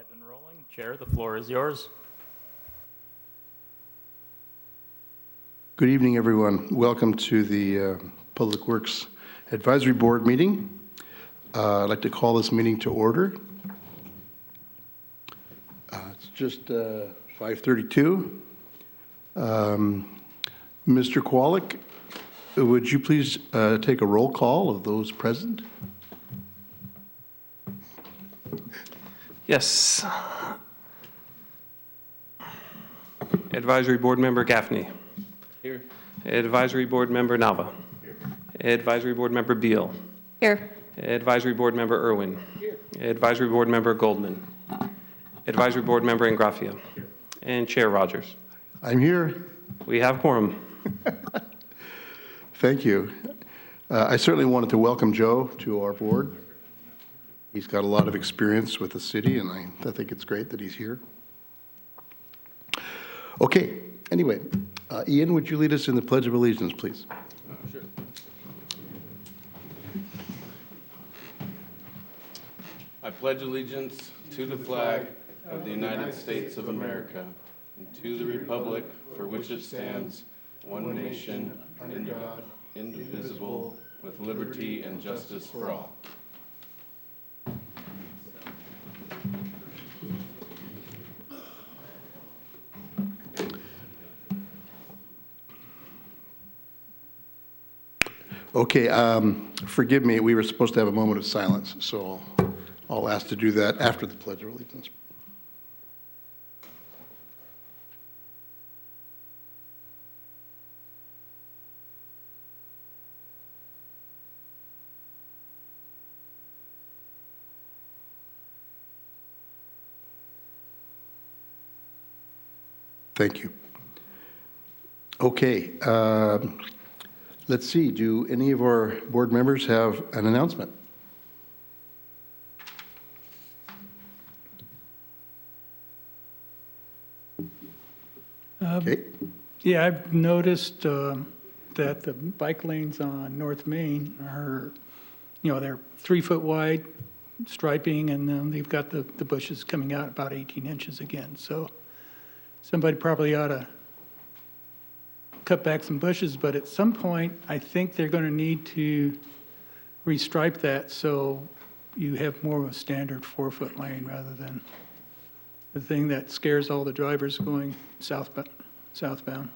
Live and rolling. Chair, the floor is yours. Good evening, everyone. Welcome to the Public Works Advisory Board meeting. I'd like to call this meeting to order. It's just 5:32. Mr. Kowalik, would you please take a roll call of those present? Yes. Advisory Board Member Gaffney. Here. Advisory Board Member Nava. Here. Advisory Board Member Beal. Here. Advisory Board Member Irwin. Here. Advisory Board Member Goldman. Advisory Board Member Ingrafia. Here. And Chair Rogers. I'm here. We have quorum. Thank you. I certainly wanted to welcome Joe to our board. He's got a lot of experience with the city, and I think it's great that he's here. Okay, anyway, Ian, would you lead us in the Pledge of Allegiance, please? Sure. I pledge allegiance to the flag of the United States of America and to the republic for which it stands, one nation, under God, indivisible, with liberty and justice for all. Okay, forgive me, we were supposed to have a moment of silence, so I'll ask to do that after the Pledge of Allegiance. Thank you. Okay, let's see, do any of our board members have an announcement? Okay. Yeah, I've noticed that the bike lanes on North Main are, they're 3 foot wide striping, and then they've got the bushes coming out about 18 inches again. So somebody probably ought to cut back some bushes, but at some point, I think they're going to need to restripe that so you have more of a standard 4 foot lane rather than the thing that scares all the drivers going southbound.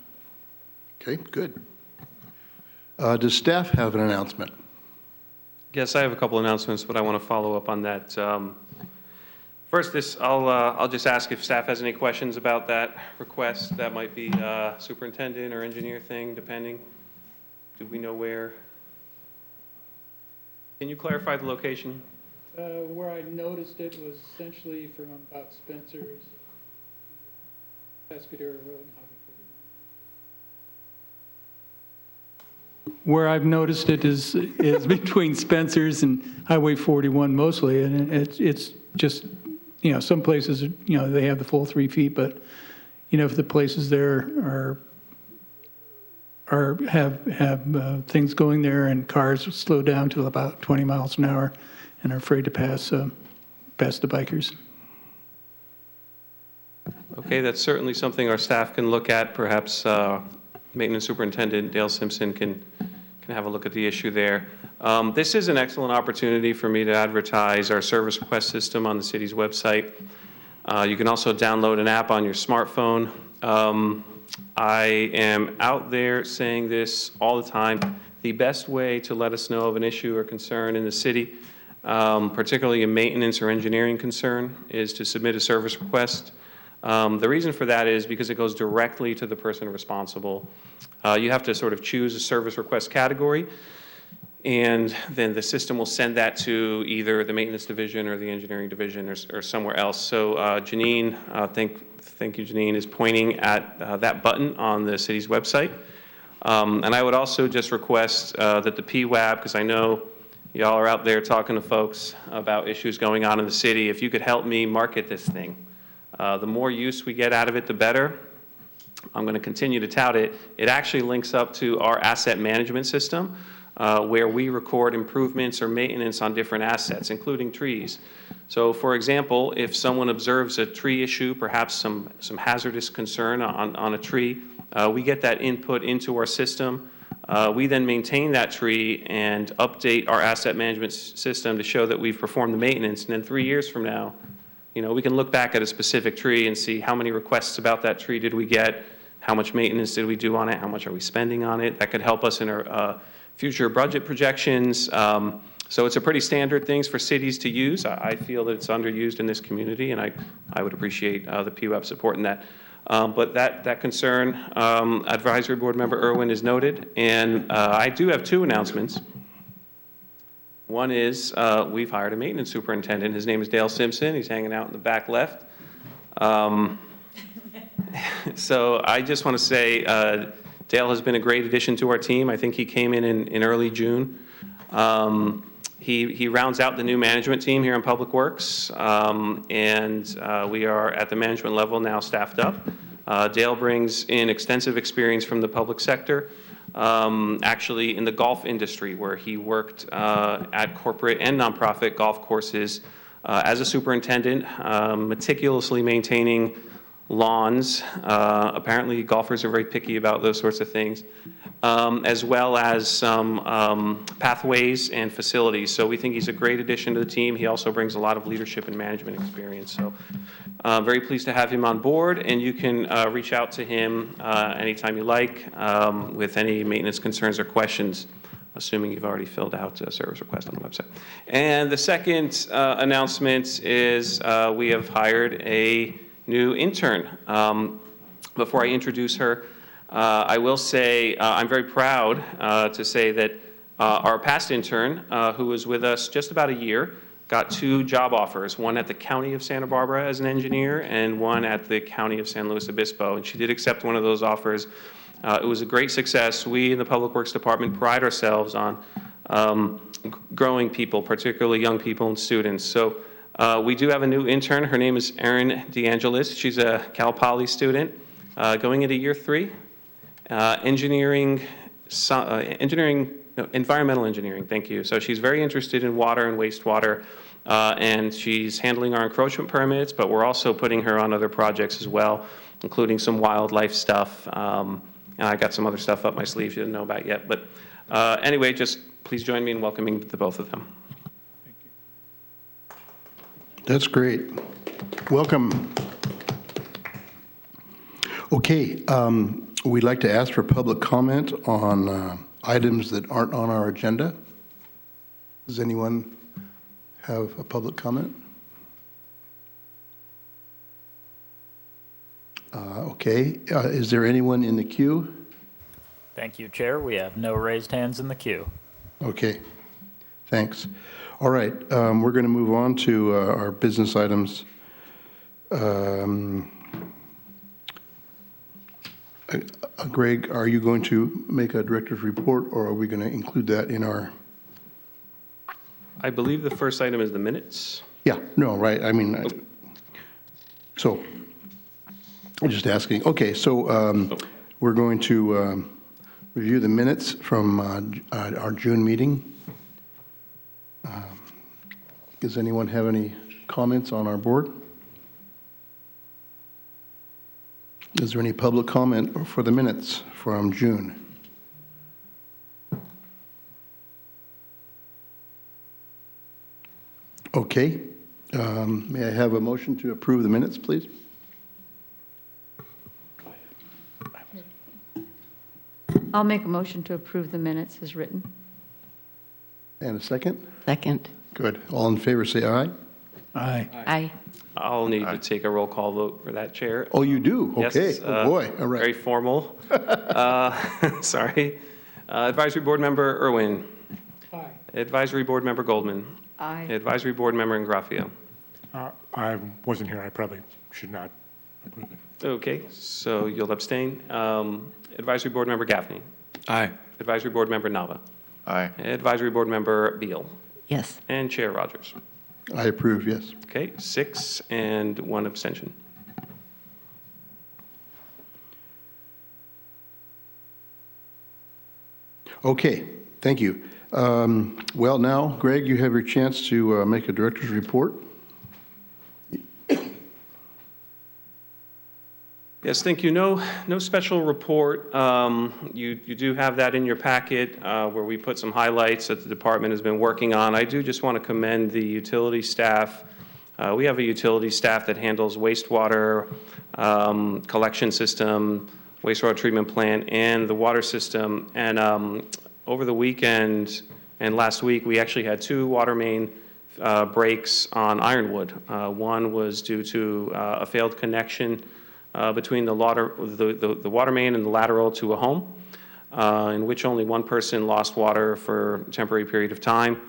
Okay, good. Does staff have an announcement? Yes, I have a couple announcements, but I want to follow up on that. First, I'll just ask if staff has any questions about that request. That might be superintendent or engineer thing, depending. Do we know where? Can you clarify the location? Where I noticed it was essentially from about Spencer's, Pescadero Road, and Highway 41. Where I've noticed it is between Spencer's and Highway 41 mostly, and it's just, some places, they have the full 3 feet, but, if the places there have things going there and cars slow down to about 20 miles an hour and are afraid to pass the bikers. Okay, that's certainly something our staff can look at. Perhaps Maintenance Superintendent Dale Simpson can have a look at the issue there. This is an excellent opportunity for me to advertise our service request system on the city's website. You can also download an app on your smartphone. I am out there saying this all the time. The best way to let us know of an issue or concern in the city, particularly a maintenance or engineering concern, is to submit a service request. The reason for that is because it goes directly to the person responsible. You have to sort of choose a service request category, and then the system will send that to either the maintenance division or the engineering division or somewhere else. So Janine, thank you, Janine, is pointing at that button on the city's website. And I would also just request that the PWAB, because I know y'all are out there talking to folks about issues going on in the city, if you could help me market this thing. The more use we get out of it, the better. I'm going to continue to tout it. It actually links up to our asset management system. where we record improvements or maintenance on different assets, including trees. So, for example, if someone observes a tree issue, perhaps some hazardous concern on a tree, we get that input into our system. We then maintain that tree and update our asset management system to show that we've performed the maintenance. And then 3 years from now, we can look back at a specific tree and see how many requests about that tree did we get, how much maintenance did we do on it, how much are we spending on it. That could help us in our future budget projections. So it's a pretty standard things for cities to use. I feel that it's underused in this community, and I would appreciate the PUF supporting that. But that concern, Advisory Board Member Irwin is noted, and I do have 2 announcements. One is we've hired a maintenance superintendent. His name is Dale Simpson. He's hanging out in the back left. So I just want to say Dale has been a great addition to our team. I think he came in early June. He rounds out the new management team here in Public Works, and we are at the management level now staffed up. Dale brings in extensive experience from the public sector, actually in the golf industry, where he worked at corporate and nonprofit golf courses as a superintendent, meticulously maintaining lawns. Apparently, golfers are very picky about those sorts of things, as well as some pathways and facilities. So we think he's a great addition to the team. He also brings a lot of leadership and management experience. So very pleased to have him on board, and you can reach out to him anytime you like with any maintenance concerns or questions, assuming you've already filled out a service request on the website. And the second announcement is we have hired a new intern. Before I introduce her, I will say I'm very proud to say that our past intern, who was with us just about a year, got 2 job offers, one at the County of Santa Barbara as an engineer and one at the County of San Luis Obispo. And she did accept one of those offers. It was a great success. We in the Public Works Department pride ourselves on growing people, particularly young people and students. So we do have a new intern. Her name is Erin DeAngelis. She's a Cal Poly student going into year 3. Environmental engineering, thank you. So she's very interested in water and wastewater, and she's handling our encroachment permits, but we're also putting her on other projects as well, including some wildlife stuff. And I got some other stuff up my sleeve you didn't know about yet. But anyway, just please join me in welcoming the both of them. That's great. Welcome. Okay, we'd like to ask for public comment on items that aren't on our agenda. Does anyone have a public comment? Okay, is there anyone in the queue? Thank you, Chair. We have no raised hands in the queue. Okay, thanks. All right, we're going to move on to our business items. Greg, are you going to make a director's report, or are we going to include that in our? I believe the first item is the minutes. Yeah, no, right, I mean, so, I'm just asking. Okay, so we're going to review the minutes from our June meeting. Does anyone have any comments on our board? Is there any public comment for the minutes from June? Okay. May I have a motion to approve the minutes, please? I'll make a motion to approve the minutes as written. And a second? Second. Good. All in favor, say aye. Aye. Aye. I'll need to take a roll call vote for that, Chair. Oh, you do? Yes, Okay. Oh, boy. All Very right. formal. Sorry. Advisory Board Member Irwin. Aye. Advisory Board Member Goldman. Aye. Advisory Board Member Ingraffia. I wasn't here. I probably should not approve it. Okay, so you'll abstain. Advisory Board Member Gaffney. Aye. Advisory Board Member Nava. Aye. Advisory Board Member Beal. Yes. And Chair Rogers. I approve, yes. Okay, 6 and 1 abstention. Okay, thank you. Well, now, Greg, you have your chance to make a director's report. Yes, thank you. No special report. You do have that in your packet where we put some highlights that the department has been working on. I do just want to commend the utility staff. We have a utility staff that handles wastewater collection system, wastewater treatment plant, and the water system. And over the weekend and last week, we actually had 2 water main breaks on Ironwood. One was due to a failed connection between the water main and the lateral to a home, in which only one person lost water for a temporary period of time.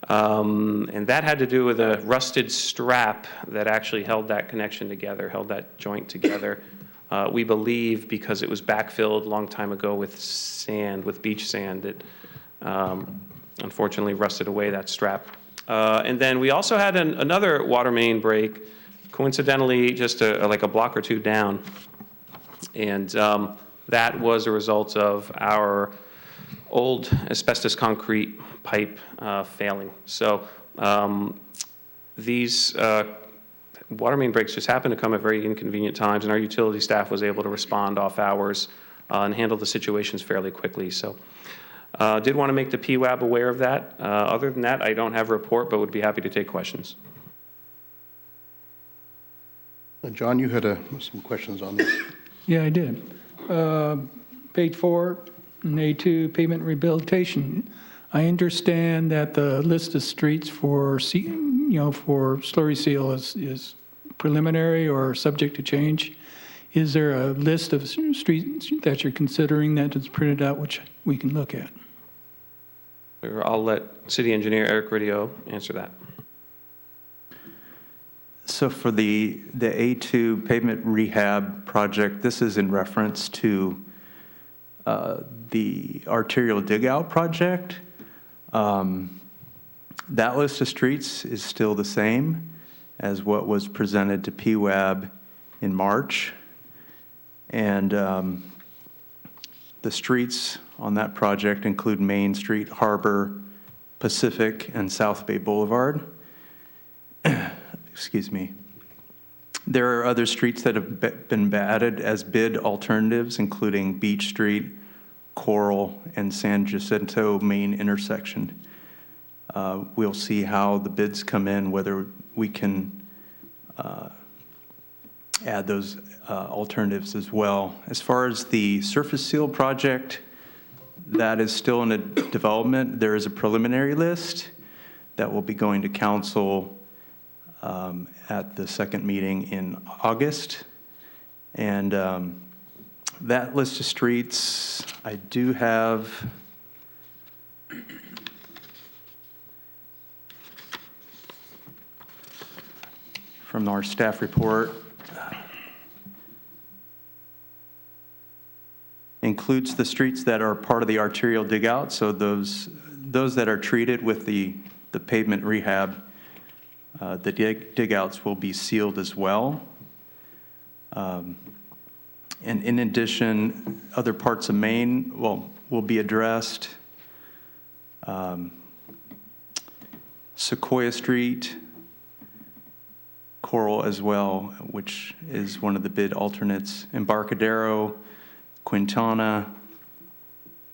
And that had to do with a rusted strap that actually held that connection together, held that joint together. We believe because it was backfilled a long time ago with sand, with beach sand, that unfortunately rusted away that strap. And then we also had another water main break, coincidentally just like a block or 2 down. And that was a result of our old asbestos concrete pipe failing. So these water main breaks just happen to come at very inconvenient times, and our utility staff was able to respond off hours and handle the situations fairly quickly. So did want to make the PWAB aware of that. Other than that, I don't have a report, but would be happy to take questions. John, you had some questions on this. Yeah, I did. Page 4, and A2, pavement rehabilitation. I understand that the list of streets for slurry seal is preliminary or subject to change. Is there a list of streets that you're considering that is printed out, which we can look at? I'll let City Engineer Eric Ridio answer that. So for the A2 pavement rehab project, this is in reference to the arterial dig-out project. That list of streets is still the same as what was presented to PWAB in March. And the streets on that project include Main Street, Harbor, Pacific, and South Bay Boulevard. Excuse me. There are other streets that have been added as bid alternatives, including Beach Street, Coral, and San Jacinto Main intersection. We'll see how the bids come in, whether we can add those alternatives as well. As far as the surface seal project, that is still in a development. There is a preliminary list that will be going to council at the second meeting in August. And that list of streets, I do have from our staff report. Includes the streets that are part of the arterial dig out, so those that are treated with the pavement rehab, the dig outs will be sealed as well. And in addition, other parts of Maine will be addressed. Sequoia Street, Coral as well, which is one of the bid alternates. Embarcadero, Quintana,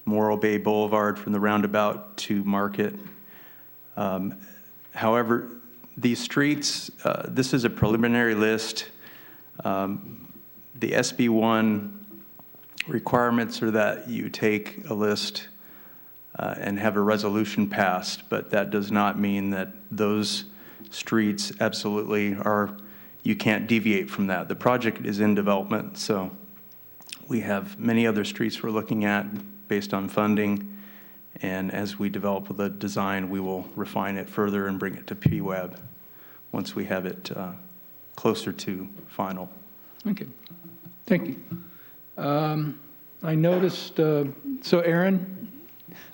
Morro Bay Boulevard from the roundabout to Market. However, these streets, this is a preliminary list. The SB1 requirements are that you take a list and have a resolution passed, but that does not mean that those streets absolutely are, you can't deviate from that. The project is in development, so we have many other streets we're looking at based on funding, and as we develop the design, we will refine it further and bring it to PWAB once we have it closer to final. Okay, thank you. I noticed, so Aaron,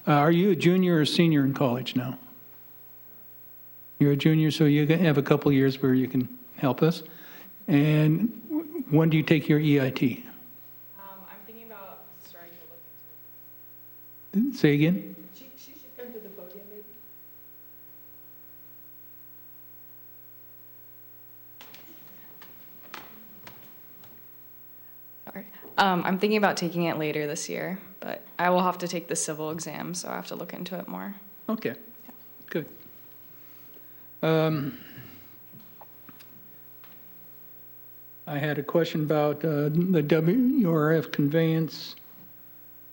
are you a junior or senior in college now? You're a junior, so you have a couple years where you can help us. And when do you take your EIT? I'm thinking about starting to look into it. Say again? She should come to the podium. I'm thinking about taking it later this year, but I will have to take the civil exam, so I have to look into it more. Okay, good. I had a question about the WRF conveyance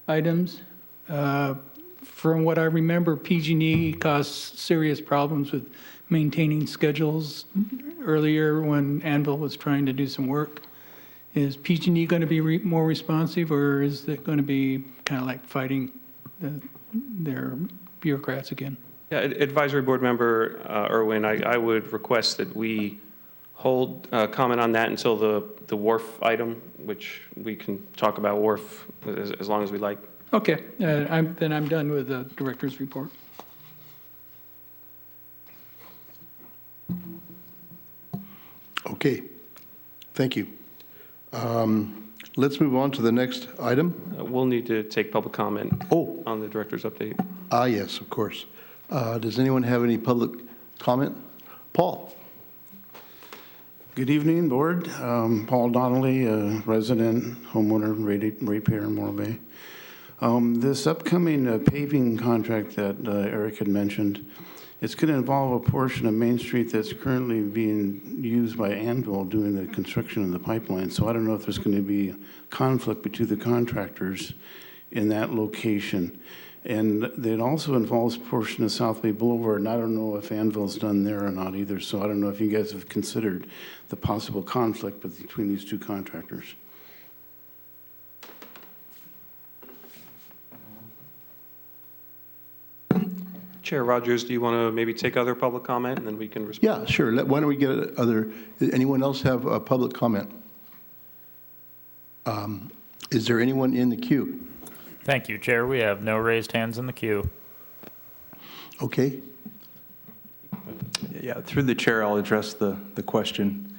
items. From what I remember, PG&E caused serious problems with maintaining schedules earlier when Anvil was trying to do some work. Is PG&E going to be more responsive, or is it going to be kind of like fighting their bureaucrats again? Yeah, Advisory Board Member Irwin, I would request that we hold comment on that until the wharf item, which we can talk about wharf as long as we like. Okay, then I'm done with the director's report. Okay, thank you. Let's move on to the next item. We'll need to take public comment on the director's update. Yes, of course. Does anyone have any public comment? Paul? Good evening, Board. Paul Donnelly, resident, homeowner, ratepayer in Morro Bay. This upcoming paving contract that Eric had mentioned, it's going to involve a portion of Main Street that's currently being used by Anvil doing the construction of the pipeline. So I don't know if there's going to be conflict between the contractors in that location. And it also involves a portion of South Bay Boulevard, and I don't know if Anvil's done there or not either. So I don't know if you guys have considered the possible conflict between these two contractors. Chair Rogers, do you want to maybe take other public comment, and then we can respond? Yeah, sure. Why don't we get anyone else have a public comment? Is there anyone in the queue? Thank you, Chair. We have no raised hands in the queue. Okay. Yeah, through the chair, I'll address the question.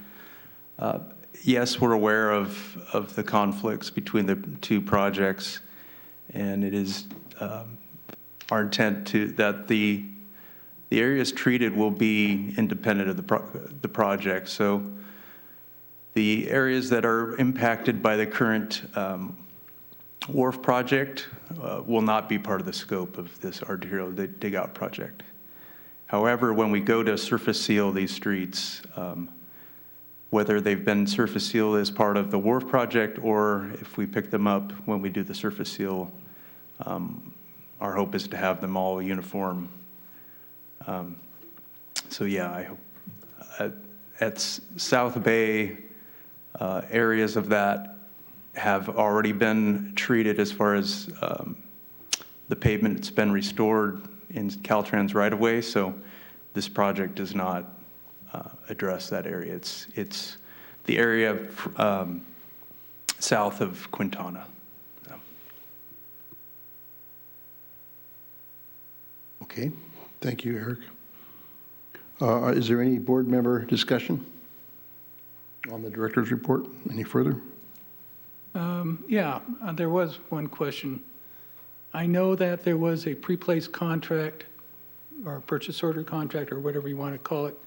Yes, we're aware of the conflicts between the two projects, and it is our intent that the areas treated will be independent of the project. So the areas that are impacted by the current wharf project will not be part of the scope of this arterial dig out project. However, when we go to surface seal these streets, whether they've been surface sealed as part of the wharf project or if we pick them up when we do the surface seal, our hope is to have them all uniform. So yeah, I hope at South Bay, areas of that have already been treated as far as the pavement's been restored in Caltrans right-of-way, so this project does not address that area. It's the area south of Quintana. Okay. Thank you, Eric. Is there any board member discussion on the director's report? Any further? Yeah, there was one question. I know that there was a pre-placed contract or a purchase order contract or whatever you want to call it,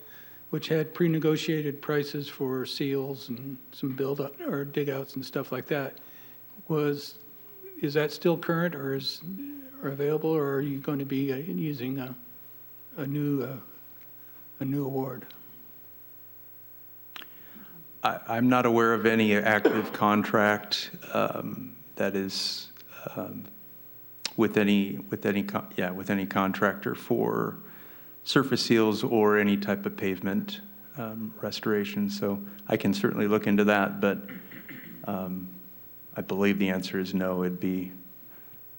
which had pre-negotiated prices for seals and some build-up or dig-outs and stuff like that. Is that still current or available, or are you going to be using a new award? I'm not aware of any active contract that is with any contractor for surface seals or any type of pavement restoration. So I can certainly look into that, but I believe the answer is no. It'd be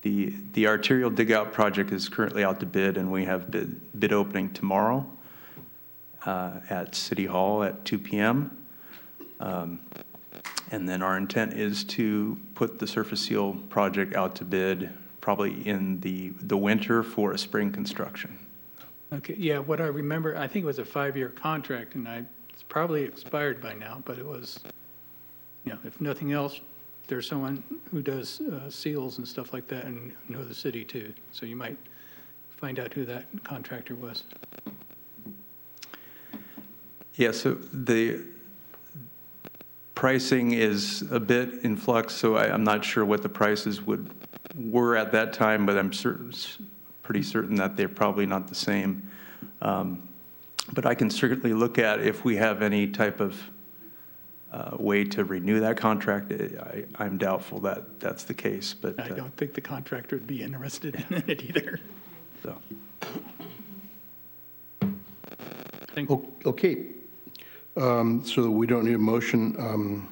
the arterial dig out project is currently out to bid, and we have bid opening tomorrow at City Hall at 2 p.m. And then our intent is to put the surface seal project out to bid probably in the winter for a spring construction. Okay, yeah, what I remember, I think it was a 5-year contract, and it's probably expired by now, but it was, if nothing else, there's someone who does seals and stuff like that and know the city too. So you might find out who that contractor was. Yeah, so Pricing is a bit in flux, so I'm not sure what the prices were at that time, but I'm pretty certain that they're probably not the same. But I can certainly look at if we have any type of way to renew that contract. I'm doubtful that that's the case, but I don't think the contractor would be interested in it either. so. Okay. So we don't need a motion.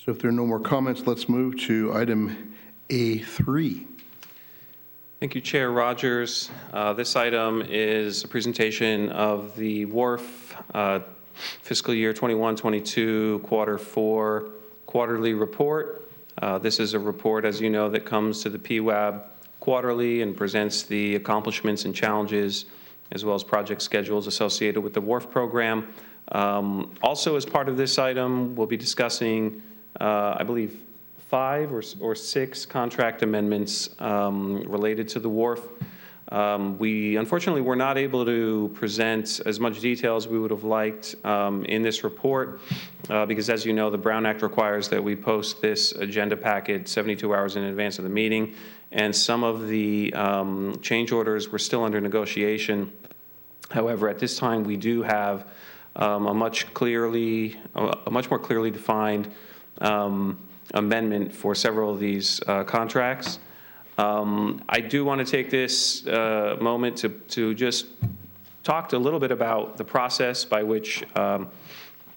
So if there are no more comments, let's move to item A3. Thank you, Chair Rogers. This item is a presentation of the WRF fiscal year 21-22 quarter 4 quarterly report. This is a report, as you know, that comes to the PWAB quarterly and presents the accomplishments and challenges as well as project schedules associated with the WRF program. Also, as part of this item, we'll be discussing, I believe, 5 or 6 contract amendments related to the WRF. We unfortunately were not able to present as much detail as we would have liked in this report because, as you know, the Brown Act requires that we post this agenda packet 72 hours in advance of the meeting, and some of the change orders were still under negotiation. However, at this time, we do have a much more clearly defined amendment for several of these contracts. I do want to take this moment to just talk a little bit about the process by which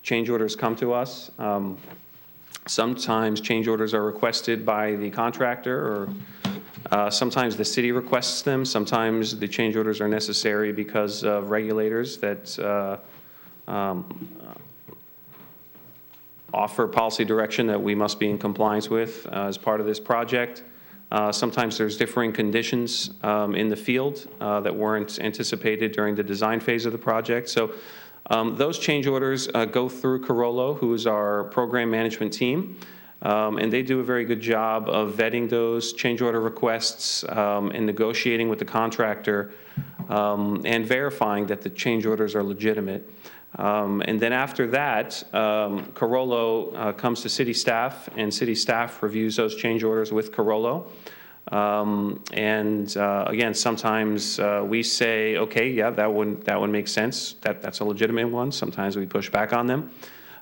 change orders come to us. Sometimes change orders are requested by the contractor, or sometimes the city requests them. Sometimes the change orders are necessary because of regulators that offer policy direction that we must be in compliance with as part of this project. Sometimes there's differing conditions in the field that weren't anticipated during the design phase of the project. So those change orders go through Carollo, who is our program management team, and they do a very good job of vetting those change order requests and negotiating with the contractor and verifying that the change orders are legitimate. And then after that, Carollo comes to city staff, and city staff reviews those change orders with Carollo. Again, sometimes we say, okay, yeah, that would make sense. That's a legitimate one. Sometimes we push back on them.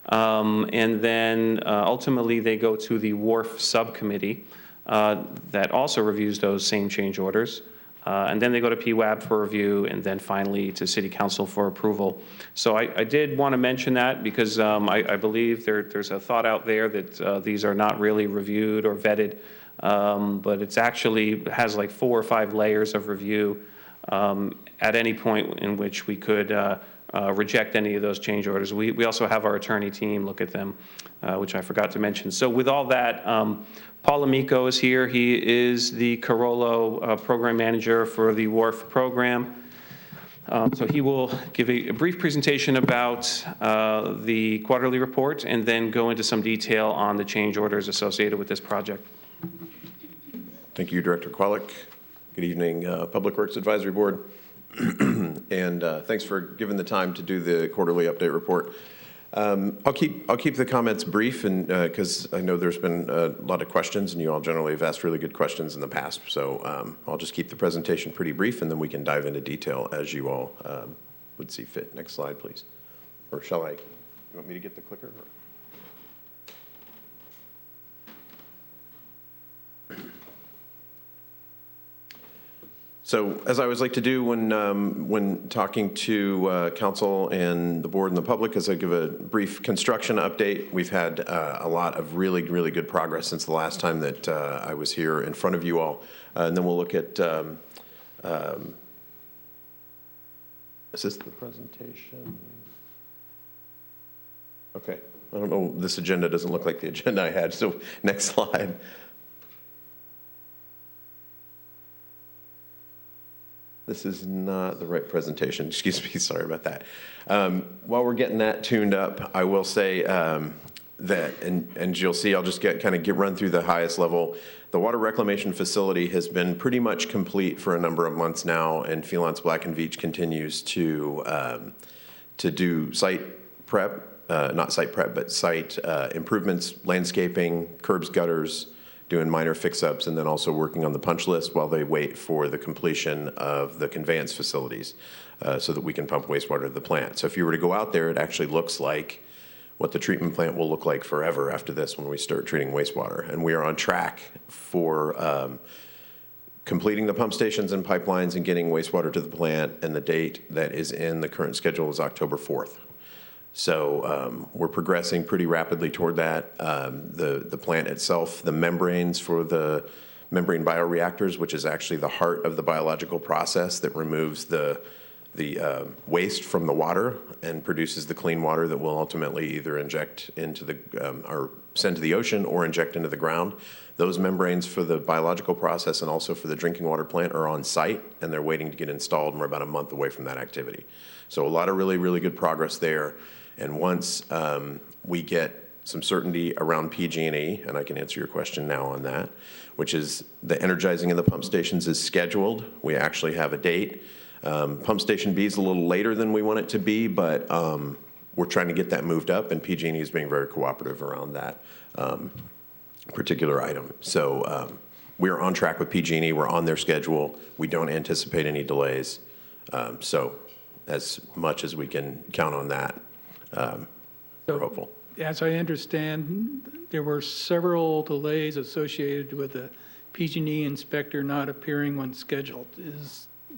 And then ultimately they go to the WRF subcommittee that also reviews those same change orders. And then they go to PWAB for review, and then finally to City Council for approval. So I did want to mention that because I believe there's a thought out there that these are not really reviewed or vetted, but it's actually has like 4 or 5 layers of review at any point in which we could reject any of those change orders. We also have our attorney team look at them, which I forgot to mention. So with all that, Paul Amico is here. He is the Carollo program manager for the WRF program. So he will give a brief presentation about the quarterly report and then go into some detail on the change orders associated with this project. Thank you, Director Kwolek. Good evening, Public Works Advisory Board. And thanks for giving the time to do the quarterly update report. I'll keep the comments brief, and because I know there's been a lot of questions, and you all generally have asked really good questions in the past. So I'll just keep the presentation pretty brief, and then we can dive into detail as you all would see fit. Next slide, please. Or shall I? You want me to get the clicker? Or? So, as I always like to do when talking to council and the board and the public, is I give a brief construction update. We've had a lot of really good progress since the last time that I was here in front of you all. And then we'll look at, is this the presentation? Okay, I don't know, this agenda doesn't look like the agenda I had, so next slide. This is not the right presentation. Excuse me. Sorry about that. While we're getting that tuned up, I will say that, and you'll see, I'll just run through the highest level. The water reclamation facility has been pretty much complete for a number of months now, and Freelance Black and Veatch continues to do site prep not site prep, but site improvements, landscaping, curbs, gutters, doing minor fix-ups, and then also working on the punch list while they wait for the completion of the conveyance facilities so that we can pump wastewater to the plant. So if you were to go out there, it actually looks like what the treatment plant will look like forever after this when we start treating wastewater. And we are on track for completing the pump stations and pipelines and getting wastewater to the plant, and the date that is in the current schedule is October 4th. So we're progressing pretty rapidly toward that. The plant itself, the membranes for the membrane bioreactors, which is actually the heart of the biological process that removes the waste from the water and produces the clean water that will ultimately either inject into the, or send to the ocean or inject into the ground. Those membranes for the biological process and also for the drinking water plant are on site, and they're waiting to get installed, and we're about a month away from that activity. So a lot of really, really good progress there. And once we get some certainty around PG&E, and I can answer your question now on that, which is the energizing of the pump stations is scheduled. We actually have a date. Pump station B is a little later than we want it to be, but we're trying to get that moved up, and PG&E is being very cooperative around that particular item. So we're on track with PG&E. We're on their schedule. We don't anticipate any delays. So as much as we can count on that, we're hopeful. As I understand, there were several delays associated with the PG&E inspector not appearing when scheduled.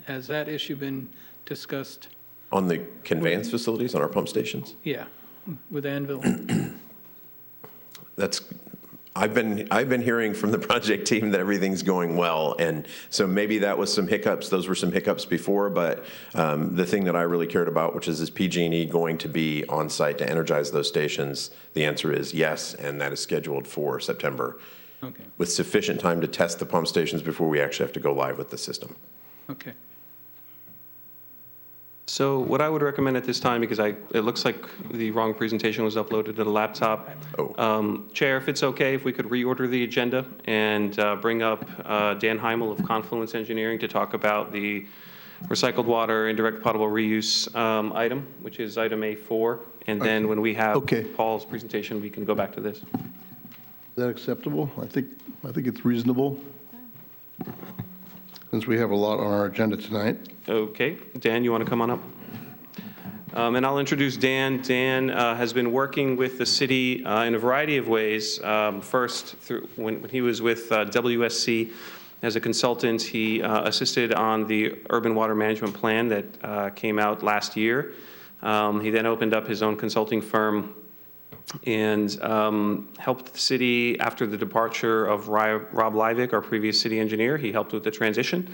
Has that issue been discussed? On the conveyance facilities, on our pump stations? Yeah, with Anvil. I've been hearing from the project team that everything's going well, and so maybe that was some hiccups. Those were some hiccups before, but the thing that I really cared about, which is PG&E going to be on site to energize those stations? The answer is yes, and that is scheduled for September, Okay. with sufficient time to test the pump stations before we actually have to go live with the system. Okay. So what I would recommend at this time, because it looks like the wrong presentation was uploaded to the laptop. Chair, if it's okay, if we could reorder the agenda and bring up Dan Heimel of Confluence Engineering to talk about the recycled water indirect potable reuse item, which is item A4. And then when we have Paul's presentation, we can go back to this. Is that acceptable? I think it's reasonable, since we have a lot on our agenda tonight. Okay, Dan, you want to come on up? And I'll introduce Dan. Dan has been working with the city in a variety of ways. First, when he was with WSC as a consultant, he assisted on the urban water management plan that came out last year. He then opened up his own consulting firm and helped the city after the departure of Rob Livick, our previous city engineer. He helped with the transition.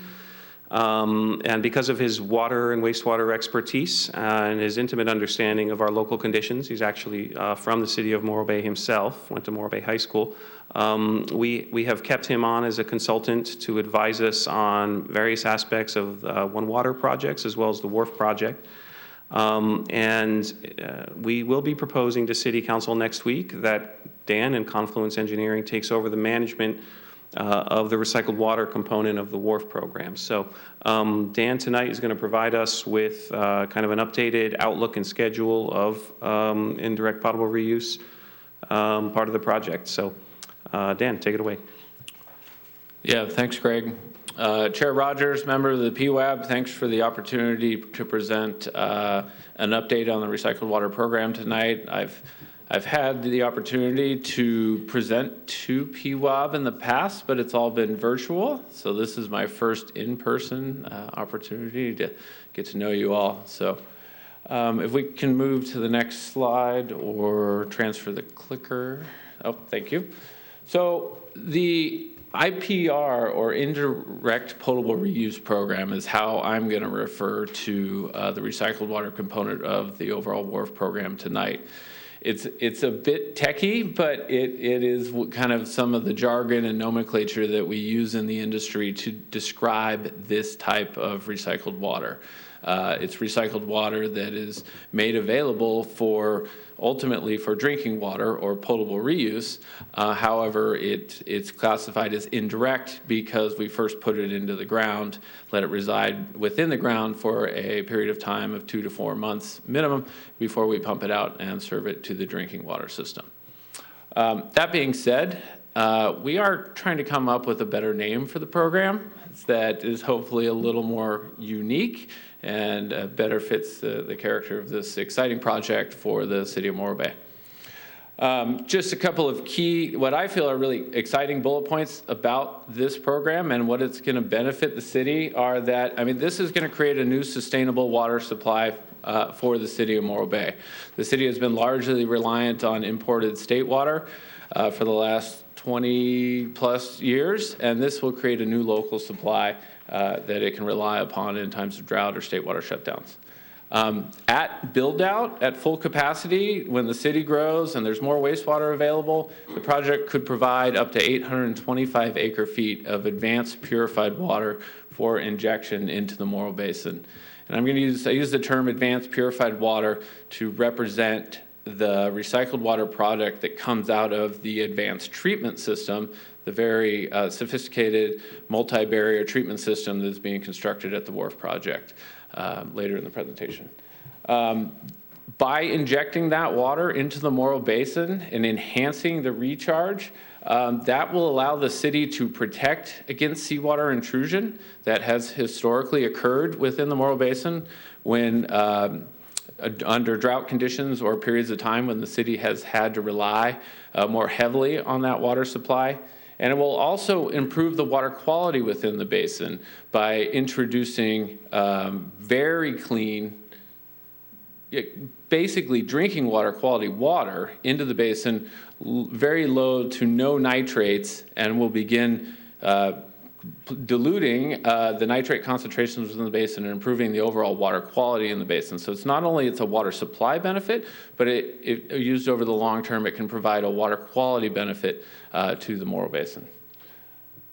And because of his water and wastewater expertise and his intimate understanding of our local conditions, he's actually from the city of Morro Bay himself, went to Morro Bay High School. We have kept him on as a consultant to advise us on various aspects of One Water projects as well as the Wharf project. We will be proposing to City Council next week that Dan and Confluence Engineering takes over the management of the recycled water component of the Wharf program. So Dan tonight is going to provide us with kind of an updated outlook and schedule of indirect potable reuse part of the project. So Dan, take it away. Yeah, thanks, Greg. Chair Rogers, member of the PWAB, thanks for the opportunity to present an update on the recycled water program tonight. I've had the opportunity to present to PWAB in the past, but it's all been virtual. So this is my first in-person opportunity to get to know you all. So if we can move to the next slide or transfer the clicker. Oh, thank you. So the IPR, or indirect potable reuse program, is how I'm going to refer to the recycled water component of the overall Wharf program tonight. It's a bit techy, but it is kind of some of the jargon and nomenclature that we use in the industry to describe this type of recycled water. It's recycled water that is made available for ultimately for drinking water or potable reuse. However, it's classified as indirect because we first put it into the ground, let it reside within the ground for a period of time of 2 to 4 months minimum before we pump it out and serve it to the drinking water system. That being said, we are trying to come up with a better name for the program that is hopefully a little more unique and better fits the character of this exciting project for the city of Morro Bay. Just a couple of key, what I feel are really exciting bullet points about this program and what it's going to benefit the city are that, I mean, this is going to create a new sustainable water supply for the city of Morro Bay. The city has been largely reliant on imported state water for the last 20 plus years, and this will create a new local supply that it can rely upon in times of drought or state water shutdowns. At build out, at full capacity, when the city grows and there's more wastewater available, the project could provide up to 825 acre feet of advanced purified water for injection into the Morro Basin. And I use the term advanced purified water to represent the recycled water product that comes out of the advanced treatment system, the very sophisticated multi-barrier treatment system that's being constructed at the Wharf project later in the presentation. By injecting that water into the Morro Basin and enhancing the recharge, that will allow the city to protect against seawater intrusion that has historically occurred within the Morro Basin when under drought conditions or periods of time when the city has had to rely more heavily on that water supply. And it will also improve the water quality within the basin by introducing very clean, basically drinking water quality water into the basin, very low to no nitrates, and will begin diluting the nitrate concentrations within the basin and improving the overall water quality in the basin. So it's not only a water supply benefit, but it used over the long term, it can provide a water quality benefit to the Morro Basin.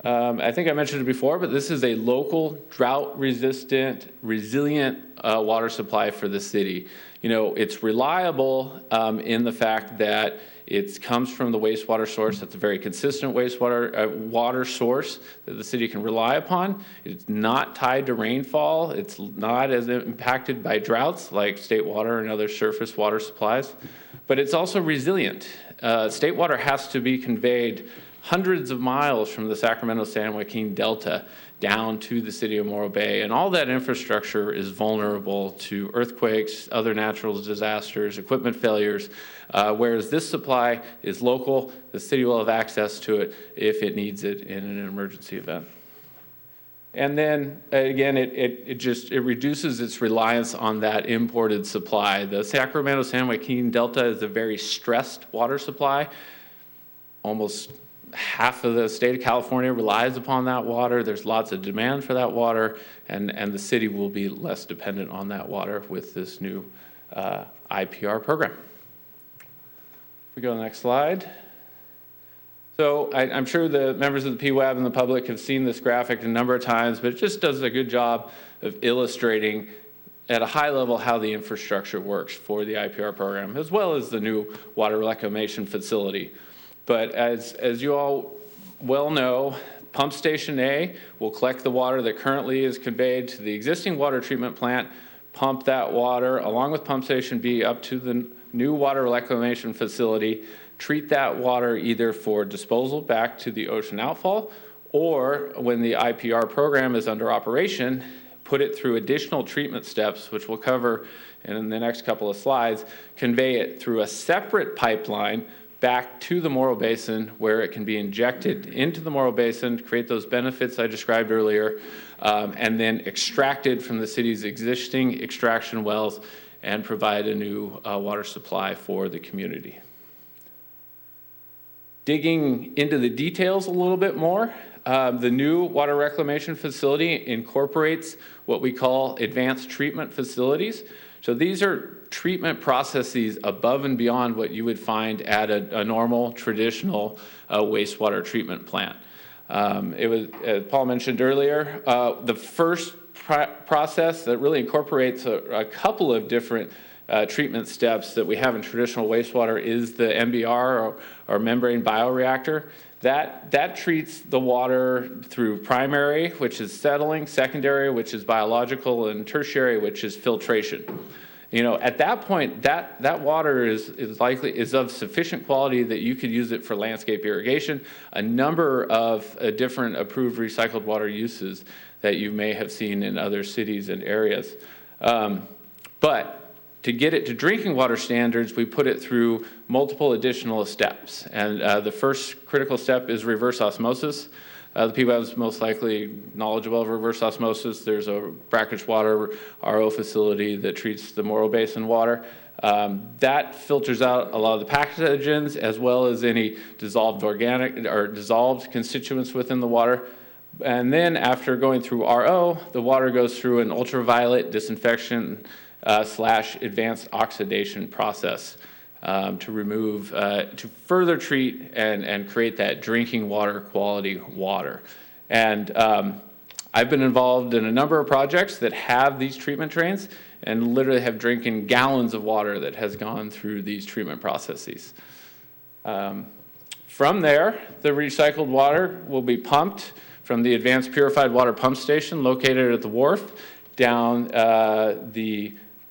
I think I mentioned it before, but this is a local, drought-resistant, resilient water supply for the city. You know, it's reliable in the fact that it comes from the wastewater source. That's a very consistent wastewater water source that the city can rely upon. It's not tied to rainfall. It's not as impacted by droughts like state water and other surface water supplies, but it's also resilient. State water has to be conveyed hundreds of miles from the Sacramento-San Joaquin Delta down to the city of Morro Bay, and all that infrastructure is vulnerable to earthquakes, other natural disasters, equipment failures, whereas this supply is local. The city will have access to it if it needs it in an emergency event. And then again, it reduces its reliance on that imported supply. The Sacramento-San Joaquin Delta is a very stressed water supply. Almost half of the state of California relies upon that water. There's lots of demand for that water, and the city will be less dependent on that water with this new IPR program. If we go to the next slide. So I'm sure the members of the PWAB and the public have seen this graphic a number of times, but it just does a good job of illustrating at a high level how the infrastructure works for the IPR program, as well as the new water reclamation facility. But as you all well know, Pump Station A will collect the water that currently is conveyed to the existing water treatment plant, pump that water along with Pump Station B up to the new water reclamation facility, treat that water either for disposal back to the ocean outfall, or when the IPR program is under operation, put it through additional treatment steps, which we'll cover in the next couple of slides, convey it through a separate pipeline back to the Morro Basin, where it can be injected into the Morro Basin, create those benefits I described earlier, and then extracted from the city's existing extraction wells and provide a new water supply for the community. Digging into the details a little bit more, the new water reclamation facility incorporates what we call advanced treatment facilities. So these are treatment processes above and beyond what you would find at a normal, traditional wastewater treatment plant. It was, as Paul mentioned earlier, the first process that really incorporates a couple of different treatment steps that we have in traditional wastewater is the MBR, or membrane bioreactor. That treats the water through primary, which is settling, secondary, which is biological, and tertiary, which is filtration. You know, at that point, that water is of sufficient quality that you could use it for landscape irrigation, a number of different approved recycled water uses that you may have seen in other cities and areas. But to get it to drinking water standards, we put it through multiple additional steps. And the first critical step is reverse osmosis. The PWAB is most likely knowledgeable of reverse osmosis. There's a brackish water RO facility that treats the Murrow Basin water. That filters out a lot of the pathogens as well as any dissolved organic or dissolved constituents within the water. And then after going through RO, the water goes through an ultraviolet disinfection slash advanced oxidation process to remove, to further treat and create that drinking water quality water. And I've been involved in a number of projects that have these treatment trains and literally have drinking gallons of water that has gone through these treatment processes. From there, the recycled water will be pumped from the Advanced Purified Water Pump Station located at the wharf down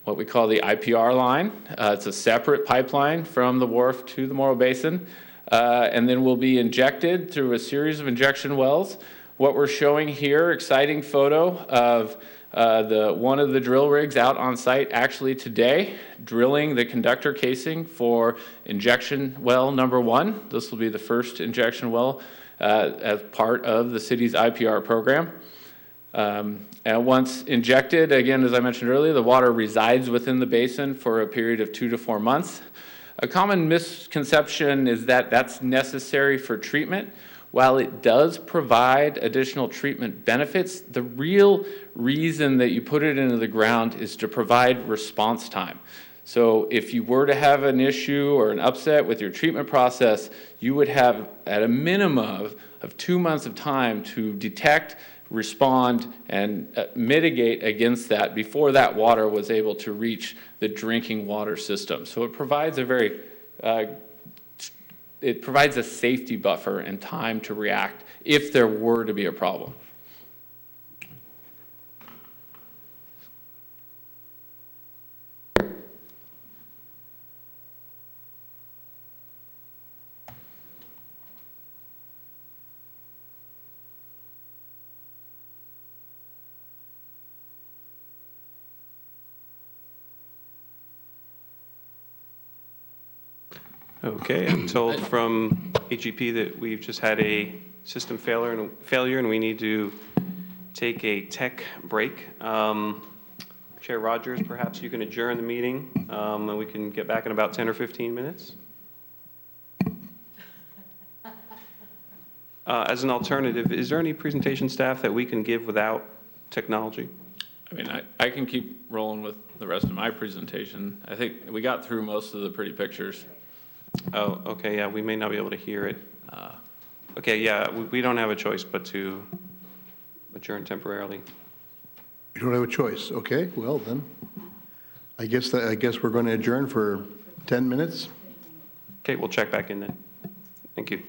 what we call the IPR line. It's a separate pipeline from the wharf to the Murrow Basin, and then will be injected through a series of injection wells. What we're showing here, exciting photo of one of the drill rigs out on site actually today, drilling the conductor casing for injection well number 1. This will be the first injection well as part of the city's IPR program. And once injected, again, as I mentioned earlier, the water resides within the basin for a period of 2 to 4 months. A common misconception is that that's necessary for treatment. While it does provide additional treatment benefits, the real reason that you put it into the ground is to provide response time. So if you were to have an issue or an upset with your treatment process, you would have at a minimum of 2 months of time to detect, respond, and mitigate against that before that water was able to reach the drinking water system. So it provides it provides a safety buffer and time to react if there were to be a problem. Okay, I'm told from HEP that we've just had a system failure and we need to take a tech break. Chair Rogers, perhaps you can adjourn the meeting and we can get back in about 10 or 15 minutes. As an alternative, is there any presentation staff that we can give without technology? I mean, I can keep rolling with the rest of my presentation. I think we got through most of the pretty pictures. Oh, okay, yeah, we may not be able to hear it. Okay, yeah, we don't have a choice but to adjourn temporarily. You don't have a choice. Okay, well then, I guess we're going to adjourn for 10 minutes. Okay, we'll check back in then. Thank you.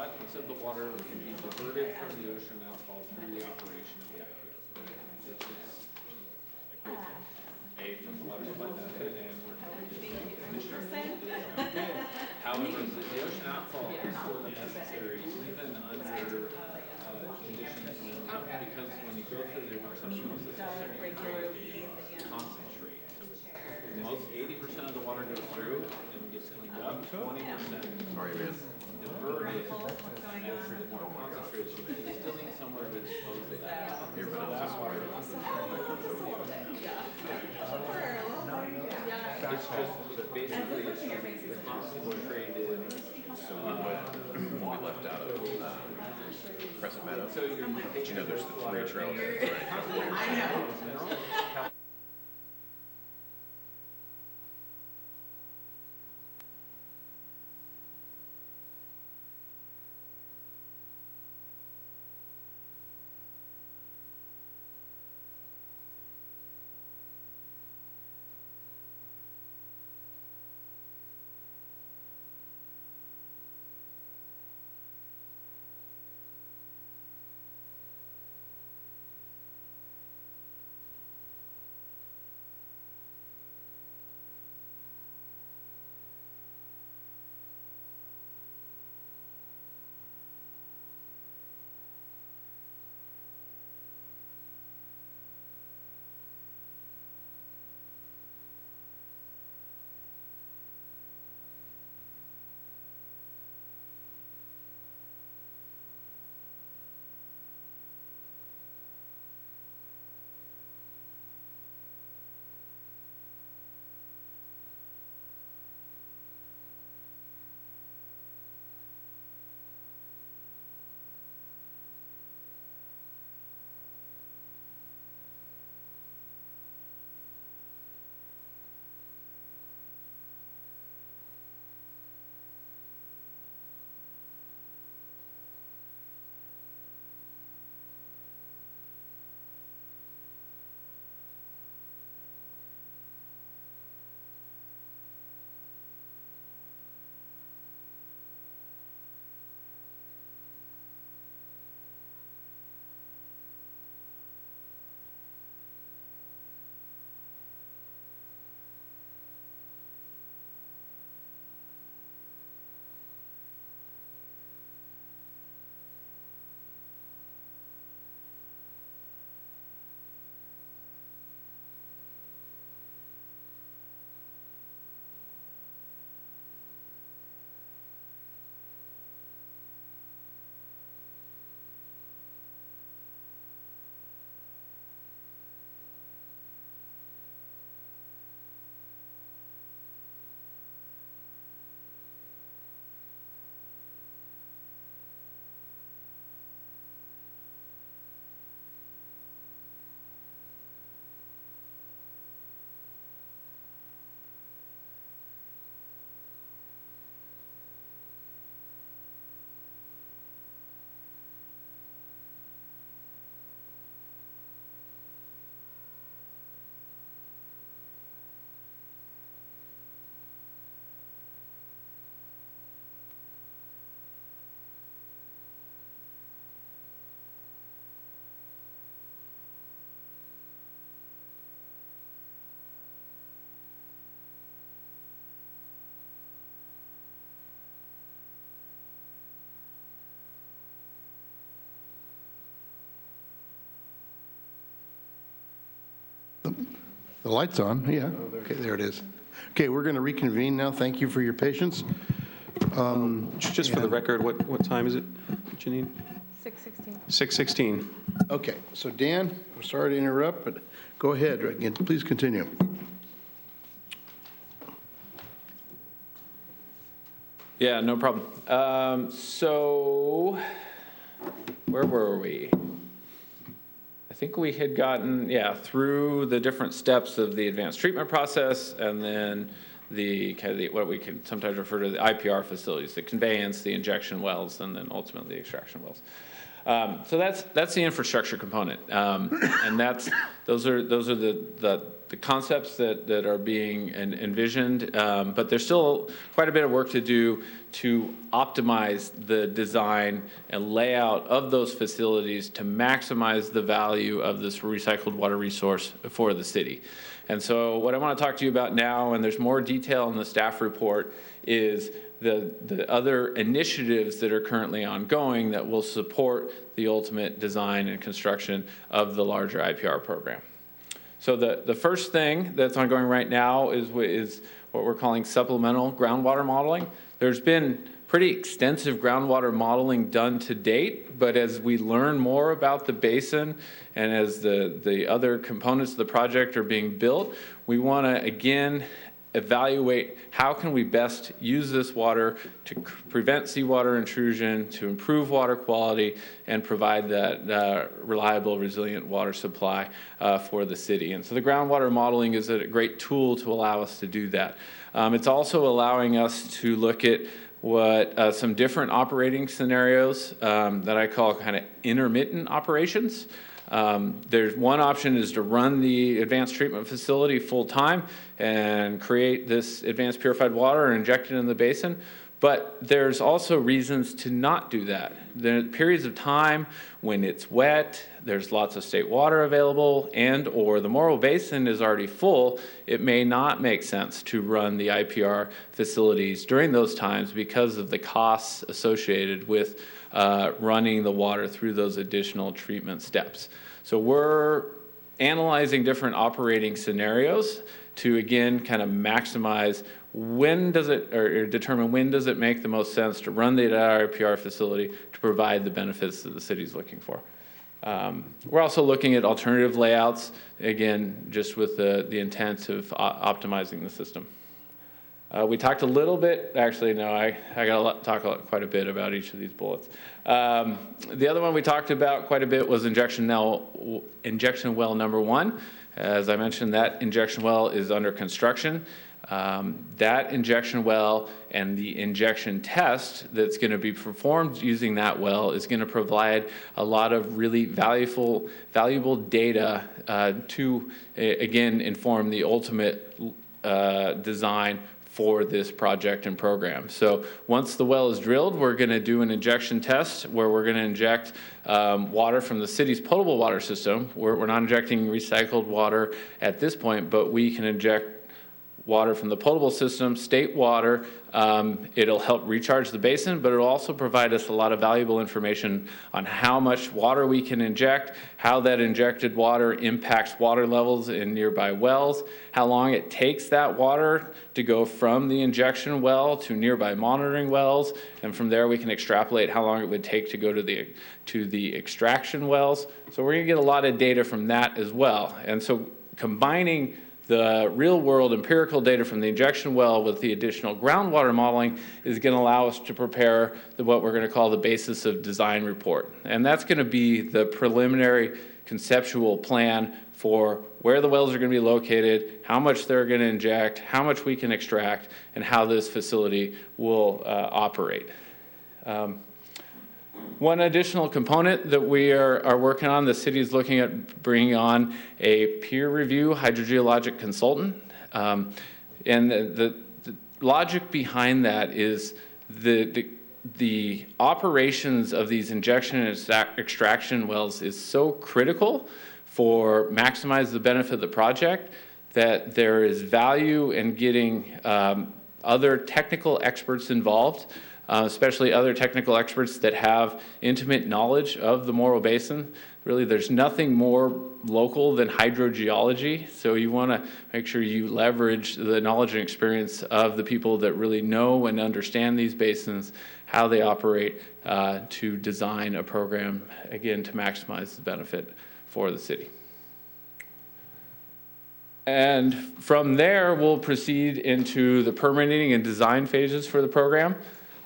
what percent of the water can be diverted from the ocean outfall through the operation of the IPR. This is a great thing. A, from the water supply benefit, and we're however, the ocean outfall is still necessary even under conditions because when you go through the subsurface system, you create a concentrate. Most 80% of the water goes through and gets cleaned up. 20% diverted. And as the more concentrates, you still need somewhere to dispose of that. So that water it's just basically it's concentrated. So we left out of Crescent Meadow. So But you know, there's the 3 trailheads, right? I know. The light's on, yeah. Okay, there it is. Okay, we're going to reconvene now. Thank you for your patience. Just for the record, what time is it, Janine? 6:16. 6:16. Okay, so Dan, I'm sorry to interrupt, but go ahead. Again, please continue. Yeah, no problem. So where were we? I think we had gotten, through the different steps of the advanced treatment process, and then the what we can sometimes refer to the IPR facilities, the conveyance, the injection wells, and then ultimately the extraction wells. So that's the infrastructure component, and those are the concepts that are being envisioned, but there's still quite a bit of work to do to optimize the design and layout of those facilities to maximize the value of this recycled water resource for the city. And so what I want to talk to you about now, and there's more detail in the staff report, is the other initiatives that are currently ongoing that will support the ultimate design and construction of the larger IPR program. So the first thing that's ongoing right now is what we're calling supplemental groundwater modeling. There's been pretty extensive groundwater modeling done to date, but as we learn more about the basin and as the other components of the project are being built, we want to again evaluate how can we best use this water to prevent seawater intrusion, to improve water quality, and provide that reliable, resilient water supply for the city. And so the groundwater modeling is a great tool to allow us to do that. It's also allowing us to look at what some different operating scenarios that I call kind of intermittent operations. There's one option is to run the advanced treatment facility full time and create this advanced purified water and inject it in the basin. But there's also reasons to not do that. There are periods of time when it's wet, there's lots of state water available, and or the Murrow Basin is already full. It may not make sense to run the IPR facilities during those times because of the costs associated with running the water through those additional treatment steps. So we're analyzing different operating scenarios to again kind of maximize when does it, or determine when does it make the most sense to run the IPR facility to provide the benefits that the city's looking for. We're also looking at alternative layouts, again, just with the intent of optimizing the system. We talked a little bit, actually, no, I got to talk quite a bit about each of these bullets. The other one we talked about quite a bit was injection well number 1. As I mentioned, that injection well is under construction. That injection well and the injection test that's going to be performed using that well is going to provide a lot of really valuable data to, again, inform the ultimate design for this project and program. So once the well is drilled, we're going to do an injection test where we're going to inject water from the city's potable water system. We're not injecting recycled water at this point, but we can inject water from the potable system, state water. It'll help recharge the basin, but it'll also provide us a lot of valuable information on how much water we can inject, how that injected water impacts water levels in nearby wells, how long it takes that water to go from the injection well to nearby monitoring wells, and from there we can extrapolate how long it would take to go to the extraction wells. So we're going to get a lot of data from that as well. And so combining the real world empirical data from the injection well with the additional groundwater modeling is going to allow us to prepare what we're going to call the basis of design report. And that's going to be the preliminary conceptual plan for where the wells are going to be located, how much they're going to inject, how much we can extract, and how this facility will operate. One additional component that we are working on, the city is looking at bringing on a peer review hydrogeologic consultant. And the logic behind that is the operations of these injection and extraction wells is so critical for maximize the benefit of the project that there is value in getting other technical experts involved. Especially other technical experts that have intimate knowledge of the Murrow Basin. Really, there's nothing more local than hydrogeology, so you want to make sure you leverage the knowledge and experience of the people that really know and understand these basins, how they operate, to design a program, again, to maximize the benefit for the city. And from there, we'll proceed into the permitting and design phases for the program.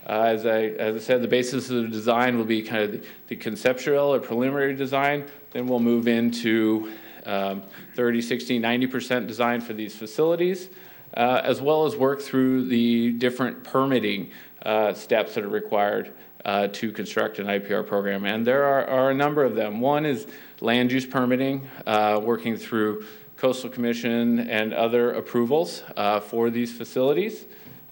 As I said, the basis of the design will be kind of the conceptual or preliminary design. Then we'll move into 30, 60, 90% design for these facilities, as well as work through the different permitting steps that are required to construct an IPR program. And there are a number of them. One is land use permitting, working through Coastal Commission and other approvals for these facilities.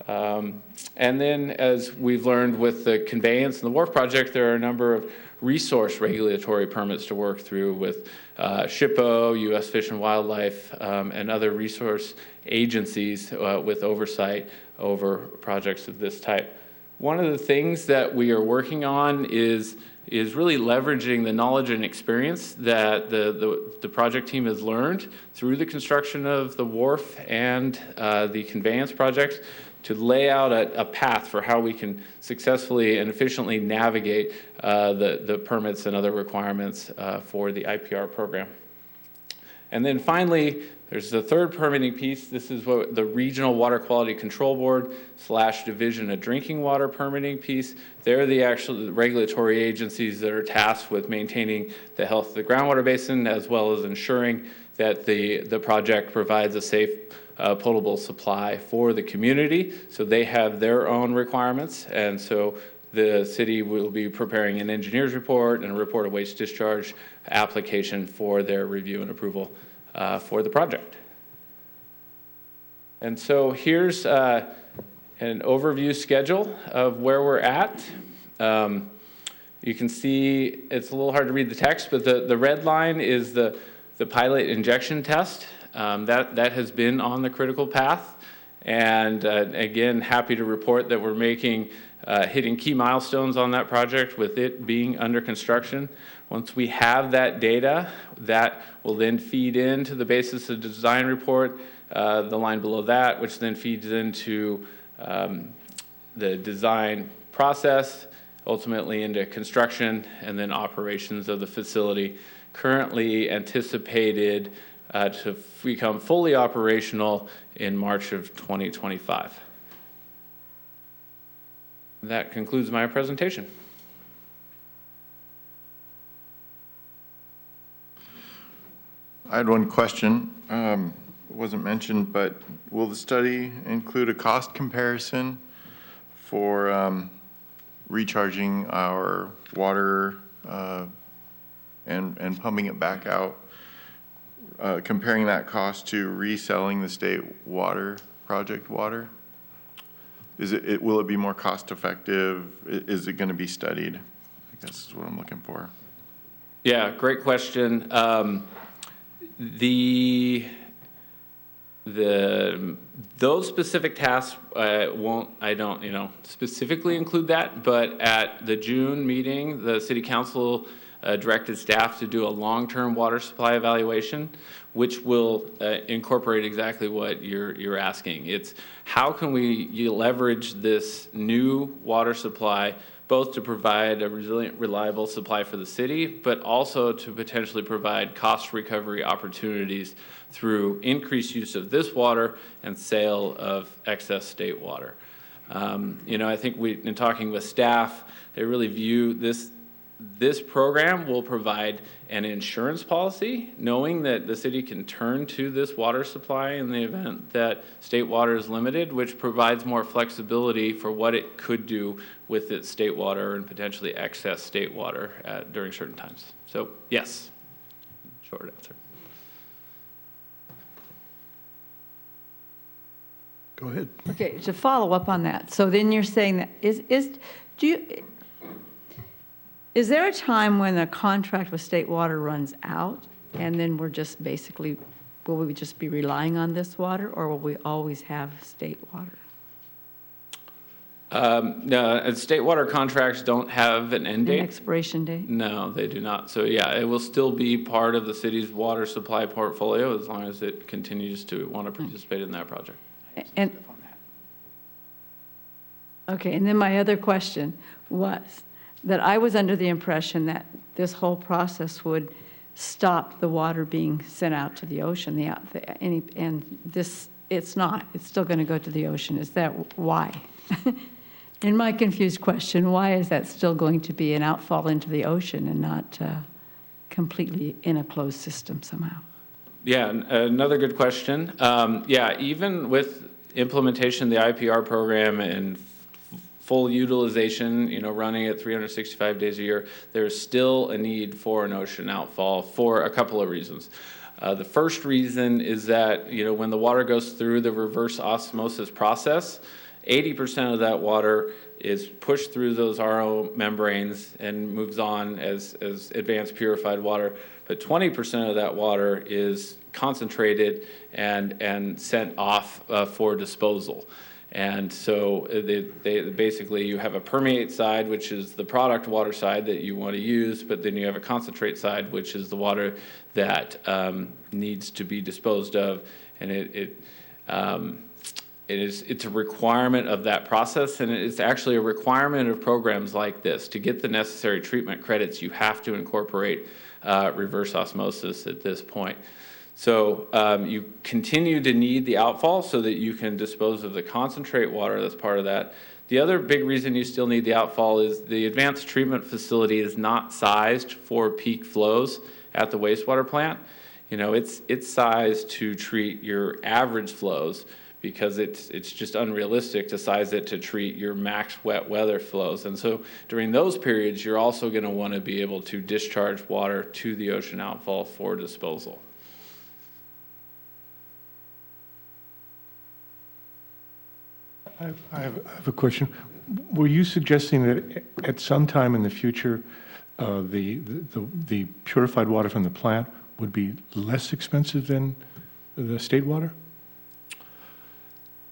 And then, as we've learned with the conveyance and the wharf project, there are a number of resource regulatory permits to work through with SHPO, U.S. Fish and Wildlife, and other resource agencies with oversight over projects of this type. One of the things that we are working on is really leveraging the knowledge and experience that the project team has learned through the construction of the wharf and the conveyance projects to lay out a path for how we can successfully and efficiently navigate the permits and other requirements for the IPR program. And then finally, there's the third permitting piece. This is what the Regional Water Quality Control Board / Division of Drinking Water permitting piece. They're the actual regulatory agencies that are tasked with maintaining the health of the groundwater basin, as well as ensuring that the project provides a safe potable supply for the community. So they have their own requirements, and so the city will be preparing an engineer's report and a report of waste discharge application for their review and approval for the project. And so here's an overview schedule of where we're at. You can see it's a little hard to read the text, but the red line is the pilot injection test. That has been on the critical path. And again, happy to report that we're hitting key milestones on that project with it being under construction. Once we have that data, that will then feed into the basis of the design report, the line below that, which then feeds into the design process, ultimately into construction, and then operations of the facility. Currently anticipated to become fully operational in March of 2025. That concludes my presentation. I had one question. It wasn't mentioned, but will the study include a cost comparison for recharging our water and pumping it back out, comparing that cost to reselling the state water project water? Will it be more cost effective? Is it going to be studied? I guess is what I'm looking for. Yeah, great question. Those specific tasks I don't specifically include that, but at the June meeting, the City Council directed staff to do a long-term water supply evaluation, which will incorporate exactly what you're asking. It's how can we leverage this new water supply both to provide a resilient, reliable supply for the city, but also to potentially provide cost recovery opportunities through increased use of this water and sale of excess state water. I think in talking with staff, they really view this program will provide an insurance policy, knowing that the city can turn to this water supply in the event that state water is limited, which provides more flexibility for what it could do with its state water and potentially excess state water during certain times. So yes, short answer. Go ahead. Okay, to follow up on that, so then you're saying that is there a time when a contract with state water runs out and then we're just basically, will we just be relying on this water, or will we always have state water? No, state water contracts don't have an end date. An expiration date? No, they do not. So yeah, it will still be part of the city's water supply portfolio as long as it continues to want to participate in that project. Okay, and then my other question was that I was under the impression that this whole process would stop the water being sent out to the ocean, and it's not. It's still going to go to the ocean. Is that why? In my confused question, why is that still going to be an outfall into the ocean and not completely in a closed system somehow? Yeah, another good question. Yeah, even with implementation of the IPR program and full utilization, running at 365 days a year, there's still a need for an ocean outfall for a couple of reasons. The first reason is that, when the water goes through the reverse osmosis process, 80% of that water is pushed through those RO membranes and moves on as advanced purified water. But 20% of that water is concentrated and sent off for disposal. And so basically you have a permeate side, which is the product water side that you want to use, but then you have a concentrate side, which is the water that needs to be disposed of. And it's a requirement of that process, and it's actually a requirement of programs like this. To get the necessary treatment credits, you have to incorporate reverse osmosis at this point. So you continue to need the outfall so that you can dispose of the concentrate water that's part of that. The other big reason you still need the outfall is the advanced treatment facility is not sized for peak flows at the wastewater plant. It's sized to treat your average flows, because it's just unrealistic to size it to treat your max wet weather flows. And so during those periods, you're also going to want to be able to discharge water to the ocean outfall for disposal. I have a question. Were you suggesting that at some time in the future, the purified water from the plant would be less expensive than the state water?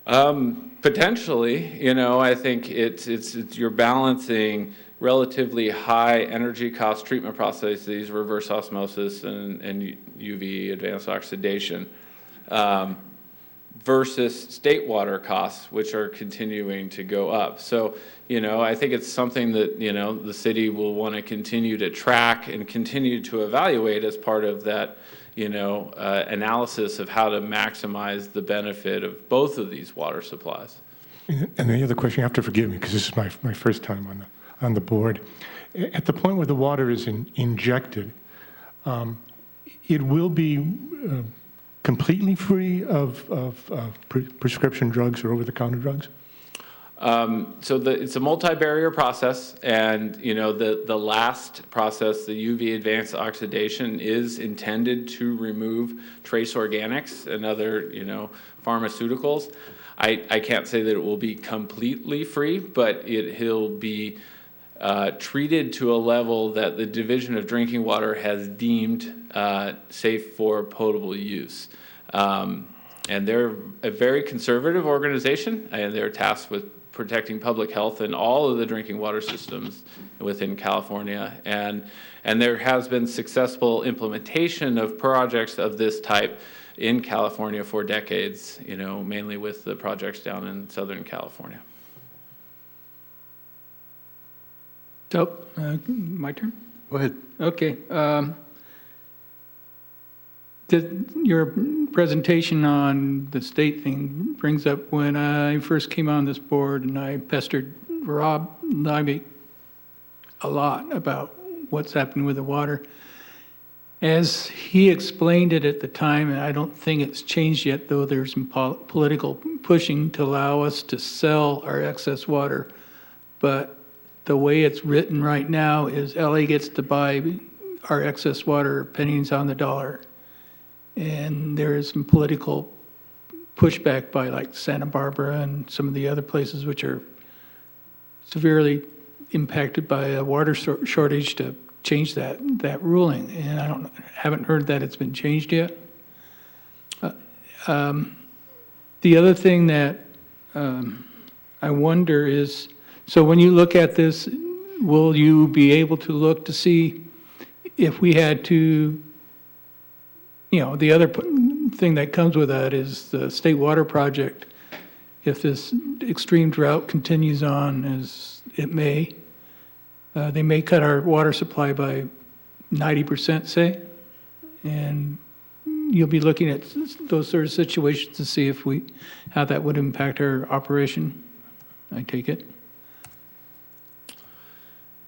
Potentially, I think it's you're balancing relatively high energy cost treatment processes, reverse osmosis and UV advanced oxidation, versus state water costs, which are continuing to go up. So, I think it's something that, the city will want to continue to track and continue to evaluate as part of that, analysis of how to maximize the benefit of both of these water supplies. And the other question, you have to forgive me because this is my first time on the board. At the point where the water is injected, it will be completely free of prescription drugs or over-the-counter drugs? So it's a multi-barrier process, and the last process, the UV advanced oxidation, is intended to remove trace organics and other pharmaceuticals. I can't say that it will be completely free, but he'll be treated to a level that the Division of Drinking Water has deemed safe for potable use. And they're a very conservative organization, and they're tasked with protecting public health in all of the drinking water systems within California. And there has been successful implementation of projects of this type in California for decades, mainly with the projects down in Southern California. So, my turn? Go ahead. Okay. Your presentation on the state thing brings up when I first came on this board and I pestered Rob Nybee a lot about what's happening with the water. As he explained it at the time, and I don't think it's changed yet, though there's some political pushing to allow us to sell our excess water. But the way it's written right now is LA gets to buy our excess water pennies on the dollar. And there is some political pushback by like Santa Barbara and some of the other places which are severely impacted by a water shortage to change that ruling. And I haven't heard that it's been changed yet. The other thing that I wonder is, so when you look at this, will you be able to look to see if we had to, the other thing that comes with that is the state water project. If this extreme drought continues on as it may, they may cut our water supply by 90%, say, and you'll be looking at those sort of situations to see how that would impact our operation, I take it.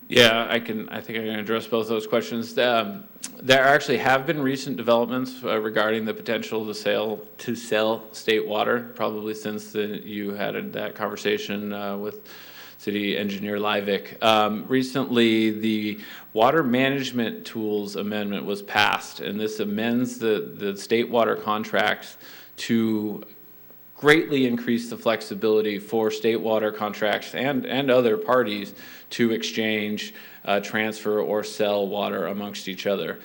Yeah, I think I can address both those questions. There actually have been recent developments regarding the potential to sell state water, probably since you had that conversation with City Engineer Livick. Recently, the Water Management Tools Amendment was passed, and this amends the state water contracts to greatly increase the flexibility for state water contracts and other parties to exchange, transfer, or sell water amongst each other.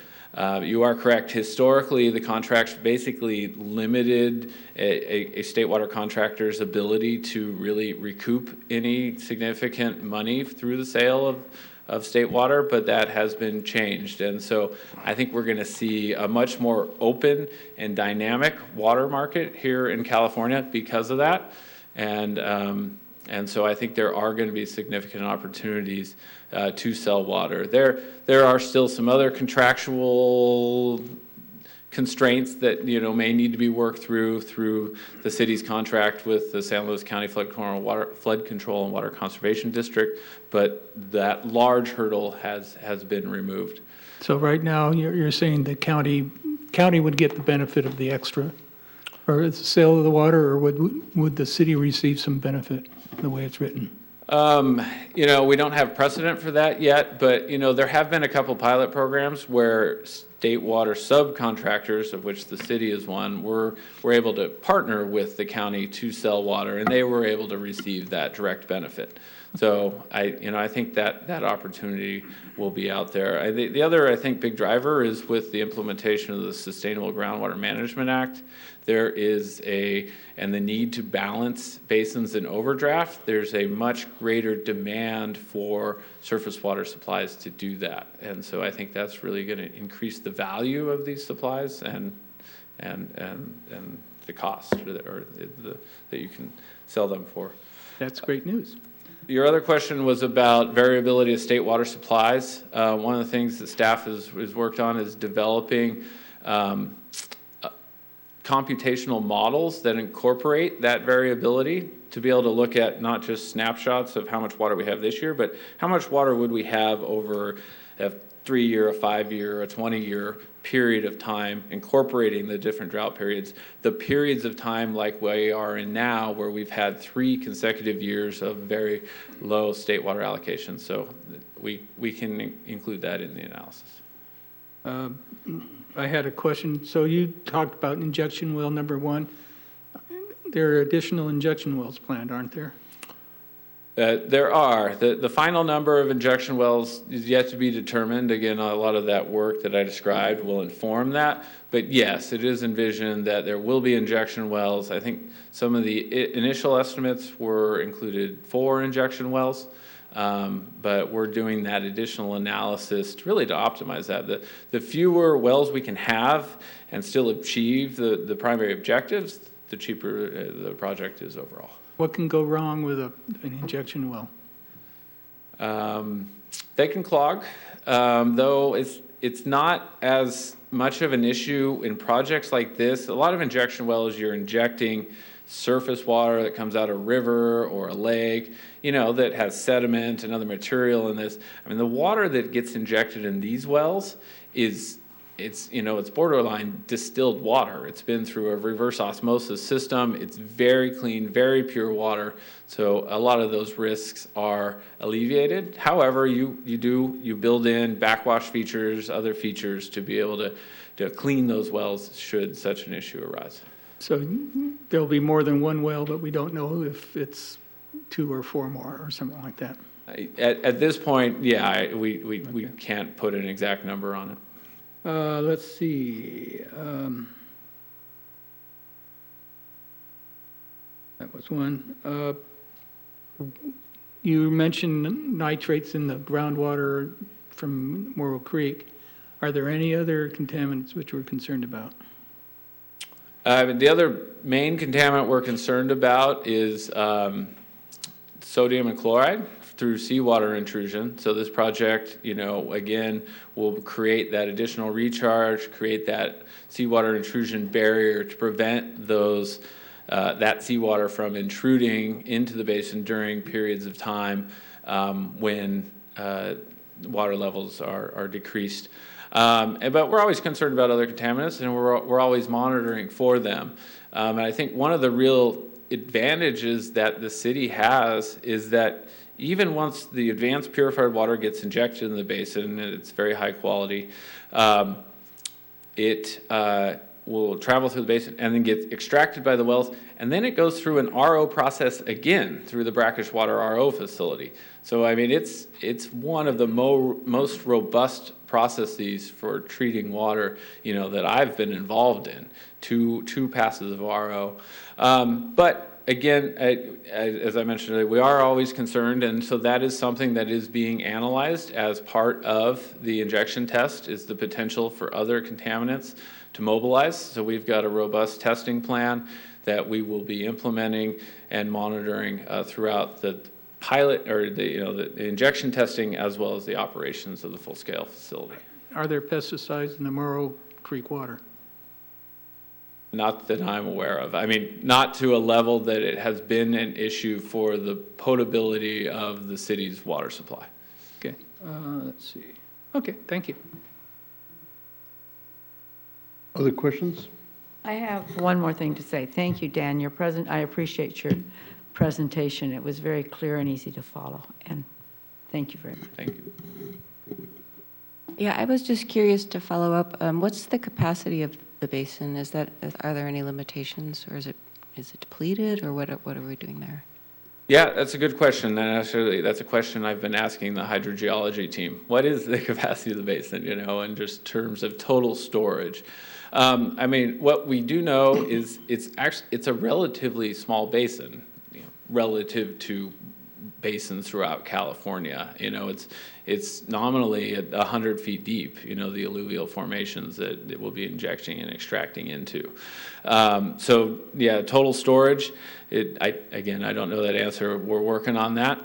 You are correct. Historically, the contracts basically limited a state water contractor's ability to really recoup any significant money through the sale of state water, but that has been changed. And so I think we're going to see a much more open and dynamic water market here in California because of that. And so I think there are going to be significant opportunities to sell water. There are still some other contractual constraints that may need to be worked through the city's contract with the San Luis County Flood Control and Water Conservation District, but that large hurdle has been removed. So right now, you're saying the county would get the benefit of the extra, or the sale of the water, or would the city receive some benefit the way it's written? We don't have precedent for that yet, but there have been a couple pilot programs where state water subcontractors, of which the city is one, were able to partner with the county to sell water, and they were able to receive that direct benefit. So I think that opportunity will be out there. The other, I think, big driver is with the implementation of the Sustainable Groundwater Management Act. There is and the need to balance basins in overdraft, there's a much greater demand for surface water supplies to do that. And so I think that's really going to increase the value of these supplies and the cost that you can sell them for. That's great news. Your other question was about variability of state water supplies. One of the things that staff has worked on is developing computational models that incorporate that variability to be able to look at not just snapshots of how much water we have this year, but how much water would we have over a 3-year, a 5-year, a 20-year period of time, incorporating the different drought periods, the periods of time like we are in now, where we've had 3 consecutive years of very low state water allocation. So we can include that in the analysis. I had a question. So you talked about injection well number 1. There are additional injection wells planned, aren't there? There are. The final number of injection wells is yet to be determined. Again, a lot of that work that I described will inform that. But yes, it is envisioned that there will be injection wells. I think some of the initial estimates were included 4 injection wells. But we're doing that additional analysis to optimize that. The fewer wells we can have and still achieve the primary objectives, the cheaper the project is overall. What can go wrong with an injection well? They can clog, though it's not as much of an issue in projects like this. A lot of injection wells, you're injecting surface water that comes out of a river or a lake, that has sediment and other material in this. I mean, the water that gets injected in these wells it's borderline distilled water. It's been through a reverse osmosis system. It's very clean, very pure water. So a lot of those risks are alleviated. However, you build in backwash features, other features to be able to clean those wells should such an issue arise. So there'll be more than 1 well, but we don't know if it's 2 or 4 more or something like that. At this point, yeah, we can't put an exact number on it. Let's see. That was one. You mentioned nitrates in the groundwater from Murrow Creek. Are there any other contaminants which we're concerned about? The other main contaminant we're concerned about is sodium and chloride through seawater intrusion. So this project, again, will create that additional recharge, create that seawater intrusion barrier to prevent that seawater from intruding into the basin during periods of time when water levels are decreased. But we're always concerned about other contaminants, and we're always monitoring for them. And I think one of the real advantages that the city has is that even once the advanced purified water gets injected in the basin, and it's very high quality, it will travel through the basin and then get extracted by the wells, and then it goes through an RO process again through the brackish water RO facility. So I mean, it's one of the most robust processes for treating water, you know, that I've been involved in. Two passes of RO, but again, as I mentioned earlier, we are always concerned, and so that is something that is being analyzed as part of the injection test, is the potential for other contaminants to mobilize. So we've got a robust testing plan that we will be implementing and monitoring throughout the pilot, or the injection testing, as well as the operations of the full-scale facility. Are there pesticides in the Murrow Creek water? Not that I'm aware of. I mean, not to a level that it has been an issue for the potability of the city's water supply. Okay, let's see. Okay, thank you. Other questions? I have one more thing to say. Thank you, Dan. I appreciate your presentation. It was very clear and easy to follow, and thank you very much. Thank you. Yeah, I was just curious to follow up. What's the capacity of the basin? Are there any limitations, or is it depleted, or what are we doing there? Yeah, that's a good question, and actually that's a question I've been asking the hydrogeology team. What is the capacity of the basin, you know, in just terms of total storage? I mean, what we do know is it's a relatively small basin, you know, relative to basins throughout California. You know, it's nominally 100 feet deep, you know, the alluvial formations that it will be injecting and extracting into. So yeah, total storage, again, I don't know that answer. We're working on that.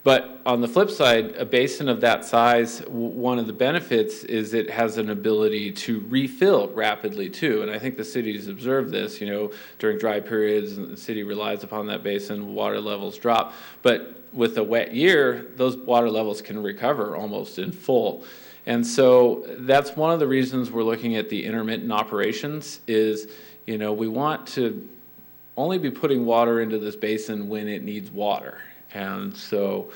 But on the flip side, a basin of that size, one of the benefits is it has an ability to refill rapidly too. And I think the city's observed this, you know, during dry periods, and the city relies upon that basin, water levels drop. But with a wet year, those water levels can recover almost in full. And so that's one of the reasons we're looking at the intermittent operations is, you know, we want to only be putting water into this basin when it needs water. And so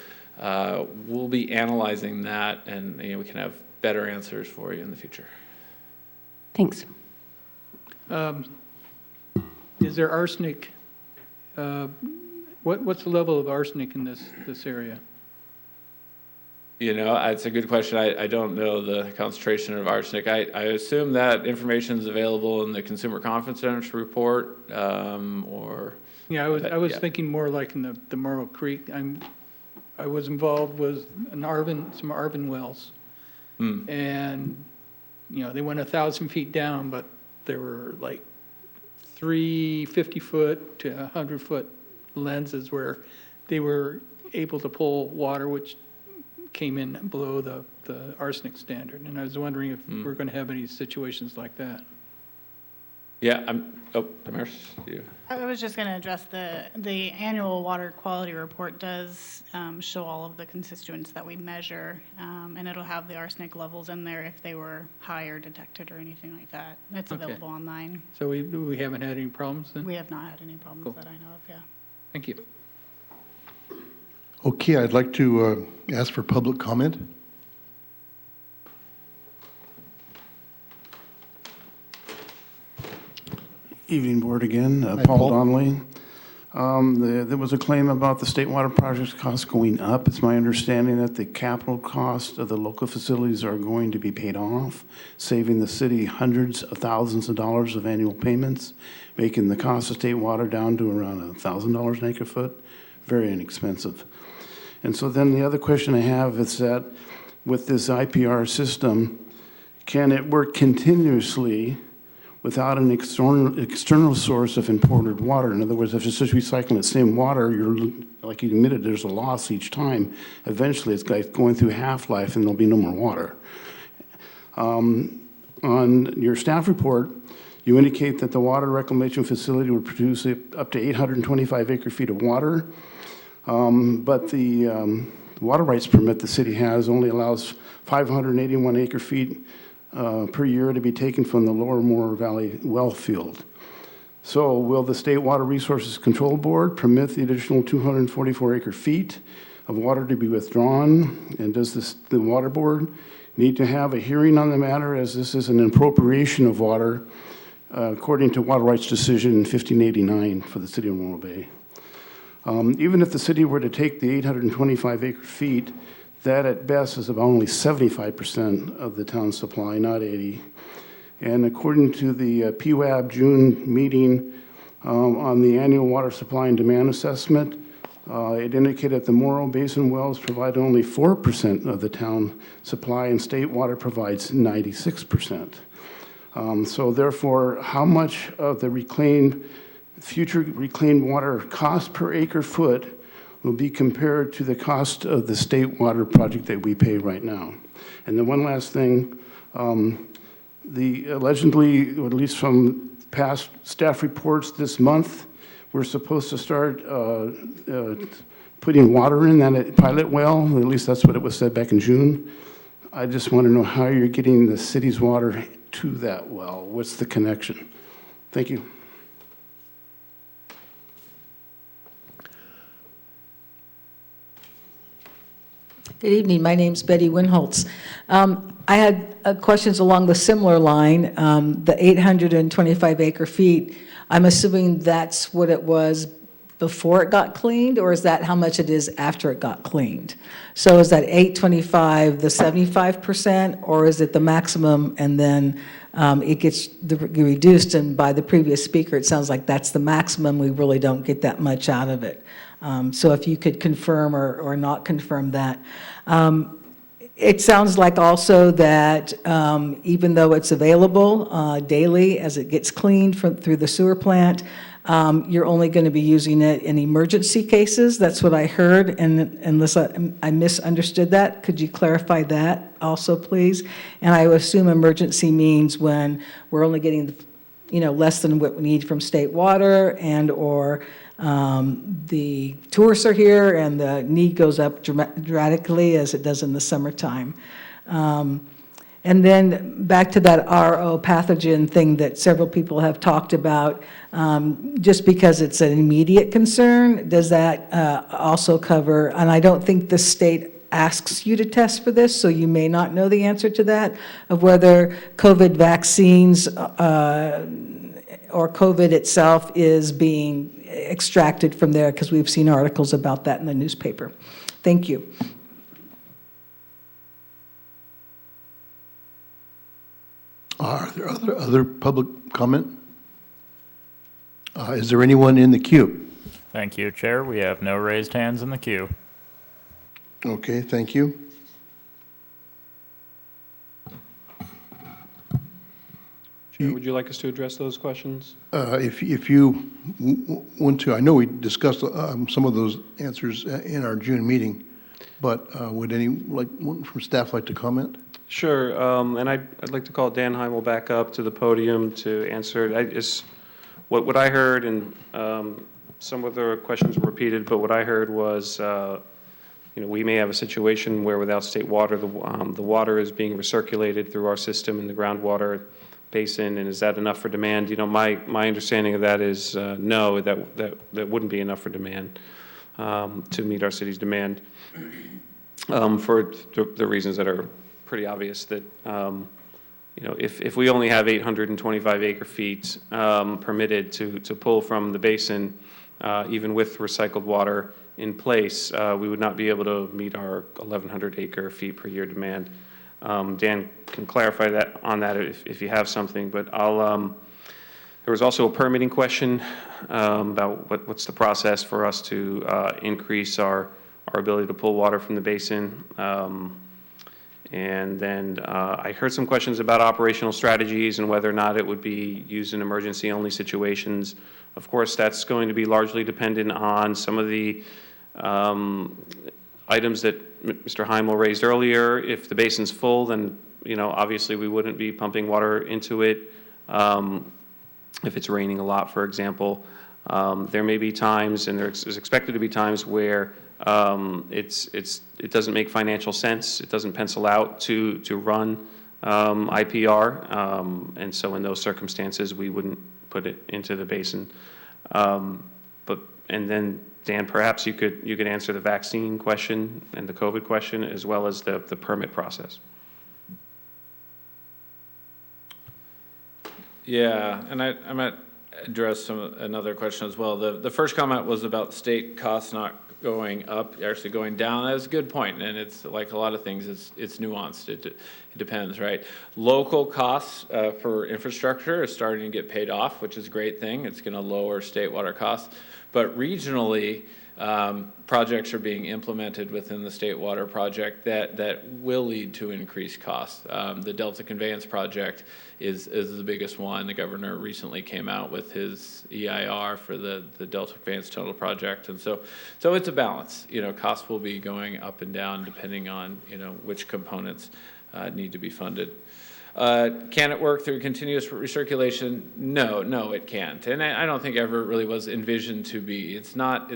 we'll be analyzing that, and you know, we can have better answers for you in the future. Thanks. Is there arsenic? What's the level of arsenic in this area? You know, it's a good question. I don't know the concentration of arsenic. I assume that information is available in the Consumer Confidence Report, or... Yeah, I was thinking more like in the Murrow Creek. I was involved with some Arvin wells. And, you know, they went 1,000 feet down, but there were like 3 50-foot to 100-foot lenses where they were able to pull water which came in below the arsenic standard. And I was wondering if we're going to have any situations like that. Yeah, Damaris, you. I was just going to address the annual water quality report does show all of the constituents that we measure, and it'll have the arsenic levels in there if they were high or detected or anything like that. It's available online. So we haven't had any problems then? We have not had any problems that I know of, yeah. Thank you. Okay, I'd like to ask for public comment. Evening, Board again. Hi, Paul Paul. Donnelly. There was a claim about the state water project costs going up. It's my understanding that the capital cost of the local facilities are going to be paid off, saving the city hundreds of thousands of dollars of annual payments, making the cost of state water down to around $1,000 an acre foot. Very inexpensive. And so then the other question I have is that with this IPR system, can it work continuously without an external source of imported water? In other words, if it's just recycling the same water, like you admitted, there's a loss each time. Eventually, it's like going through half-life and there'll be no more water. On your staff report, you indicate that the water reclamation facility would produce up to 825 acre-feet of water, but the water rights permit the city has only allows 581 acre-feet per year to be taken from the Lower Moore Valley well field. So will the State Water Resources Control Board permit the additional 244 acre feet of water to be withdrawn? And does the Water Board need to have a hearing on the matter, as this is an appropriation of water according to Water Rights Decision 1589 for the City of Morro Bay? Even if the city were to take the 825 acre feet, that at best is about only 75% of the town's supply, not 80. And according to the PWAB June meeting on the annual water supply and demand assessment, it indicated the Murrow Basin wells provide only 4% of the town supply, and state water provides 96%. So therefore, how much of the future reclaimed water cost per acre foot will be compared to the cost of the state water project that we pay right now? And then one last thing, the allegedly, or at least from past staff reports this month, we're supposed to start putting water in that pilot well. At least that's what it was said back in June. I just want to know how you're getting the city's water to that well. What's the connection? Thank you. Good evening. My name's Betty Winholtz. I had questions along the similar line. The 825 acre feet, I'm assuming that's what it was before it got cleaned, or is that how much it is after it got cleaned? So is that 825 the 75%, or is it the maximum and then it gets reduced? And by the previous speaker, it sounds like that's the maximum. We really don't get that much out of it. So if you could confirm or not confirm that. It sounds like also that even though it's available daily as it gets cleaned through the sewer plant, you're only going to be using it in emergency cases. That's what I heard, and unless I misunderstood that, could you clarify that also, please? And I assume emergency means when we're only getting, less than what we need from state water, and or the tourists are here and the need goes up dramatically as it does in the summertime. And then back to that RO pathogen thing that several people have talked about, just because it's an immediate concern, does that also cover, and I don't think the state asks you to test for this, so you may not know the answer to that, of whether COVID vaccines or COVID itself is being extracted from there, because we've seen articles about that in the newspaper. Thank you. Are there other public comment? Is there anyone in the queue? Thank you, Chair. We have no raised hands in the queue. Okay, thank you. Chair, would you like us to address those questions? If you want to, I know we discussed some of those answers in our June meeting, but would anyone from staff like to comment? Sure, and I'd like to call Dan Heimel back up to the podium to answer. What I heard, and some of the questions were repeated, but what I heard was, we may have a situation where without state water, the water is being recirculated through our system in the groundwater basin, and is that enough for demand? My understanding of that is no, that wouldn't be enough for demand, to meet our city's demand, for the reasons that are pretty obvious, that if we only have 825 acre feet permitted to pull from the basin, even with recycled water in place, we would not be able to meet our 1,100 acre feet per year demand. Dan can clarify that on that if you have something, but there was also a permitting question about what's the process for us to increase our ability to pull water from the basin. And then I heard some questions about operational strategies and whether or not it would be used in emergency-only situations. Of course, that's going to be largely dependent on some of the items that Mr. Heimel raised earlier. If the basin's full, then obviously we wouldn't be pumping water into it. If it's raining a lot, for example, there may be times, and there's expected to be times where it doesn't make financial sense. It doesn't pencil out to run IPR, and so in those circumstances, we wouldn't put it into the basin. And then, Dan, perhaps you could answer the vaccine question and the COVID question, as well as the permit process. Yeah, and I might address another question as well. The first comment was about state costs not going up, actually going down. That's a good point, and it's like a lot of things, it's nuanced. It depends, right? Local costs for infrastructure are starting to get paid off, which is a great thing. It's going to lower state water costs. But regionally, projects are being implemented within the state water project that will lead to increased costs. The Delta Conveyance Project is the biggest one. The governor recently came out with his EIR for the Delta Conveyance Tunnel Project. And so it's a balance. You know, costs will be going up and down depending on, you know, which components need to be funded. Can it work through continuous recirculation? No, it can't. And I don't think ever really was envisioned to be. It's not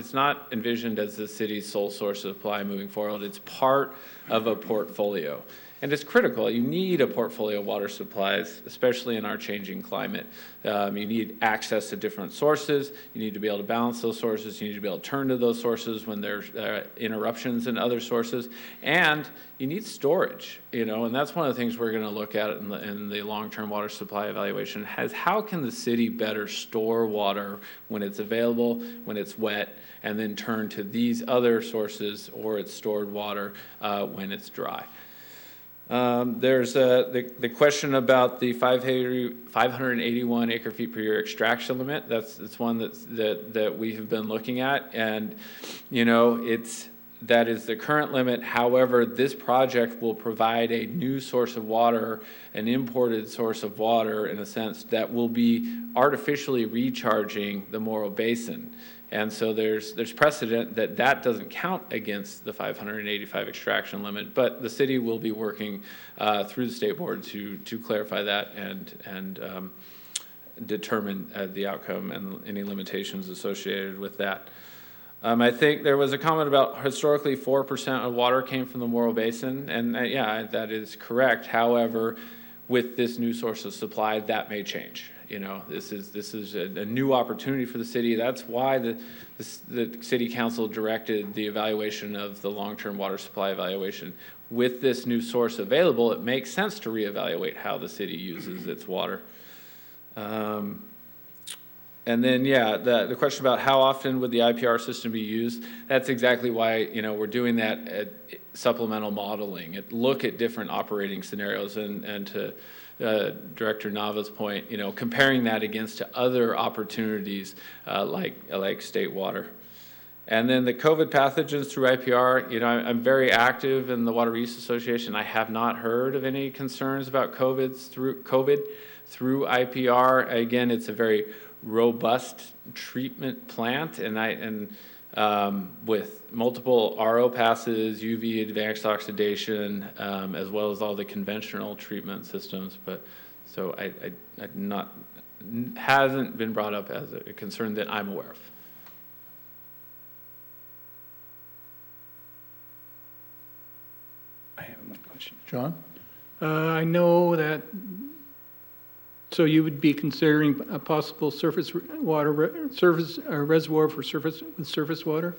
envisioned as the city's sole source of supply moving forward. It's part of a portfolio. And it's critical. You need a portfolio of water supplies, especially in our changing climate. You need access to different sources. You need to be able to balance those sources. You need to be able to turn to those sources when there's interruptions in other sources. And you need storage, you know, and that's one of the things we're going to look at in the long-term water supply evaluation, has how can the city better store water when it's available, when it's wet, and then turn to these other sources or it's stored water when it's dry. There's the question about the 581 acre feet per year extraction limit. That's one that we have been looking at, and you know that is the current limit. However, this project will provide a new source of water, an imported source of water in a sense that will be artificially recharging the Murrow Basin. And so there's precedent that doesn't count against the 585 extraction limit, but the city will be working through the state board to clarify that and determine the outcome and any limitations associated with that. I think there was a comment about historically 4% of water came from the Murrow Basin, and yeah, that is correct. However, with this new source of supply, that may change. You know, this is a new opportunity for the city. That's why the city council directed the evaluation of the long-term water supply evaluation. With this new source available, it makes sense to reevaluate how the city uses its water. And then, yeah, the question about how often would the IPR system be used, that's exactly why, you know, we're doing that at supplemental modeling. Look at different operating scenarios and to Director Nava's point, you know, comparing that against other opportunities like state water. And then the COVID pathogens through IPR, you know, I'm very active in the Water Reuse Association. I have not heard of any concerns about COVID through IPR. Again, it's a very robust treatment plant, and with multiple RO passes, UV advanced oxidation, as well as all the conventional treatment systems. But so hasn't been brought up as a concern that I'm aware of. I have one question. John? I know that, so you would be considering a possible surface water, reservoir for surface water?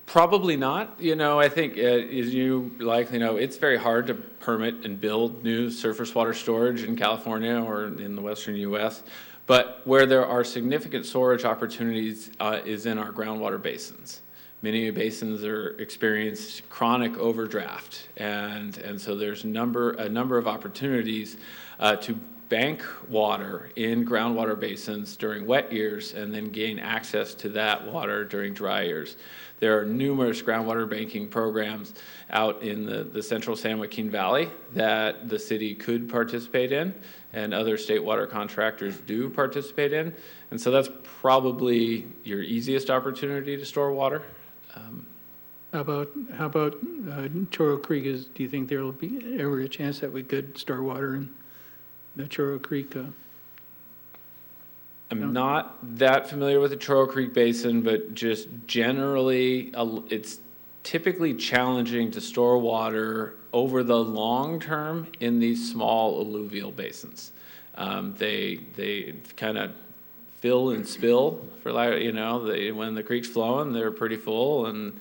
Probably not. You know, I think, as you likely know, it's very hard to permit and build new surface water storage in California or in the western U.S. But where there are significant storage opportunities is in our groundwater basins. Many basins experience chronic overdraft, and so there's a number of opportunities to bank water in groundwater basins during wet years and then gain access to that water during dry years. There are numerous groundwater banking programs out in the central San Joaquin Valley that the city could participate in, and other state water contractors do participate in. And so that's probably your easiest opportunity to store water. How about Choro Creek? Do you think there will be ever a chance that we could store water in the Choro Creek? I'm not that familiar with the Choro Creek Basin, but just generally, it's typically challenging to store water over the long term in these small alluvial basins. They kind of fill and spill, for like, you know, when the creek's flowing, they're pretty full, and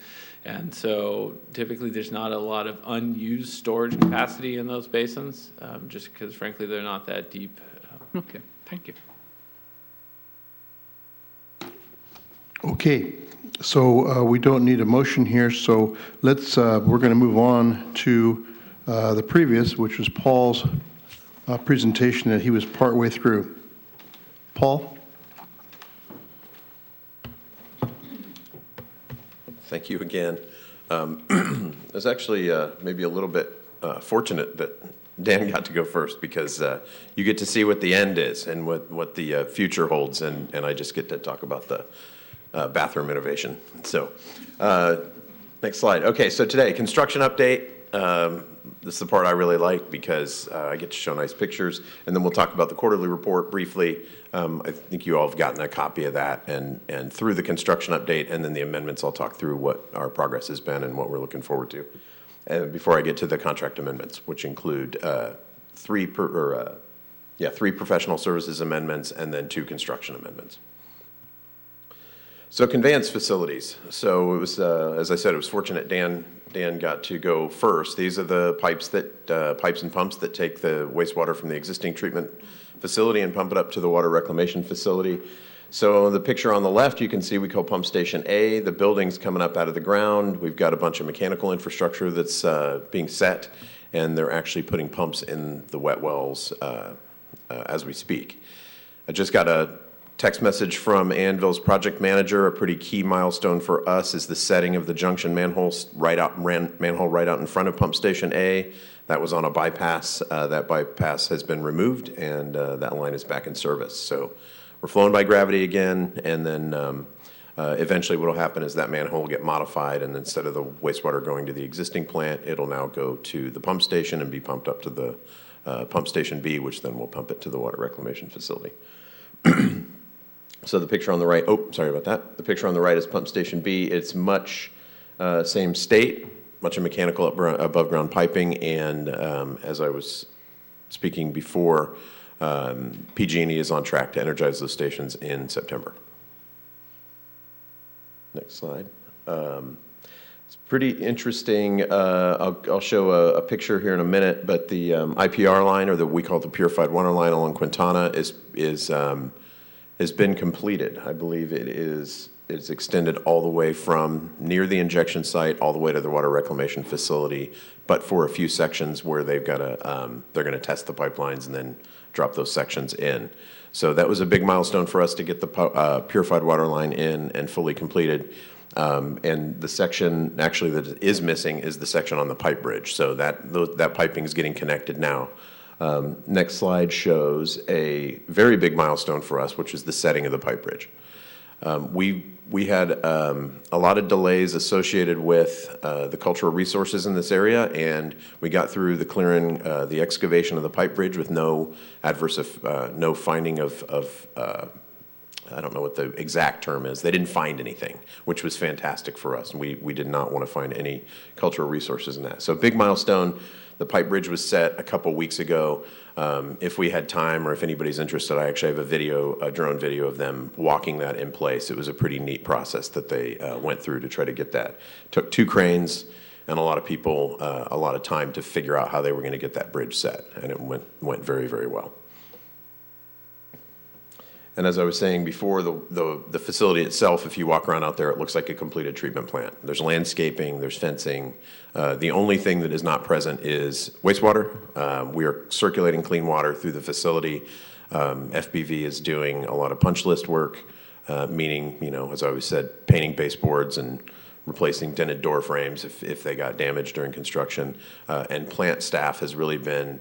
so typically there's not a lot of unused storage capacity in those basins, just because frankly they're not that deep. Okay, thank you. Okay, so we don't need a motion here, so let's, we're going to move on to the previous, which was Paul's presentation that he was partway through. Paul? Thank you again. I was actually maybe a little bit fortunate that Dan got to go first, because you get to see what the end is and what the future holds, and I just get to talk about the bathroom innovation. So next slide. Okay, so today, construction update. This is the part I really like, because I get to show nice pictures, and then we'll talk about the quarterly report briefly. I think you all have gotten a copy of that, and through the construction update and then the amendments, I'll talk through what our progress has been and what we're looking forward to. And before I get to the contract amendments, which include three professional services amendments and then 2 construction amendments. So conveyance facilities. So it was, as I said, it was fortunate Dan got to go first. These are the pipes and pumps that take the wastewater from the existing treatment facility and pump it up to the water reclamation facility. So the picture on the left, you can see we call pump station A. The building's coming up out of the ground. We've got a bunch of mechanical infrastructure that's being set, and they're actually putting pumps in the wet wells as we speak. I just got a text message from Annville's project manager. A pretty key milestone for us is the setting of the Junction manhole right out in front of pump station A. That was on a bypass. That bypass has been removed, and that line is back in service. So we're flowing by gravity again, and then eventually what will happen is that manhole will get modified, and instead of the wastewater going to the existing plant, it'll now go to the pump station and be pumped up to the pump station B, which then will pump it to the water reclamation facility. So the picture on the right, oh, sorry about that. The picture on the right is pump station B. It's much same state, much of mechanical above ground piping, and as I was speaking before, PG&E is on track to energize those stations in September. Next slide. It's pretty interesting. I'll show a picture here in a minute, but the IPR line, or we call it the purified water line along Quintana, has been completed. I believe it's extended all the way from near the injection site all the way to the water reclamation facility, but for a few sections where they're going to test the pipelines and then drop those sections in. So that was a big milestone for us to get the purified water line in and fully completed. And the section actually that is missing is the section on the pipe bridge. So that piping is getting connected now. Next slide shows a very big milestone for us, which is the setting of the pipe bridge. We had a lot of delays associated with the cultural resources in this area, and we got through the clearing, the excavation of the pipe bridge with no finding of I don't know what the exact term is. They didn't find anything, which was fantastic for us. We did not want to find any cultural resources in that. So big milestone. The pipe bridge was set a couple weeks ago. If we had time, or if anybody's interested, I actually have a drone video of them walking that in place. It was a pretty neat process that they went through to try to get that. Took 2 cranes and a lot of people, a lot of time to figure out how they were going to get that bridge set, and it went very, very well. And as I was saying before, the facility itself, if you walk around out there, it looks like a completed treatment plant. There's landscaping, there's fencing. The only thing that is not present is wastewater. We are circulating clean water through the facility. FBV is doing a lot of punch list work, meaning, as I always said, painting baseboards and replacing dented door frames if they got damaged during construction. And plant staff has really been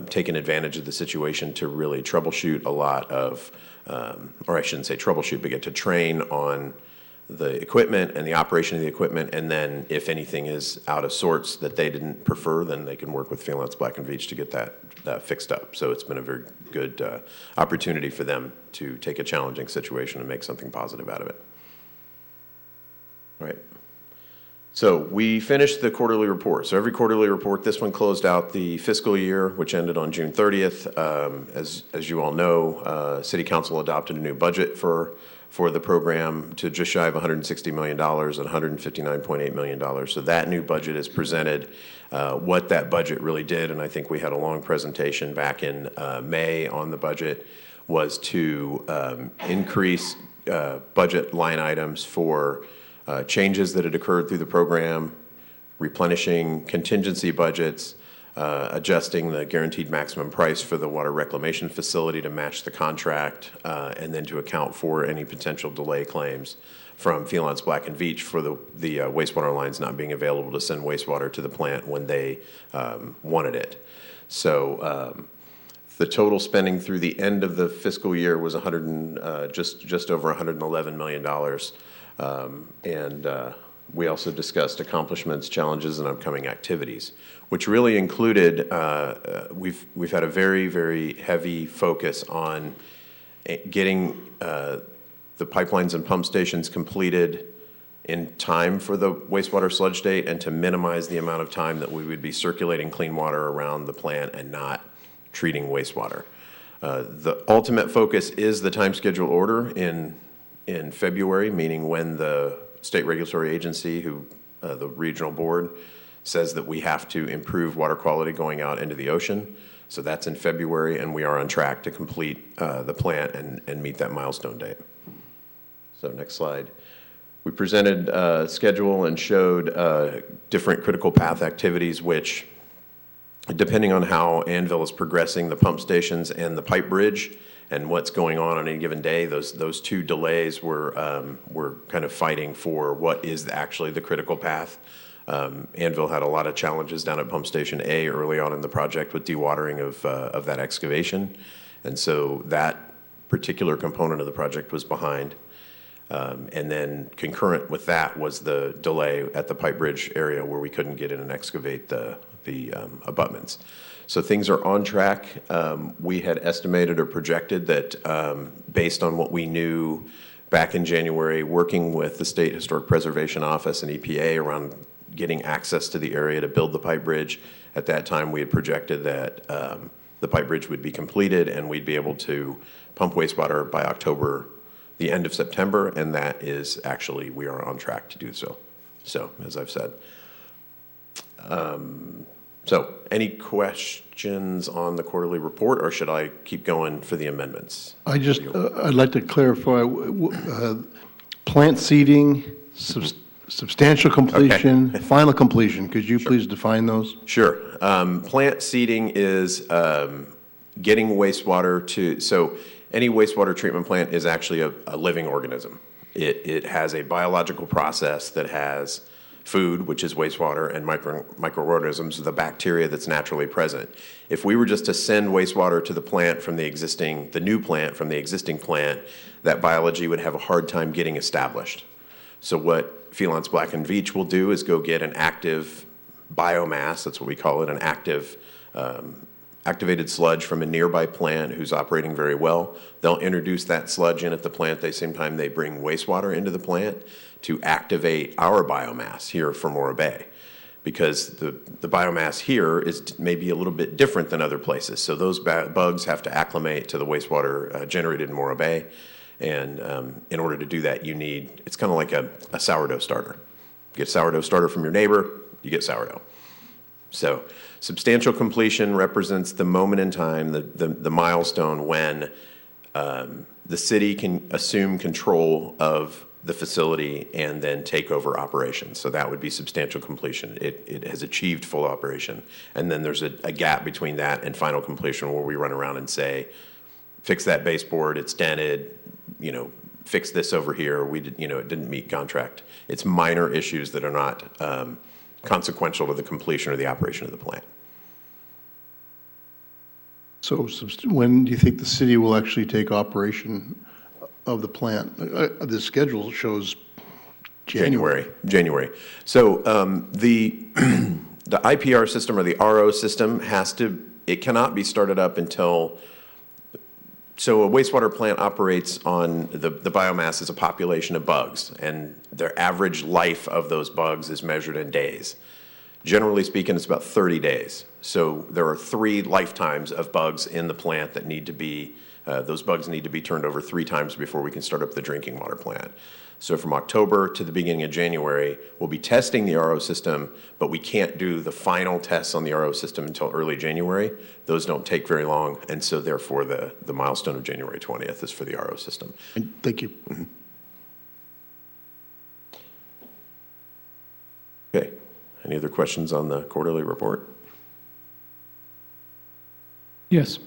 taking advantage of the situation to really troubleshoot a lot of, or I shouldn't say troubleshoot, but get to train on the equipment and the operation of the equipment, and then if anything is out of sorts that they didn't prefer, then they can work with Pavement, Black & Veatch to get that fixed up. So it's been a very good opportunity for them to take a challenging situation and make something positive out of it. All right. So we finished the quarterly report. So every quarterly report, this one closed out the fiscal year, which ended on June 30th. As you all know, City Council adopted a new budget for the program to just shy of $160 million and $159.8 million. So that new budget is presented. What that budget really did, and I think we had a long presentation back in May on the budget, was to increase budget line items for changes that had occurred through the program, replenishing contingency budgets, adjusting the guaranteed maximum price for the water reclamation facility to match the contract, and then to account for any potential delay claims from Felix Black and Veatch for the wastewater lines not being available to send wastewater to the plant when they wanted it. So the total spending through the end of the fiscal year was just over $111 million. And we also discussed accomplishments, challenges, and upcoming activities, which really included, we've had a very, very heavy focus on getting the pipelines and pump stations completed in time for the wastewater sludge date, and to minimize the amount of time that we would be circulating clean water around the plant and not treating wastewater. The ultimate focus is the time schedule order in February, meaning when the state regulatory agency, the regional board, says that we have to improve water quality going out into the ocean. So that's in February, and we are on track to complete the plant and meet that milestone date. So next slide. We presented a schedule and showed different critical path activities, which, depending on how Anvil is progressing the pump stations and the pipe bridge and what's going on any given day, those two delays were kind of fighting for what is actually the critical path. Anvil had a lot of challenges down at Pump Station A early on in the project with dewatering of that excavation. And so that particular component of the project was behind. And then concurrent with that was the delay at the pipe bridge area where we couldn't get in and excavate the abutments. So things are on track. We had estimated or projected that based on what we knew back in January, working with the State Historic Preservation Office and EPA around getting access to the area to build the pipe bridge, at that time we had projected that the pipe bridge would be completed and we'd be able to pump wastewater by October, the end of September, and that is actually, we are on track to do so. So, as I've said. So, any questions on the quarterly report, or should I keep going for the amendments? I'd like to clarify, plant seeding, substantial completion, final completion. Could you please define those? Sure. Plant seeding is getting wastewater to, so any wastewater treatment plant is actually a living organism. It has a biological process that has food, which is wastewater, and microorganisms, the bacteria that's naturally present. If we were just to send wastewater to the plant from the new plant from the existing plant, that biology would have a hard time getting established. So what Felix Black and Veatch will do is go get an active biomass, that's what we call it, an active activated sludge from a nearby plant who's operating very well. They'll introduce that sludge in at the plant at the same time they bring wastewater into the plant to activate our biomass here for Morrow Bay, because the biomass here is maybe a little bit different than other places. So those bugs have to acclimate to the wastewater generated in Morrow Bay. And in order to do that, you need, it's kind of like a sourdough starter. You get sourdough starter from your neighbor, you get sourdough. So substantial completion represents the moment in time, the milestone when the city can assume control of the facility and then take over operations. So that would be substantial completion. It has achieved full operation. And then there's a gap between that and final completion where we run around and say, fix that baseboard, it's dented, fix this over here, it didn't meet contract. It's minor issues that are not consequential to the completion or the operation of the plant. So when do you think the city will actually take operation of the plant? The schedule shows January. So the IPR system or the RO system it cannot be started up until So a wastewater plant operates on, the biomass is a population of bugs, and their average life of those bugs is measured in days. Generally speaking, it's about 30 days. So there are 3 lifetimes of bugs in the plant that need to be, those bugs need to be turned over 3 times before we can start up the drinking water plant. So from October to the beginning of January, we'll be testing the RO system, but we can't do the final tests on the RO system until early January. Those don't take very long, and so therefore the milestone of January 20th is for the RO system. Thank you. Mm-hmm. Okay. Any other questions on the quarterly report? Yes.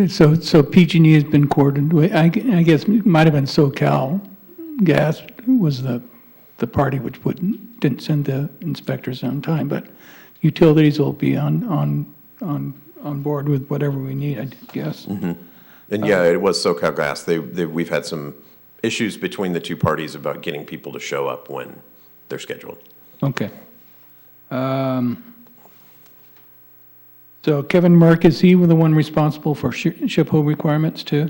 So PG&E has been coordinated with, I guess it might have been SoCal Gas was the party which didn't send the inspectors on time, but utilities will be on board with whatever we need, I guess. Mm-hmm. And yeah, it was SoCal Gas. We've had some issues between the two parties about getting people to show up when they're scheduled. Okay. So Kevin Merck, is he the one responsible for SHPO requirements too?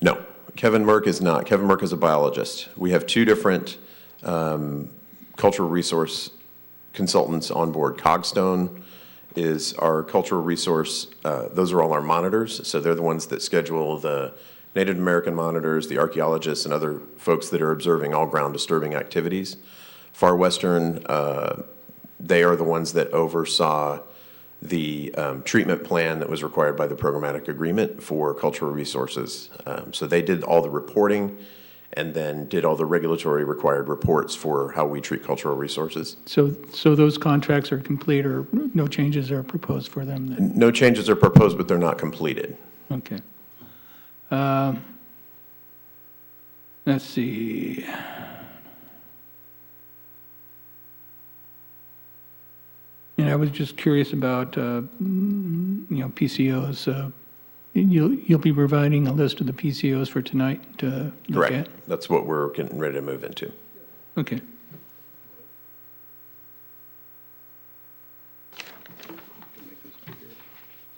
No, Kevin Merck is not. Kevin Merck is a biologist. We have 2 different cultural resource consultants on board. Cogstone is our cultural resource. Those are all our monitors. So they're the ones that schedule the Native American monitors, the archaeologists, and other folks that are observing all ground disturbing activities. Far Western, they are the ones that oversaw the treatment plan that was required by the programmatic agreement for cultural resources. So they did all the reporting and then did all the regulatory required reports for how we treat cultural resources. So those contracts are complete, or no changes are proposed for them then? No changes are proposed, but they're not completed. Okay. Let's see. And I was just curious about, PCOs. You'll be providing a list of the PCOs for tonight to look at? Correct. That's what we're getting ready to move into. Okay.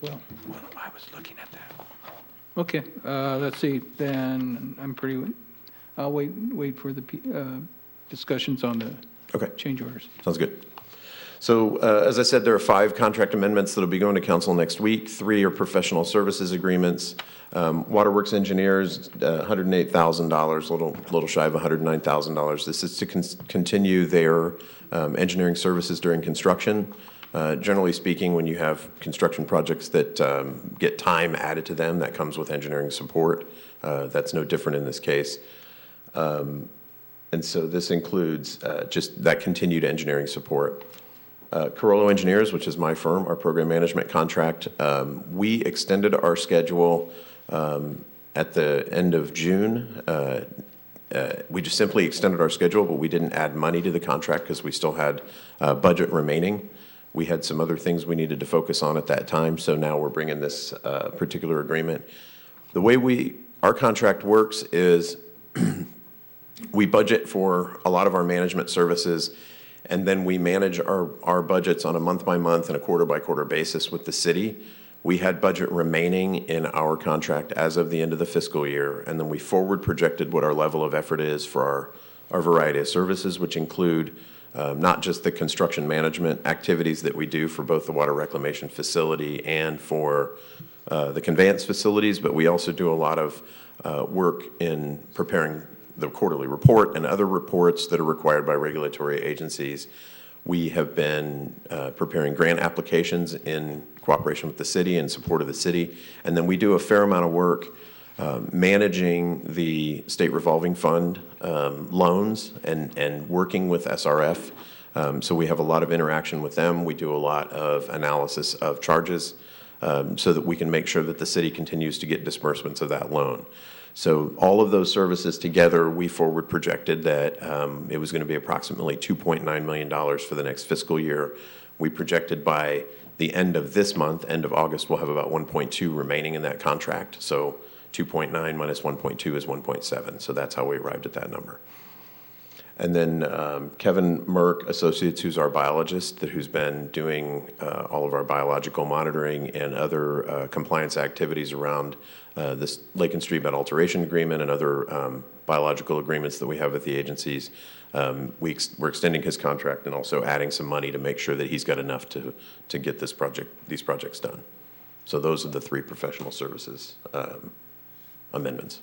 Well, I was looking at that. Okay, let's see, then I'll wait for the discussions on the change orders. Sounds good. So as I said, there are 5 contract amendments that will be going to council next week. 3 are professional services agreements. Waterworks engineers, $108,000, a little shy of $109,000. This is to continue their engineering services during construction. Generally speaking, when you have construction projects that get time added to them, that comes with engineering support. That's no different in this case. And so this includes just that continued engineering support. Carollo Engineers, which is my firm, our program management contract, we extended our schedule at the end of June. We just simply extended our schedule, but we didn't add money to the contract because we still had budget remaining. We had some other things we needed to focus on at that time, so now we're bringing this particular agreement. The way our contract works is we budget for a lot of our management services, and then we manage our budgets on a month-by-month and a quarter-by-quarter basis with the city. We had budget remaining in our contract as of the end of the fiscal year, and then we forward projected what our level of effort is for our variety of services, which include not just the construction management activities that we do for both the water reclamation facility and for the conveyance facilities, but we also do a lot of work in preparing the quarterly report and other reports that are required by regulatory agencies. We have been preparing grant applications in cooperation with the city and support of the city. And then we do a fair amount of work managing the state revolving fund loans and working with SRF. So we have a lot of interaction with them. We do a lot of analysis of charges so that we can make sure that the city continues to get disbursements of that loan. So all of those services together, we forward projected that it was going to be approximately $2.9 million for the next fiscal year. We projected by the end of this month, end of August, we'll have about 1.2 remaining in that contract. So 2.9 minus 1.2 is 1.7. So that's how we arrived at that number. And then Kevin Merck Associates, who's our biologist, who's been doing all of our biological monitoring and other compliance activities around this Lake and Stream Bed Alteration Agreement and other biological agreements that we have with the agencies. We're extending his contract and also adding some money to make sure that he's got enough to get these projects done. So those are the 3 professional services amendments.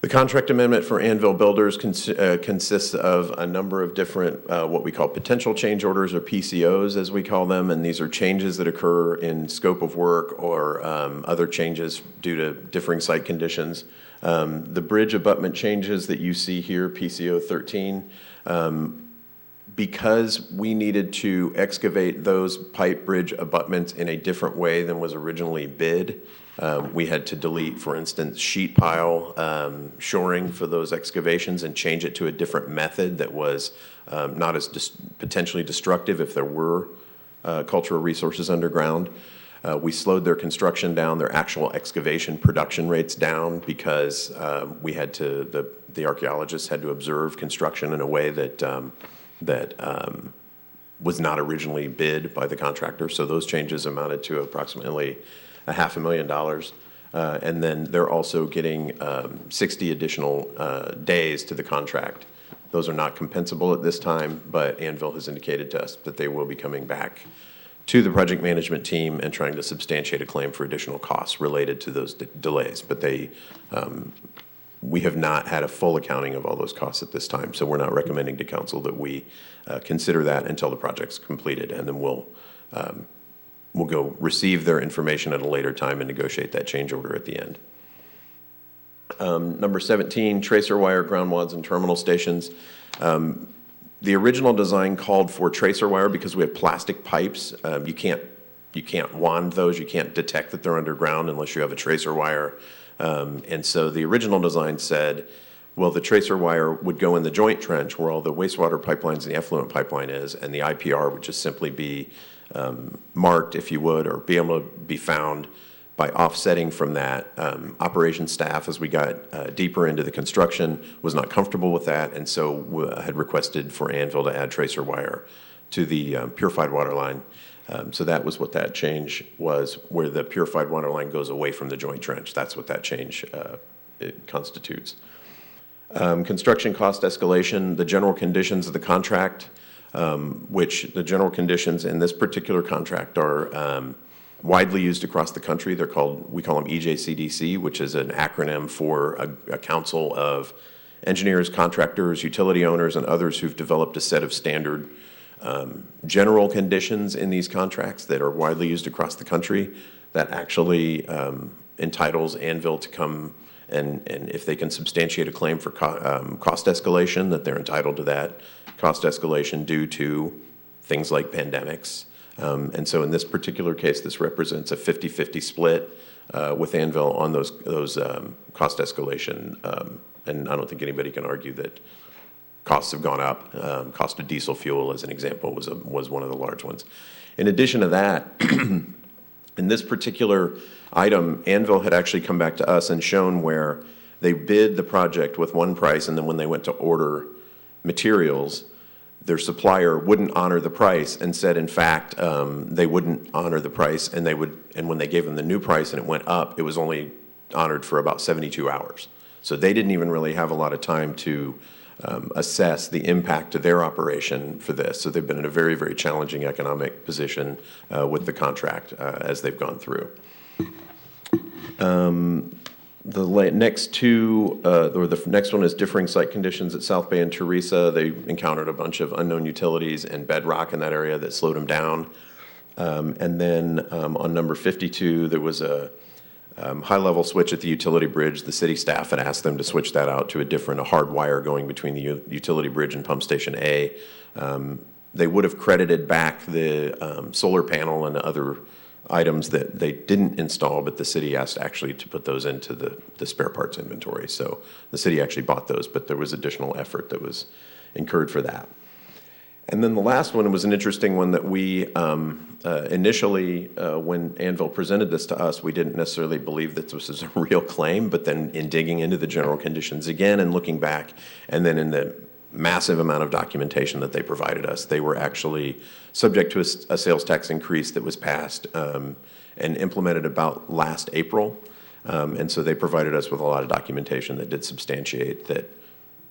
The contract amendment for Anvil Builders consists of a number of different, what we call potential change orders, or PCOs as we call them, and these are changes that occur in scope of work or other changes due to differing site conditions. The bridge abutment changes that you see here, PCO 13, because we needed to excavate those pipe bridge abutments in a different way than was originally bid. We had to delete, for instance, sheet pile shoring for those excavations and change it to a different method that was not as potentially destructive if there were cultural resources underground. We slowed their construction down, their actual excavation production rates down, because we had to, the archaeologists had to observe construction in a way that was not originally bid by the contractor. So those changes amounted to approximately $500,000. And then they're also getting 60 additional days to the contract. Those are not compensable at this time, but Anvil has indicated to us that they will be coming back to the project management team and trying to substantiate a claim for additional costs related to those delays. But we have not had a full accounting of all those costs at this time, so we're not recommending to council that we consider that until the project's completed, and then we'll go receive their information at a later time and negotiate that change order at the end. Number 17, tracer wire ground wads and terminal stations. The original design called for tracer wire because we have plastic pipes. You can't wand those. You can't detect that they're underground unless you have a tracer wire. And so the original design said, well, the tracer wire would go in the joint trench where all the wastewater pipelines and the effluent pipeline is, and the IPR would just simply be marked, if you would, or be able to be found by offsetting from that. Operations staff, as we got deeper into the construction, was not comfortable with that, and so had requested for Anvil to add tracer wire to the purified water line. So that was what that change was, where the purified water line goes away from the joint trench. That's what that change it constitutes. Construction cost escalation, the general conditions of the contract, which the general conditions in this particular contract are widely used across the country. They're called, we call them EJCDC, which is an acronym for a council of engineers, contractors, utility owners, and others who've developed a set of standard general conditions in these contracts that are widely used across the country that actually entitles Anvil to come and if they can substantiate a claim for cost escalation, that they're entitled to that cost escalation due to things like pandemics. And so in this particular case, this represents a 50-50 split with Anvil on those cost escalation. And I don't think anybody can argue that costs have gone up. Cost of diesel fuel, as an example, was one of the large ones. In addition to that, in this particular item, Anvil had actually come back to us and shown where they bid the project with one price, and then when they went to order materials, their supplier wouldn't honor the price and said, in fact, they wouldn't honor the price, and when they gave them the new price and it went up, it was only honored for about 72 hours. So they didn't even really have a lot of time to assess the impact to their operation for this. So they've been in a very, very challenging economic position with the contract as they've gone through. The next two, or the next one is differing site conditions at South Bay and Theresa. They encountered a bunch of unknown utilities and bedrock in that area that slowed them down. And then on number 52, there was a high-level switch at the utility bridge. The city staff had asked them to switch that out to a hard wire going between the utility bridge and pump station A. They would have credited back the solar panel and other items that they didn't install, but the city asked actually to put those into the spare parts inventory. So the city actually bought those, but there was additional effort that was incurred for that. And then the last one was an interesting one that we initially, when Anvil presented this to us, we didn't necessarily believe that this was a real claim, but then in digging into the general conditions again and looking back, and then in the massive amount of documentation that they provided us, they were actually subject to a sales tax increase that was passed and implemented about last April. And so they provided us with a lot of documentation that did substantiate that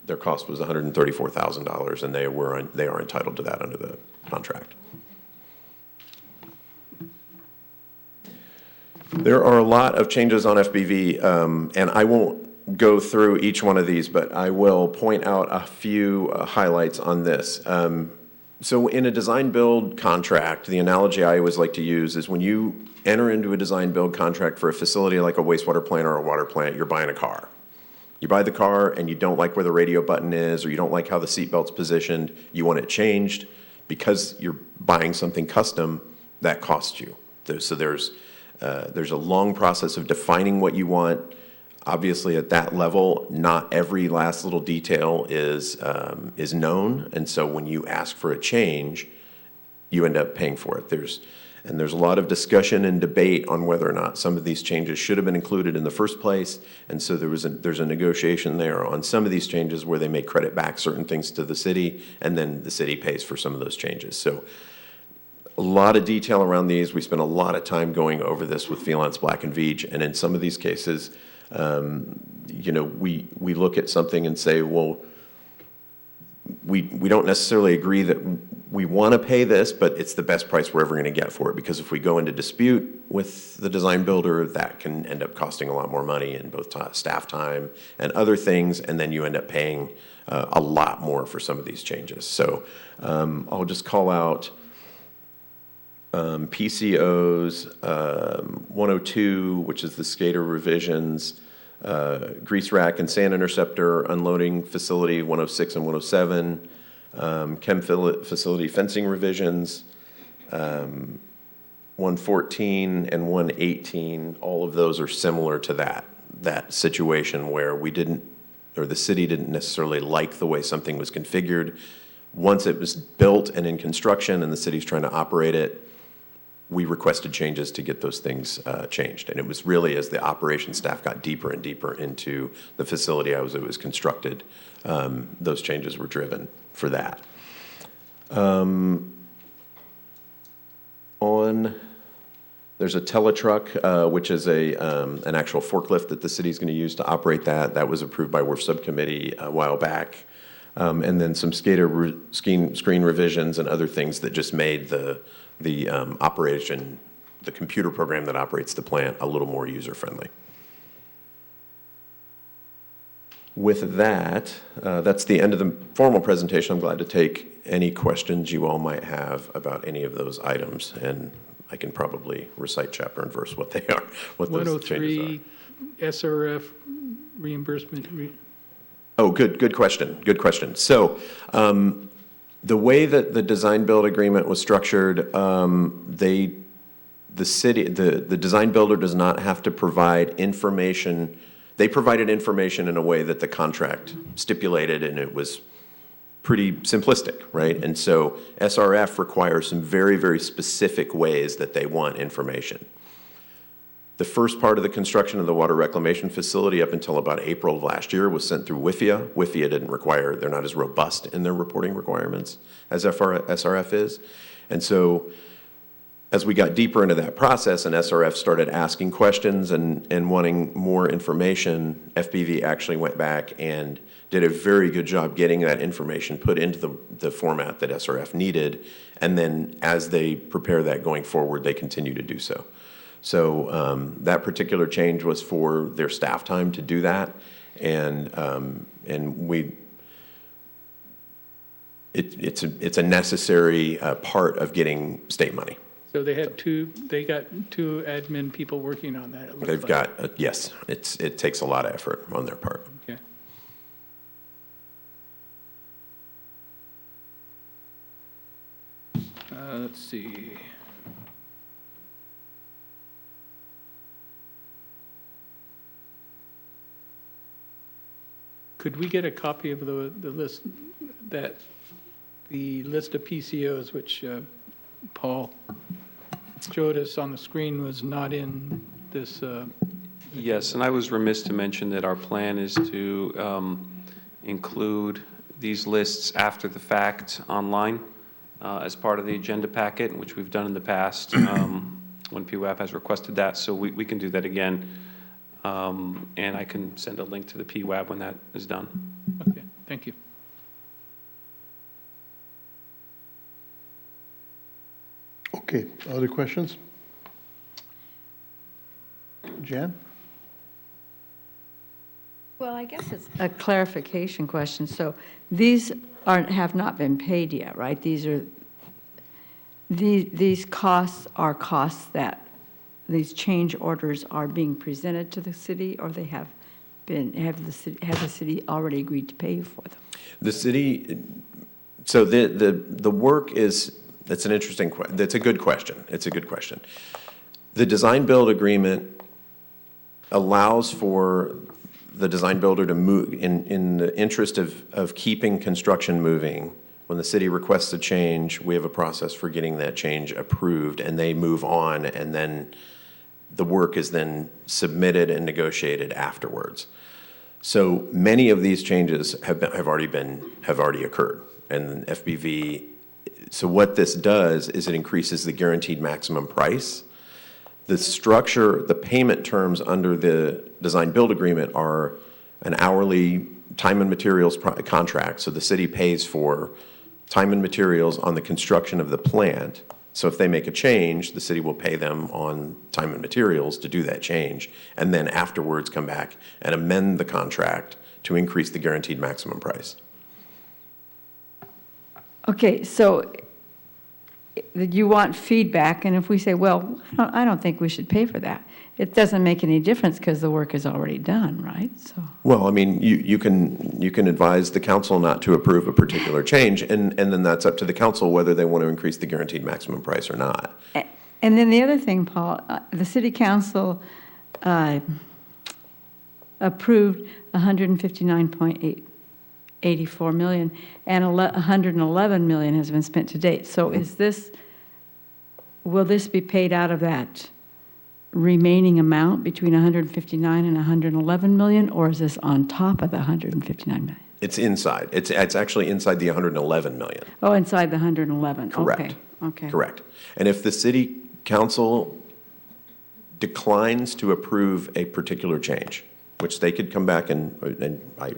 their cost was $134,000, and they are entitled to that under the contract. There are a lot of changes on FBV, and I won't go through each one of these, but I will point out a few highlights on this. So in a design-build contract, the analogy I always like to use is when you enter into a design-build contract for a facility like a wastewater plant or a water plant, you're buying a car. You buy the car and you don't like where the radio button is, or you don't like how the seatbelt's positioned, you want it changed. Because you're buying something custom, that costs you. So there's a long process of defining what you want. Obviously, at that level, not every last little detail is known, and so when you ask for a change, you end up paying for it. There's a lot of discussion and debate on whether or not some of these changes should have been included in the first place, and so there's a negotiation there on some of these changes where they may credit back certain things to the city, and then the city pays for some of those changes. So a lot of detail around these. We spent a lot of time going over this with Freelance Black and Veatch, and in some of these cases, we look at something and say, well, we don't necessarily agree that we want to pay this, but it's the best price we're ever going to get for it, because if we go into dispute with the design builder, that can end up costing a lot more money in both staff time and other things, and then you end up paying a lot more for some of these changes. So I'll just call out Pcos 102, which is the skater revisions, grease rack and sand interceptor unloading facility 106 and 107, chem facility fencing revisions 114 and 118. All of those are similar to that situation where the city didn't necessarily like the way something was configured. Once it was built and in construction and the city's trying to operate it, we requested changes to get those things changed. And it was really as the operations staff got deeper and deeper into the facility as it was constructed, those changes were driven for that. There's a teletruck, which is an actual forklift that the city's going to use to operate that. That was approved by WRF subcommittee a while back. And then some skater screen revisions and other things that just made the operation, the computer program that operates the plant, a little more user-friendly. With that, that's the end of the formal presentation. I'm glad to take any questions you all might have about any of those items, and I can probably recite chapter and verse what they are, what those changes are. 103 SRF reimbursement. Oh, good question. Good question. So the way that the design build agreement was structured, the design builder does not have to provide information. They provided information in a way that the contract stipulated, and it was pretty simplistic, right? And so SRF requires some very, very specific ways that they want information. The first part of the construction of the water reclamation facility up until about April of last year was sent through WIFIA. WIFIA didn't require, they're not as robust in their reporting requirements as SRF is. And so as we got deeper into that process and SRF started asking questions and wanting more information, FBV actually went back and did a very good job getting that information put into the format that SRF needed. And then as they prepare that going forward, they continue to do so. So that particular change was for their staff time to do that, and it's a necessary part of getting state money. So they got two admin people working on that. They've got yes, it takes a lot of effort on their part. Okay. Let's see. Could we get a copy of the list that the list of PCOs, which Paul showed us on the screen, was not in this. Yes, and I was remiss to mention that our plan is to include these lists after the fact online as part of the agenda packet, which we've done in the past when PWAP has requested that. So we can do that again. And I can send a link to the PWAB when that is done. Okay, thank you. Okay, other questions? Jan? Well, I guess it's a clarification question. So these have not been paid yet, right? These costs are costs that these change orders are being presented to the city, or they have the city already agreed to pay for them? The city, so the work is, that's an interesting, that's a good question. It's a good question. The design build agreement allows for the design builder to move, in the interest of keeping construction moving. When the city requests a change, we have a process for getting that change approved, and they move on, and then the work is then submitted and negotiated afterwards. So many of these changes have already occurred, and FBV. So what this does is it increases the guaranteed maximum price. The structure, the payment terms under the design build agreement are an hourly time and materials contract. So the city pays for time and materials on the construction of the plant. So if they make a change, the city will pay them on time and materials to do that change, and then afterwards come back and amend the contract to increase the guaranteed maximum price. Okay, so you want feedback, and if we say, well, I don't think we should pay for that, it doesn't make any difference because the work is already done, right? So. Well, I mean, you can advise the council not to approve a particular change, and then that's up to the council whether they want to increase the guaranteed maximum price or not. And then the other thing, Paul, the city council approved 159.84 million, and 111 million has been spent to date. So will this be paid out of that remaining amount between 159 and 111 million, or is this on top of the 159 million? It's inside. It's actually inside the 111 million. Oh, inside the 111. Correct. Okay. Okay. Correct. And if the city council declines to approve a particular change, which they could come back and I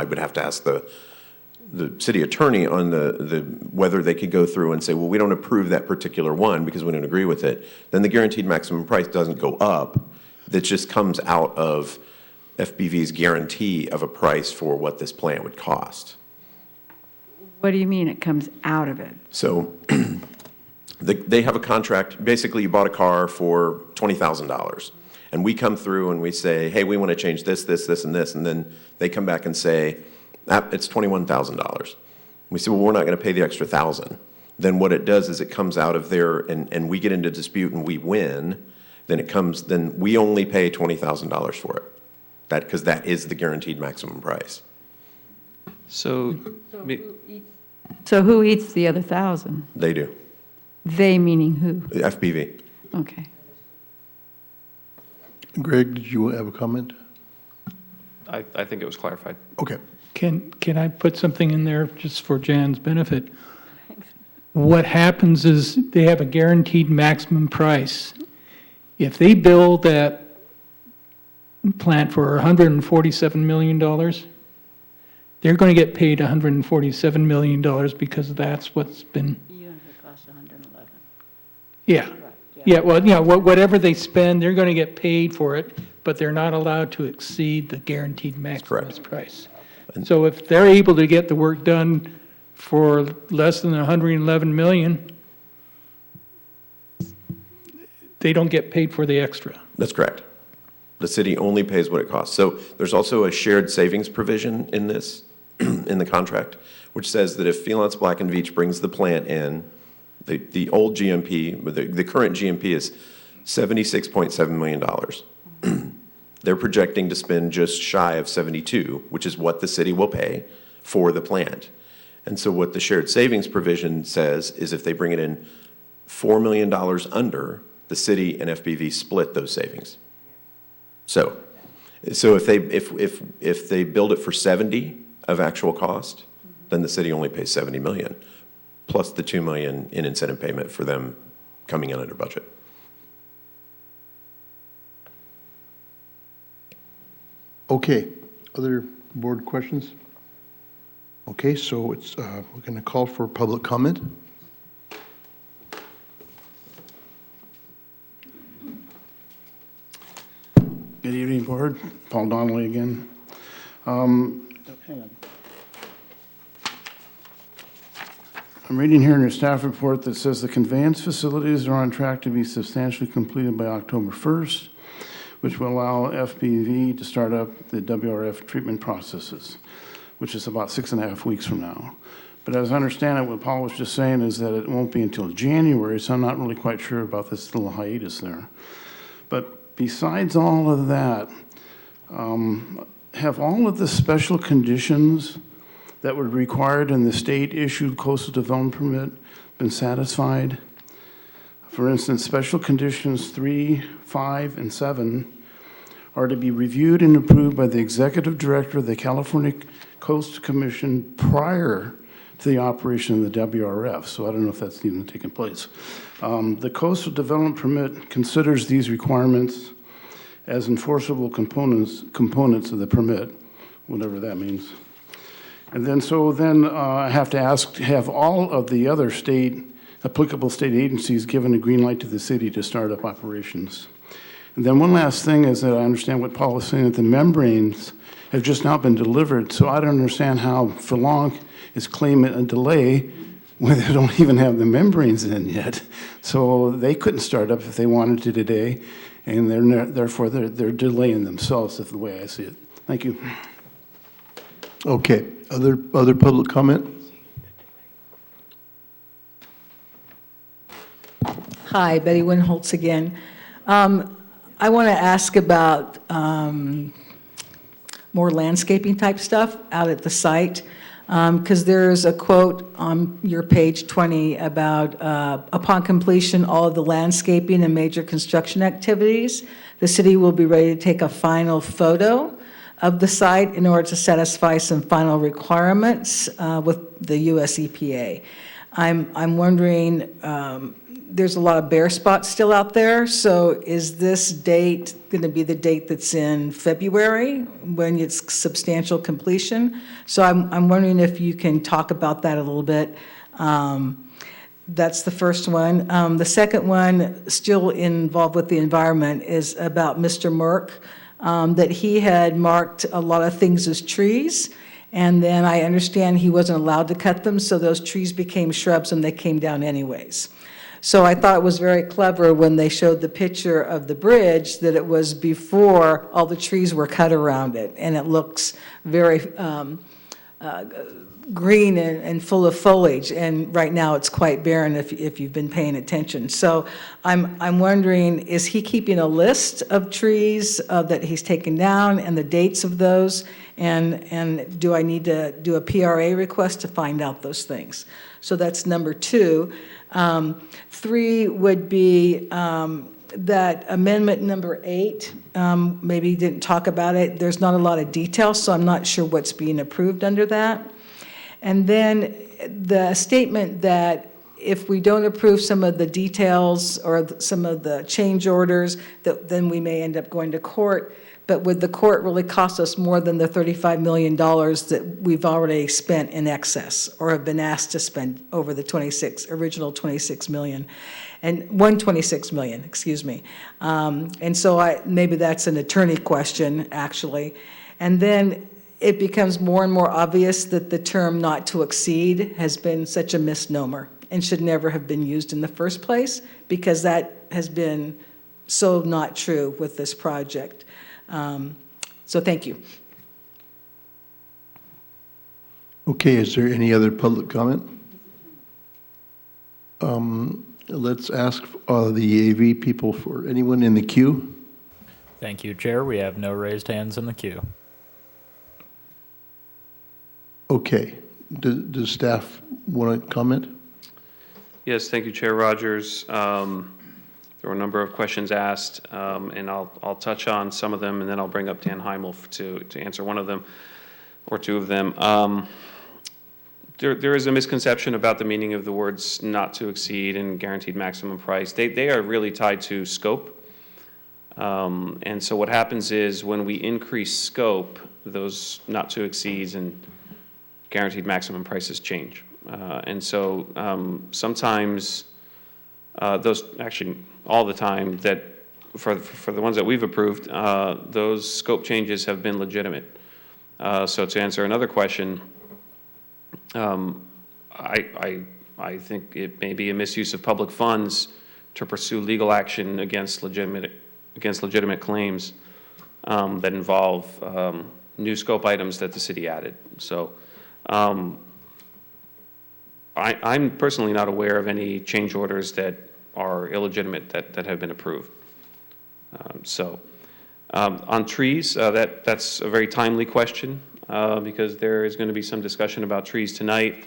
would have to ask the city attorney on whether they could go through and say, well, we don't approve that particular one because we don't agree with it, then the guaranteed maximum price doesn't go up. That just comes out of FBV's guarantee of a price for what this plant would cost. What do you mean it comes out of it? So they have a contract. Basically, you bought a car for $20,000. And we come through and we say, hey, we want to change this, this, this, and this. And then they come back and say, it's $21,000. We say, well, we're not going to pay the extra $1,000. Then what it does is it comes out of there, and we get into dispute and we win. Then we only pay $20,000 for it. Because that is the guaranteed maximum price. So who eats the other 1,000? They do. They meaning who? FBV. Okay. Greg, did you have a comment? I think it was clarified. Okay. Can I put something in there just for Jan's benefit? What happens is they have a guaranteed maximum price. If they build that plant for $147 million, they're going to get paid $147 million because that's what's been. Unit costs 111. Yeah. Yeah, well, whatever they spend, they're going to get paid for it, but they're not allowed to exceed the guaranteed maximum price. So if they're able to get the work done for less than 111 million, they don't get paid for the extra. That's correct. The city only pays what it costs. So there's also a shared savings provision in this, in the contract, which says that if Felance Black & Veatch brings the plant in, the old GMP, the current GMP is $76.7 million. They're projecting to spend just shy of 72, which is what the city will pay for the plant. And so what the shared savings provision says is if they bring it in $4 million under, the city and FPV split those savings. So if they build it for 70 of actual cost, then the city only pays 70 million, plus the 2 million in incentive payment for them coming in under budget. Okay, other board questions? Okay, so it's, we're going to call for public comment. Good evening, Board. Paul Donnelly again. Hang on. I'm reading here in your staff report that says the conveyance facilities are on track to be substantially completed by October 1st, which will allow FPV to start up the WRF treatment processes, which is about 6.5 weeks from now. But as I understand it, what Paul was just saying is that it won't be until January, so I'm not really quite sure about this little hiatus there. But besides all of that, have all of the special conditions that were required in the state-issued coastal development permit been satisfied? For instance, special conditions 3, 5, and 7 are to be reviewed and approved by the executive director of the California Coastal Commission prior to the operation of the WRF. So I don't know if that's even taken place. The coastal development permit considers these requirements as enforceable components of the permit, whatever that means. And then I have to ask, have all of the other applicable state agencies given a green light to the city to start up operations? And then one last thing is that I understand what Paul was saying, that the membranes have just now been delivered, so I don't understand how for long is claiming a delay when they don't even have the membranes in yet. So they couldn't start up if they wanted to today, and therefore they're delaying themselves, is the way I see it. Thank you. Okay, other public comment? Hi, Betty Winholtz again. I want to ask about more landscaping type stuff out at the site, because there's a quote on your page 20 about upon completion all of the landscaping and major construction activities, the city will be ready to take a final photo of the site in order to satisfy some final requirements with the US EPA. I'm wondering, there's a lot of bare spots still out there, so is this date going to be the date that's in February when it's substantial completion? So I'm wondering if you can talk about that a little bit. That's the first one. The second one, still involved with the environment, is about Mr. Merck, that he had marked a lot of things as trees, and then I understand he wasn't allowed to cut them, so those trees became shrubs and they came down anyways. So I thought it was very clever when they showed the picture of the bridge that it was before all the trees were cut around it, and it looks very green and full of foliage, and right now it's quite barren if you've been paying attention. So I'm wondering, is he keeping a list of trees that he's taken down and the dates of those, and do I need to do a PRA request to find out those things? So that's number 2. 3 would be that amendment number 8, maybe you didn't talk about it. There's not a lot of detail, so I'm not sure what's being approved under that. And then the statement that if we don't approve some of the details or some of the change orders, then we may end up going to court. But would the court really cost us more than the $35 million that we've already spent in excess or have been asked to spend over the original 26 million? And 126 million, excuse me. And so maybe that's an attorney question, actually. And then it becomes more and more obvious that the term not to exceed has been such a misnomer and should never have been used in the first place, because that has been so not true with this project. So thank you. Okay, is there any other public comment? Let's ask the AV people for anyone in the queue. Thank you, Chair. We have no raised hands in the queue. Okay, does staff want to comment? Yes, thank you, Chair Rogers. There were a number of questions asked, and I'll touch on some of them, and then I'll bring up Dan Heimel to answer one of them or two of them. There is a misconception about the meaning of the words "not to exceed" and "guaranteed maximum price." They are really tied to scope. And so what happens is when we increase scope, those not to exceeds and guaranteed maximum prices change. And so sometimes those, actually all the time, that for the ones that we've approved, those scope changes have been legitimate. So to answer another question, I think it may be a misuse of public funds to pursue legal action against legitimate claims that involve new scope items that the city added. So I'm personally not aware of any change orders that are illegitimate that have been approved. On trees, that's a very timely question because there is going to be some discussion about trees tonight,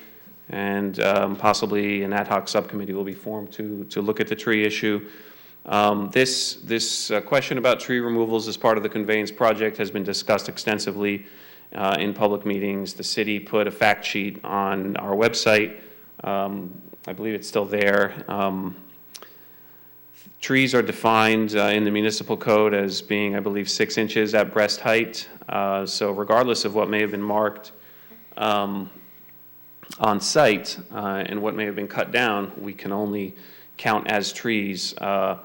and possibly an ad hoc subcommittee will be formed to look at the tree issue. This question about tree removals as part of the conveyance project has been discussed extensively in public meetings. The city put a fact sheet on our website. I believe it's still there. Trees are defined in the municipal code as being, I believe, 6 inches at breast height. So regardless of what may have been marked on site and what may have been cut down, we can only count as trees that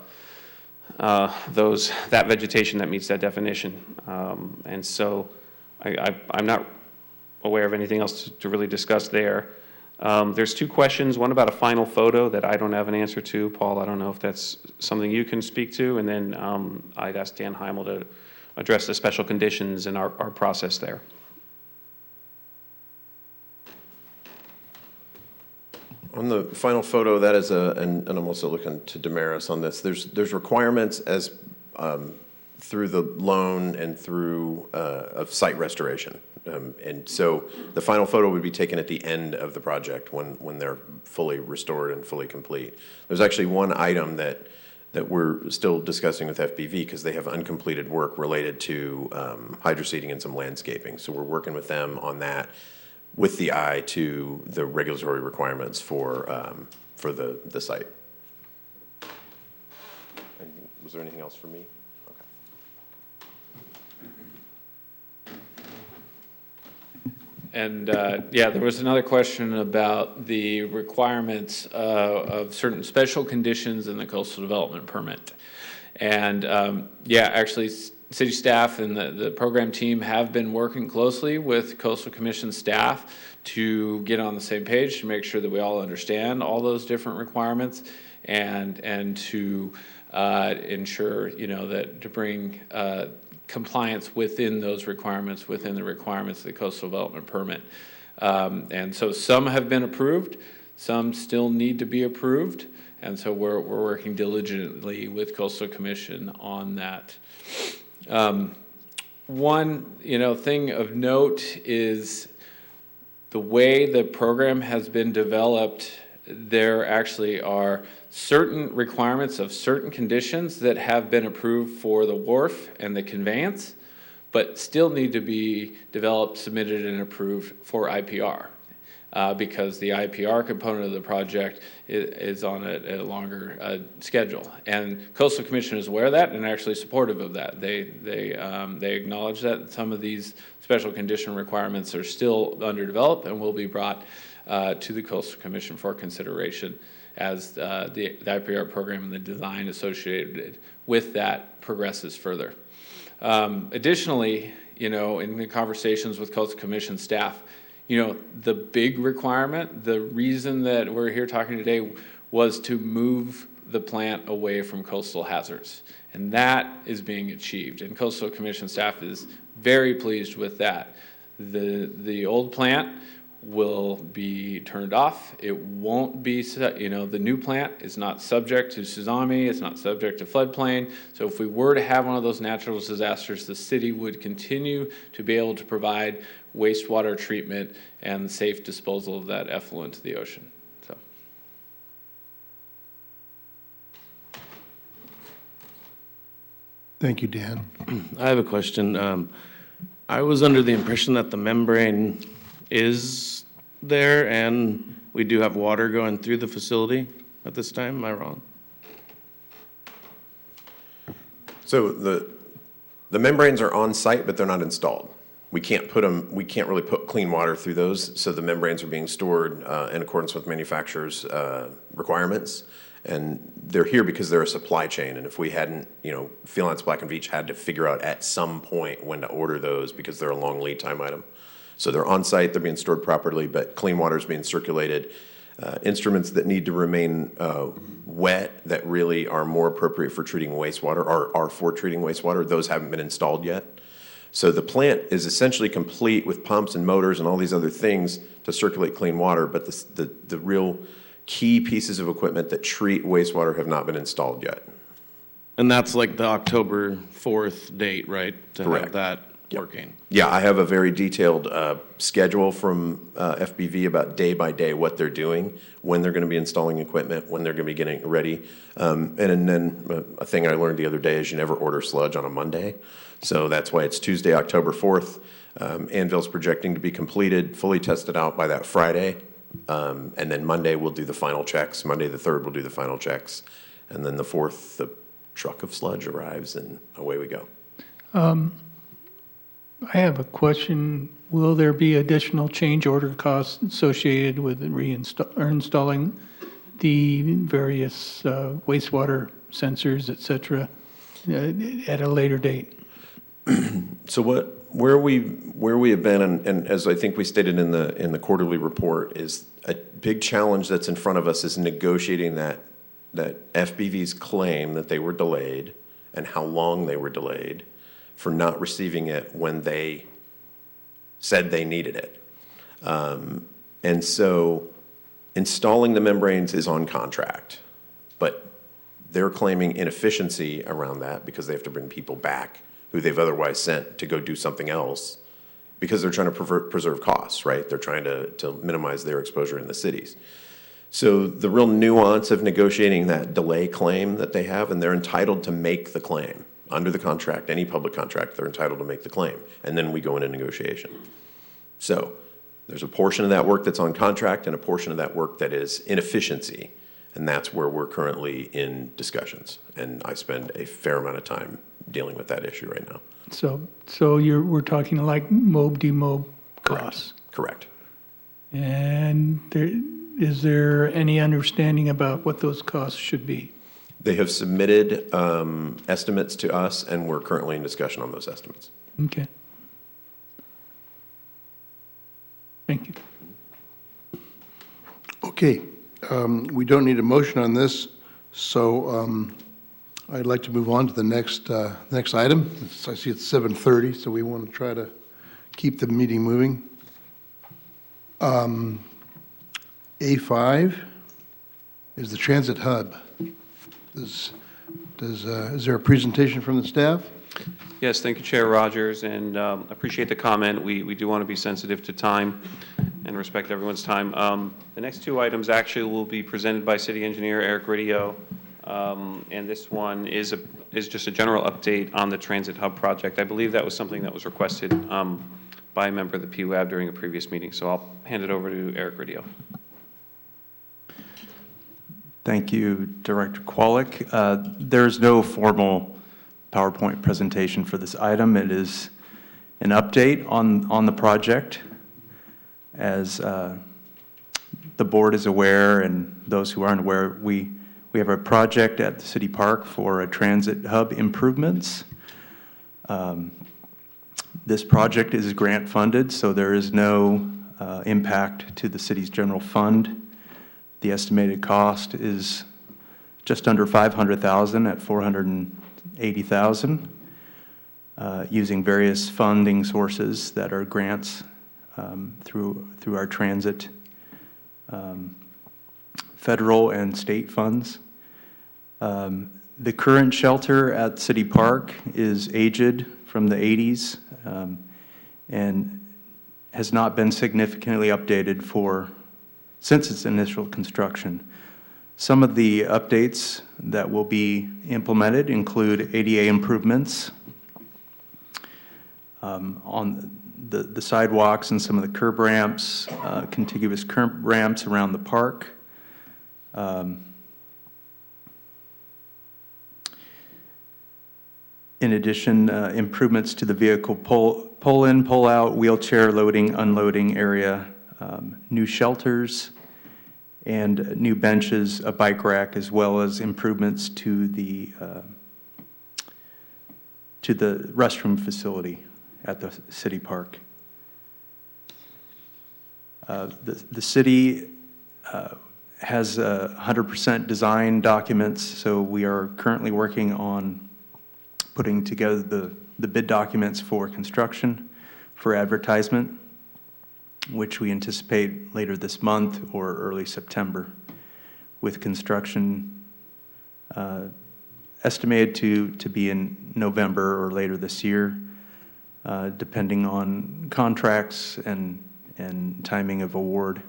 vegetation that meets that definition. And so I'm not aware of anything else to really discuss there. There's 2 questions, one about a final photo that I don't have an answer to. Paul, I don't know if that's something you can speak to, and then I'd ask Dan Heimel to address the special conditions and our process there. On the final photo, that is and I'm also looking to Damaris on this. There's requirements as through the loan and through of site restoration. And so the final photo would be taken at the end of the project when they're fully restored and fully complete. There's actually one item that we're still discussing with FBV because they have uncompleted work related to hydroseeding and some landscaping. So we're working with them on that with the eye to the regulatory requirements for the site. And was there anything else for me? And yeah, there was another question about the requirements of certain special conditions in the coastal development permit. And yeah, actually city staff and the program team have been working closely with Coastal Commission staff to get on the same page to make sure that we all understand all those different requirements and to ensure, you know, that to bring compliance within those requirements, within the requirements of the coastal development permit. And so some have been approved, some still need to be approved, and so we're working diligently with Coastal Commission on that. One, you know, thing of note is the way the program has been developed. There actually are certain requirements of certain conditions that have been approved for the wharf and the conveyance, but still need to be developed, submitted, and approved for IPR. Because the IPR component of the project is on a longer schedule. And Coastal Commission is aware of that and actually supportive of that. They acknowledge that some of these special condition requirements are still underdeveloped and will be brought to the Coastal Commission for consideration as the IPR program and the design associated with that progresses further. Additionally, you know, in the conversations with Coastal Commission staff, you know, the big requirement, the reason that we're here talking today was to move the plant away from coastal hazards. And that is being achieved. And Coastal Commission staff is very pleased with that. The old plant will be turned off. It won't be, the new plant is not subject to tsunami, it's not subject to floodplain. So if we were to have one of those natural disasters, the city would continue to be able to provide wastewater treatment and safe disposal of that effluent to the ocean. So. Thank you, Dan. I have a question. I was under the impression that the membrane is there and we do have water going through the facility at this time. Am I wrong? So the membranes are on site, but they're not installed. We can't really put clean water through those, so the membranes are being stored in accordance with manufacturer's requirements. And they're here because they're a supply chain, and if we hadn't, Freelance Black and Veatch had to figure out at some point when to order those because they're a long lead time item. So they're on site, they're being stored properly, but clean water is being circulated. Instruments that need to remain wet that really are more appropriate for treating wastewater are for treating wastewater. Those haven't been installed yet. So the plant is essentially complete with pumps and motors and all these other things to circulate clean water, but the real key pieces of equipment that treat wastewater have not been installed yet. And that's like the October 4th date, right? To Correct. have that working. Yeah, I have a very detailed schedule from FBV about day by day what they're doing, when they're going to be installing equipment, when they're going to be getting it ready. And then a thing I learned the other day is you never order sludge on a Monday. So that's why it's Tuesday, October 4th. Anvil's projecting to be completed, fully tested out by that Friday. And then Monday we'll do the final checks. Monday the 3rd we'll do the final checks. And then the 4th, the truck of sludge arrives and away we go. I have a question. Will there be additional change order costs associated with installing the various wastewater sensors, et cetera, at a later date? So where we have been, and as I think we stated in the quarterly report, is a big challenge that's in front of us is negotiating that FBV's claim that they were delayed and how long they were delayed for not receiving it when they said they needed it. And so installing the membranes is on contract, but they're claiming inefficiency around that because they have to bring people back who they've otherwise sent to go do something else because they're trying to preserve costs, right? They're trying to minimize their exposure in the cities. So the real nuance of negotiating that delay claim that they have, and they're entitled to make the claim. Under the contract, any public contract, they're entitled to make the claim. And then we go into negotiation. So there's a portion of that work that's on contract and a portion of that work that is inefficiency. And that's where we're currently in discussions. And I spend a fair amount of time dealing with that issue right now. So we're talking like MOB, demob costs. Correct. And is there any understanding about what those costs should be? They have submitted estimates to us, and we're currently in discussion on those estimates. Okay. Thank you. Okay, we don't need a motion on this, so I'd like to move on to the next item. I see it's 7:30, so we want to try to keep the meeting moving. A5 is the transit hub. Is there a presentation from the staff? Yes, thank you, Chair Rogers, and appreciate the comment. We do want to be sensitive to time and respect everyone's time. The next two items actually will be presented by City Engineer Eric Ridio, and this one is just a general update on the Transit Hub project. I believe that was something that was requested by a member of the PWAB during a previous meeting, so I'll hand it over to Eric Ridio. Thank you, Director Kwolek. There's no formal PowerPoint presentation for this item. It is an update on the project. As the board is aware, and those who aren't aware, we have a project at the City Park for a transit hub improvements. This project is grant funded, so there is no impact to the city's general fund. The estimated cost is just under $500,000 at $480,000, using various funding sources that are grants through our transit, federal and state funds. The current shelter at City Park is aged from the 80s and has not been significantly updated since its initial construction. Some of the updates that will be implemented include ADA improvements on the sidewalks and some of the curb ramps, contiguous curb ramps around the park. In addition, improvements to the vehicle pull-in, pull-out, wheelchair loading, unloading area, new shelters, and new benches, a bike rack, as well as improvements to the restroom facility at the city park. The city has 100% design documents, so we are currently working on putting together the bid documents for construction, for advertisement, which we anticipate later this month or early September, with construction estimated to be in November or later this year, depending on contracts and timing of award.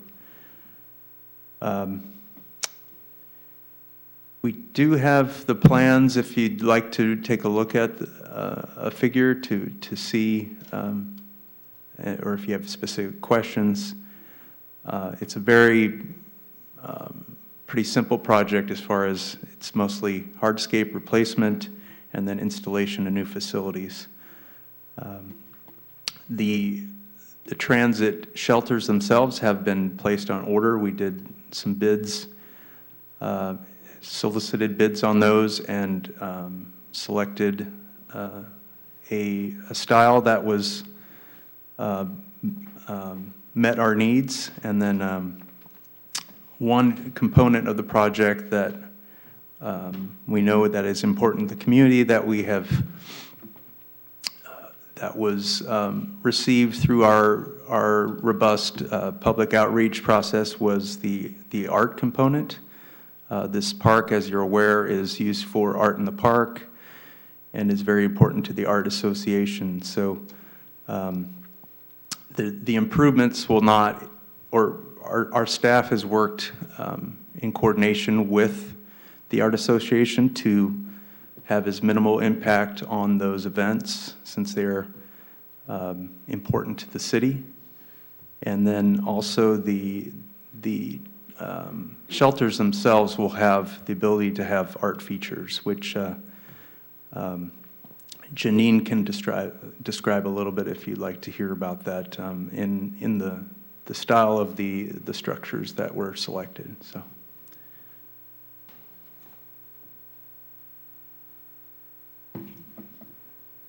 We do have the plans if you'd like to take a look at a figure to see, or if you have specific questions. It's a very pretty simple project as far as it's mostly hardscape replacement and then installation of new facilities. The transit shelters themselves have been placed on order. We did some bids, solicited bids on those, and selected a style that was met our needs. And then one component of the project that we know that is important to the community that we have that was received through our robust public outreach process was the art component. This park, as you're aware, is used for art in the park and is very important to the Art Association. So the improvements will not, or our staff has worked in coordination with the Art Association to have as minimal impact on those events since they're important to the city. And then also the shelters themselves will have the ability to have art features, which Janine can describe a little bit if you'd like to hear about that in the style of the structures that were selected. So.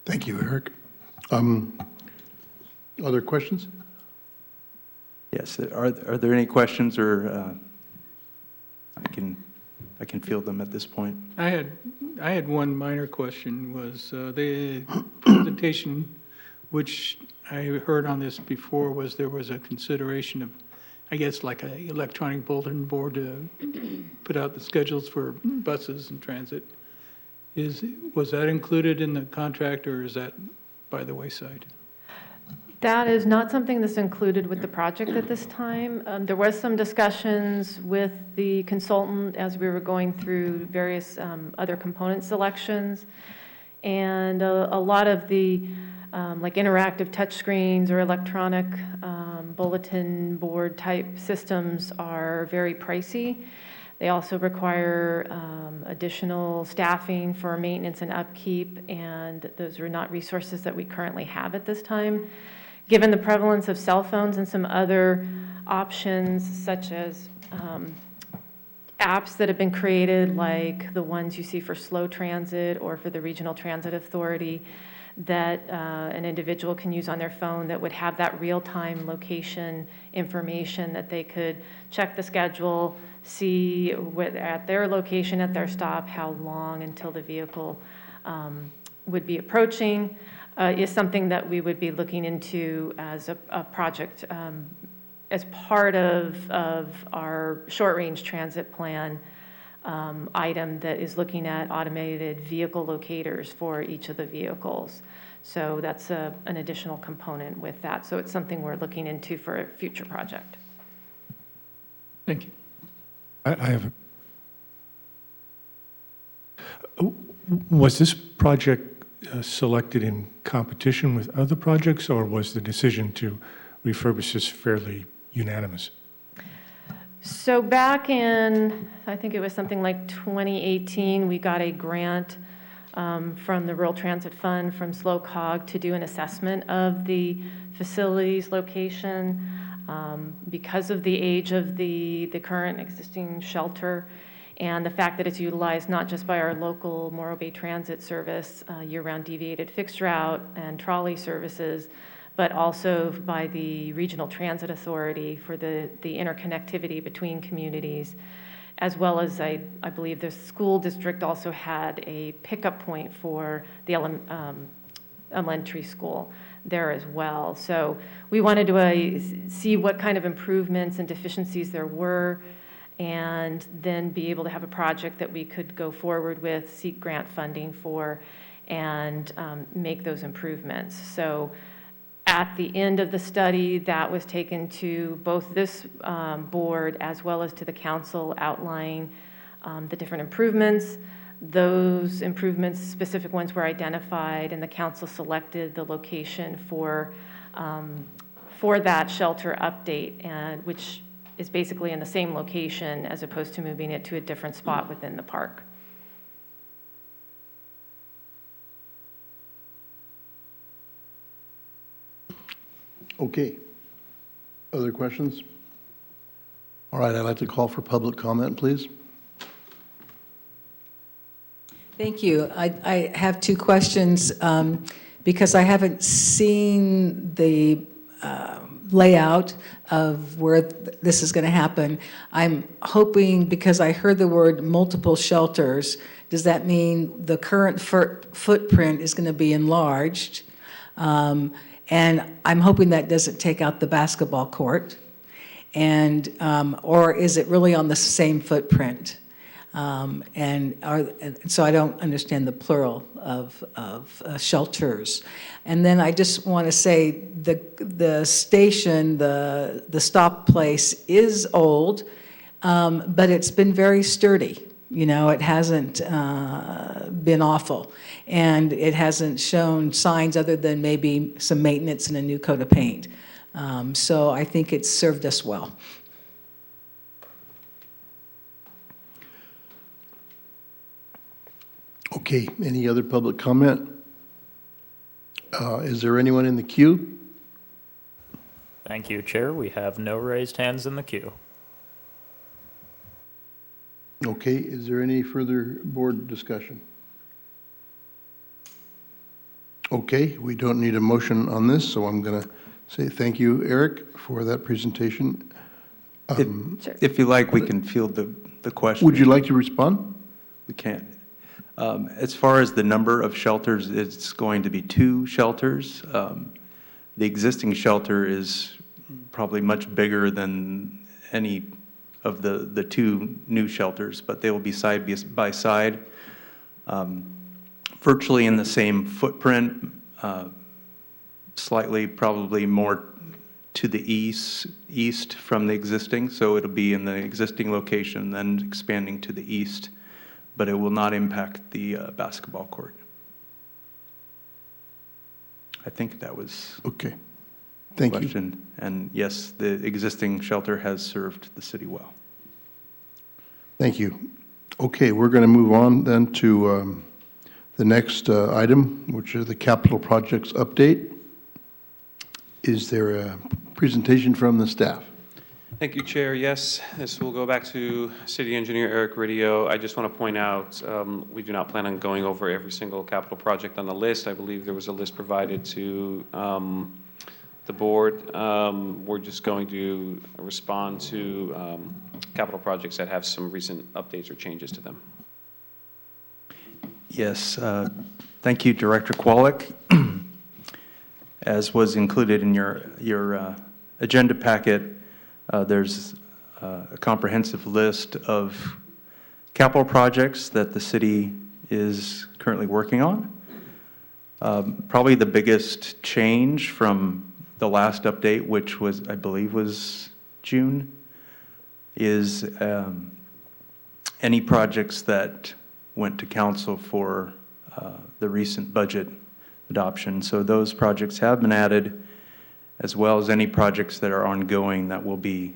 Thank you, Eric. Other questions? Yes. Are there any questions, or I can field them at this point? I had one minor question. Was the presentation, which I heard on this before, was there was a consideration of, I guess, like an electronic bulletin board to put out the schedules for buses and transit. Was that included in the contract, or is that by the wayside? That is not something that's included with the project at this time. There was some discussions with the consultant as we were going through various other component selections. And a lot of the like interactive touchscreens or electronic bulletin board type systems are very pricey. They also require additional staffing for maintenance and upkeep, and those are not resources that we currently have at this time. Given the prevalence of cell phones and some other options, such as apps that have been created, like the ones you see for Slow Transit or for the Regional Transit Authority, that an individual can use on their phone that would have that real-time location information that they could check the schedule, see at their location, at their stop, how long until the vehicle would be approaching. is something that we would be looking into as a project as part of our short-range transit plan item that is looking at automated vehicle locators for each of the vehicles. So that's an additional component with that. So it's something we're looking into for a future project. Thank you. I have. Was this project selected in competition with other projects, or was the decision to refurbish this fairly unanimous? So back in, I think it was something like 2018, we got a grant from the Rural Transit Fund from SLOCOG to do an assessment of the facility's location because of the age of the current existing shelter and the fact that it's utilized not just by our local Morro Bay Transit Service, year-round deviated fixed route and trolley services, but also by the Regional Transit Authority for the interconnectivity between communities, as well as I believe the school district also had a pickup point for the elementary school there as well. So we wanted to see what kind of improvements and deficiencies there were, and then be able to have a project that we could go forward with, seek grant funding for, and make those improvements. So at the end of the study, that was taken to both this board as well as to the council, outlining the different improvements. Those improvements, specific ones, were identified, and the council selected the location for that shelter update, and which is basically in the same location as opposed to moving it to a different spot within the park. Okay. Other questions? All right, I'd like to call for public comment, please. Thank you. I have two questions because I haven't seen the layout of where this is going to happen. I'm hoping, because I heard the word multiple shelters, does that mean the current footprint is going to be enlarged? And I'm hoping that doesn't take out the basketball court. And, or is it really on the same footprint? So I don't understand the plural of shelters. And then I just want to say the station, the stop place is old, but it's been very sturdy. You know, it hasn't been awful, and it hasn't shown signs other than maybe some maintenance and a new coat of paint. So I think it's served us well. Okay, any other public comment? Is there anyone in the queue? Thank you, Chair. We have no raised hands in the queue. Okay, is there any further board discussion? Okay, we don't need a motion on this, so I'm going to say thank you, Eric, for that presentation. If you like, we can field the question. Would you like to respond? We can. As far as the number of shelters, it's going to be 2 shelters. The existing shelter is probably much bigger than any of the 2 new shelters, but they will be side by side, virtually in the same footprint, slightly probably more to the east from the existing, so it'll be in the existing location, then expanding to the east, but it will not impact the basketball court. I think that was okay. Thank you. Question. And yes, the existing shelter has served the city well. Thank you. Okay, we're going to move on then to the next item, which is the capital projects update. Is there a presentation from the staff? Thank you, Chair. Yes, this will go back to City Engineer Eric Ridio. I just want to point out, we do not plan on going over every single capital project on the list. I believe there was a list provided to the board. We're just going to respond to capital projects that have some recent updates or changes to them. Yes, thank you, Director Kwolek. As was included in your agenda packet, there's a comprehensive list of capital projects that the city is currently working on. Probably the biggest change from the last update, which was, I believe, was June, is any projects that went to council for the recent budget adoption. So those projects have been added, as well as any projects that are ongoing that will be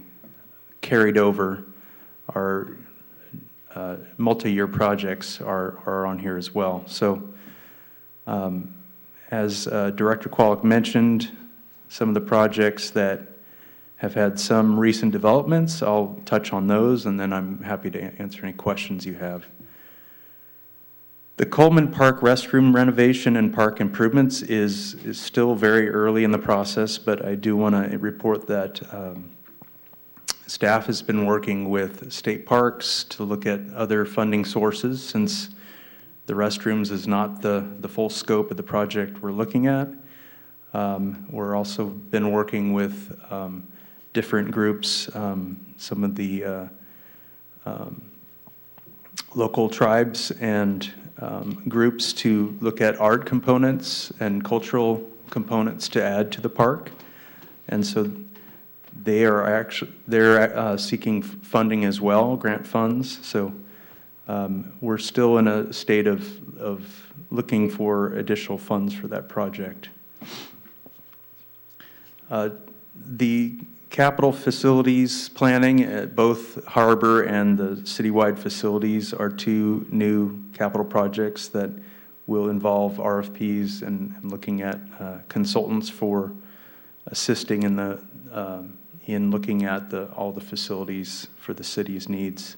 carried over. Our multi-year projects are on here as well. So as Director Qualick mentioned, some of the projects that have had some recent developments, I'll touch on those, and then I'm happy to answer any questions you have. The Coleman Park restroom renovation and park improvements is still very early in the process, but I do want to report that staff has been working with state parks to look at other funding sources, since the restrooms is not the full scope of the project we're looking at. We're also been working with different groups, some of the local tribes and groups to look at art components and cultural components to add to the park. And so they're seeking funding as well, grant funds. So we're still in a state of looking for additional funds for that project. The capital facilities planning at both Harbor and the citywide facilities are two new capital projects that will involve RFPs and looking at consultants for assisting in looking at all the facilities for the city's needs.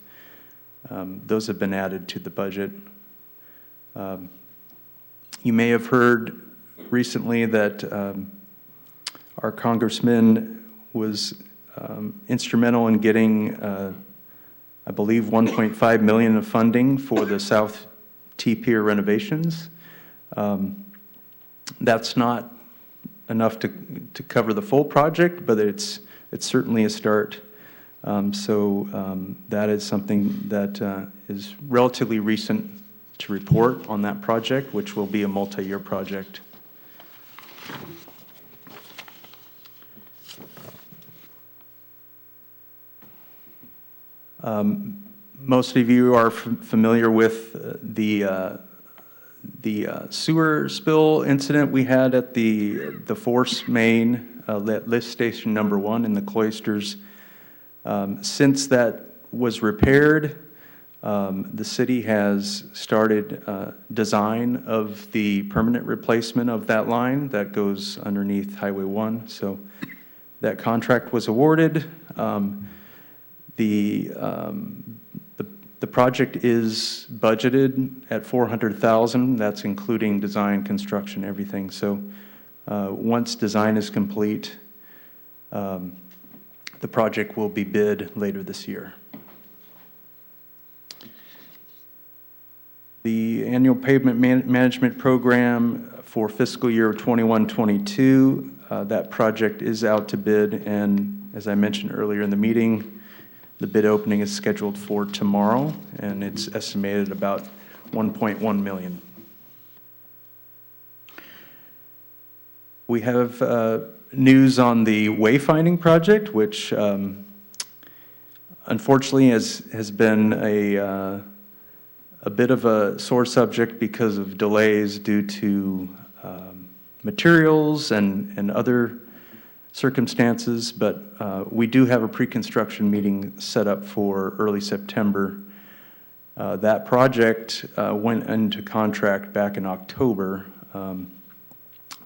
Those have been added to the budget. You may have heard recently that our congressman was instrumental in getting, I believe, $1.5 million of funding for the South T-Pier renovations. That's not enough to cover the full project, but it's certainly a start. That is something that is relatively recent to report on that project, which will be a multi-year project. Most of you are familiar with the sewer spill incident we had at the Force Main lift station number 1 in the Cloisters. Since that was repaired, the city has started design of the permanent replacement of that line that goes underneath Highway 1. So that contract was awarded. The project is budgeted at $400,000. That's including design, construction, everything. So once design is complete, the project will be bid later this year. The annual pavement management program for fiscal year 21-22, that project is out to bid, and as I mentioned earlier in the meeting, the bid opening is scheduled for tomorrow, and it's estimated about $1.1 million. We have news on the wayfinding project, which unfortunately has been a bit of a sore subject because of delays due to materials and other circumstances, but we do have a pre-construction meeting set up for early September. That project went into contract back in October,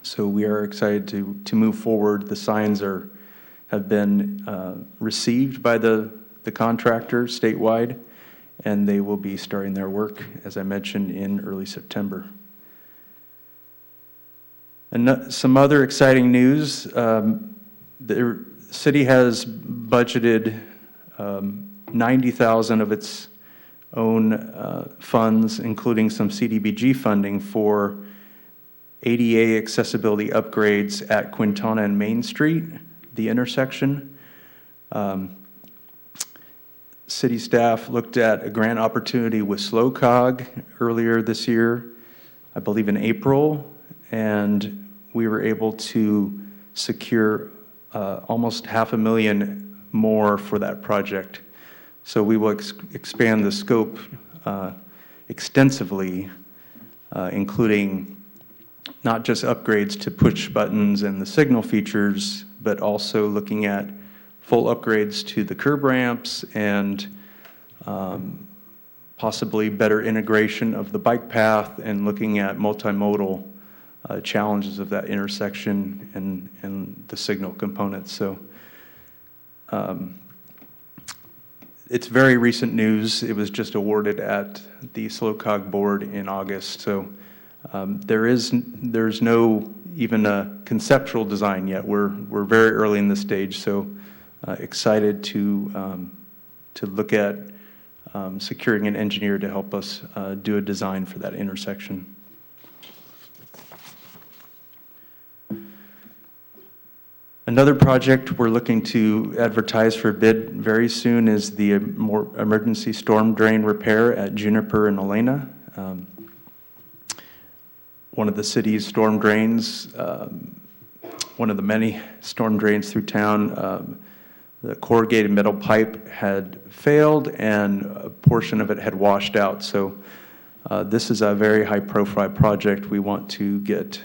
so we are excited to move forward. The signs have been received by the contractor statewide, and they will be starting their work, as I mentioned, in early September. And some other exciting news. The city has budgeted $90,000 of its own funds, including some CDBG funding, for ADA accessibility upgrades at Quintana and Main Street, the intersection. City staff looked at a grant opportunity with SlowCog earlier this year, I believe in April, and we were able to secure almost $500,000 more for that project. So we will expand the scope extensively, including not just upgrades to push buttons and the signal features, but also looking at full upgrades to the curb ramps and possibly better integration of the bike path and looking at multimodal challenges of that intersection and the signal components. So it's very recent news. It was just awarded at the SlowCog board in August. So there's no even a conceptual design yet. We're very early in the stage. So excited to look at securing an engineer to help us do a design for that intersection. Another project we're looking to advertise for bid very soon is the emergency storm drain repair at Juniper and Elena. One of the city's storm drains, one of the many storm drains through town, the corrugated metal pipe had failed and a portion of it had washed out. So this is a very high profile project we want to get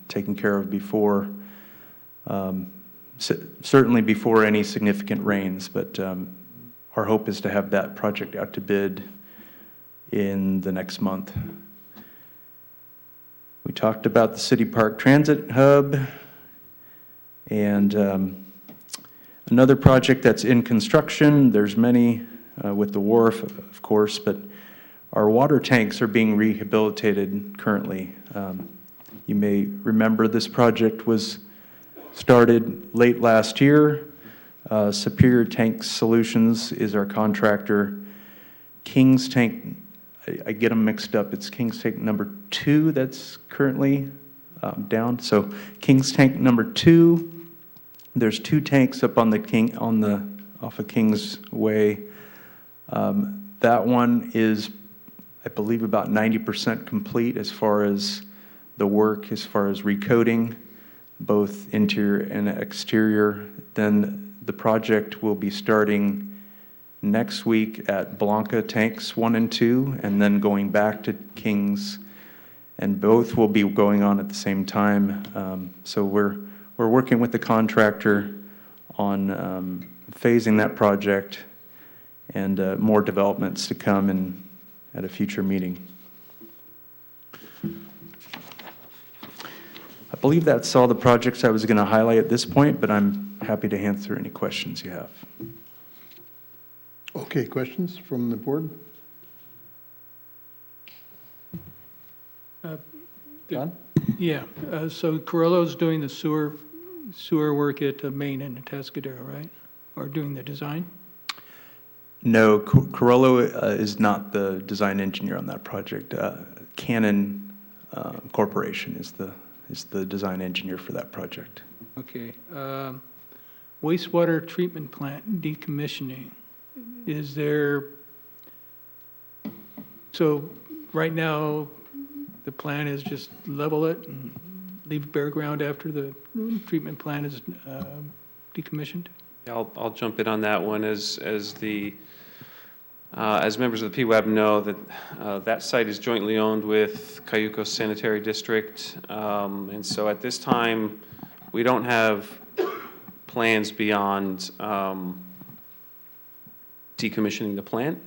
taken care of before, certainly before any significant rains, but our hope is to have that project out to bid in the next month. We talked about the City Park Transit Hub and another project that's in construction. There's many with the wharf, of course, but our water tanks are being rehabilitated currently. You may remember this project was started late last year. Superior Tank Solutions is our contractor. King's Tank, I get them mixed up. It's King's Tank number 2 that's currently down. So King's Tank number 2. There's 2 tanks up on the off of Kings Way. That one is, I believe, about 90% complete as far as the work, as far as recoating, both interior and exterior. Then the project will be starting next week at Blanca Tanks 1 and 2, and then going back to Kings, and both will be going on at the same time. So we're working with the contractor on phasing that project and more developments to come at a future meeting. I believe that's all the projects I was going to highlight at this point, but I'm happy to answer any questions you have. Okay, questions from the board? John? Yeah, so Corello's doing the sewer work at Main and Atascadero, right? Or doing the design? No, Corello is not the design engineer on that project. Canon Corporation is the design engineer for that project. Okay. Wastewater treatment plant decommissioning. Is there, so right now, the plan is just level it and leave bare ground after the treatment plant is decommissioned? Yeah, I'll jump in on that one. As members of the PWAB know, that that site is jointly owned with Cayucos Sanitary District, and so at this time, we don't have plans beyond decommissioning the plant.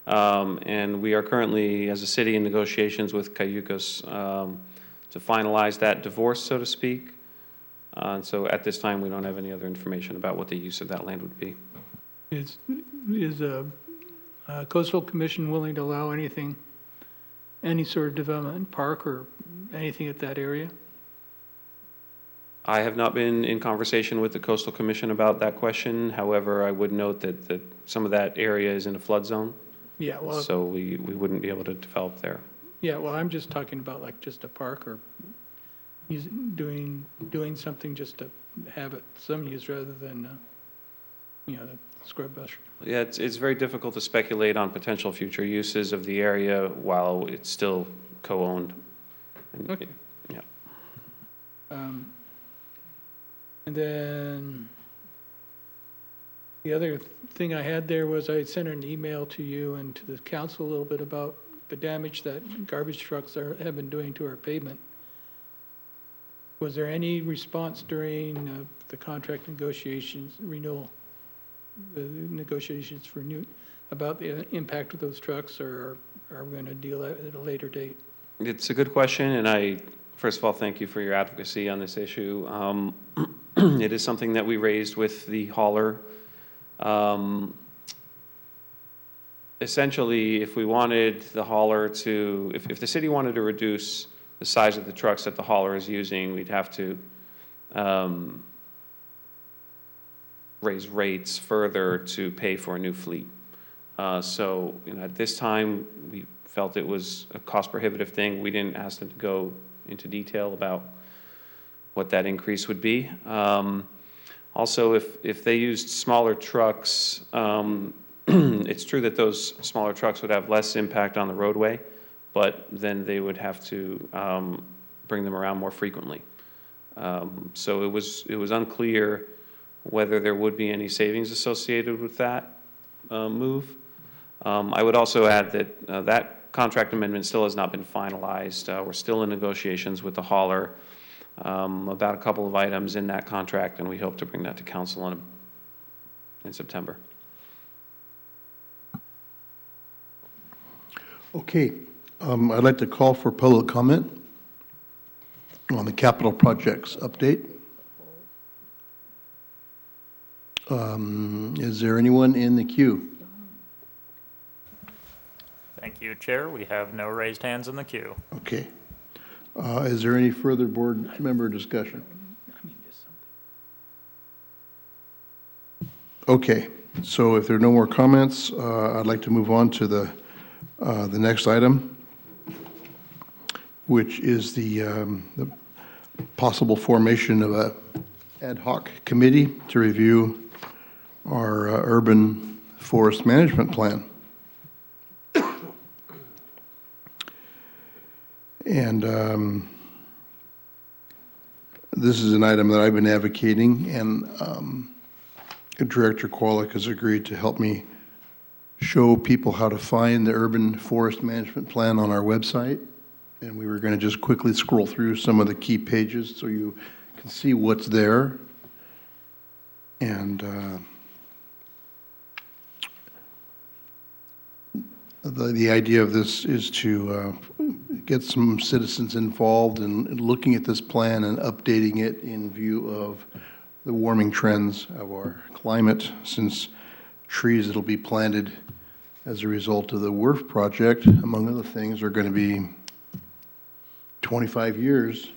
And we are currently, as a city, in negotiations with Cayucos to finalize that divorce, so to speak. And so at this time, we don't have any other information about what the use of that land would be. Is a coastal commission willing to allow anything, any sort of development, park or anything at that area? I have not been in conversation with the Coastal Commission about that question. However, I would note that some of that area is in a flood zone. Yeah, well, so we wouldn't be able to develop there. Yeah, well, I'm just talking about like just a park or doing something just to have it some use rather than, the scrub brush. Yeah, it's very difficult to speculate on potential future uses of the area while it's still co-owned. Okay. Yeah. And then the other thing I had there was I sent an email to you and to the council a little bit about the damage that garbage trucks have been doing to our pavement. Was there any response during the contract negotiations, renewal, the negotiations for new, about the impact of those trucks, or are we going to deal at a later date? It's a good question, and I, first of all, thank you for your advocacy on this issue. It is something that we raised with the hauler. Essentially, if we wanted the hauler to, if the city wanted to reduce the size of the trucks that the hauler is using, we'd have to raise rates further to pay for a new fleet. So, at this time, we felt it was a cost prohibitive thing. We didn't ask them to go into detail about what that increase would be. Also, if they used smaller trucks, it's true that those smaller trucks would have less impact on the roadway, but then they would have to bring them around more frequently. So it was unclear whether there would be any savings associated with that move. I would also add that that contract amendment still has not been finalized. We're still in negotiations with the hauler about a couple of items in that contract, and we hope to bring that to council in September. Okay, I'd like to call for public comment on the capital projects update. Is there anyone in the queue? Thank you, Chair. We have no raised hands in the queue. Okay. Is there any further board member discussion? Okay, so if there are no more comments, I'd like to move on to the next item, which is the possible formation of a ad hoc committee to review our urban forest management plan. And this is an item that I've been advocating, and Director Kwolek has agreed to help me show people how to find the urban forest management plan on our website. And we were going to just quickly scroll through some of the key pages so you can see what's there. And the idea of this is to get some citizens involved in looking at this plan and updating it in view of the warming trends of our climate, since trees that'll be planted as a result of the WRF project, among other things, are going to be 25 years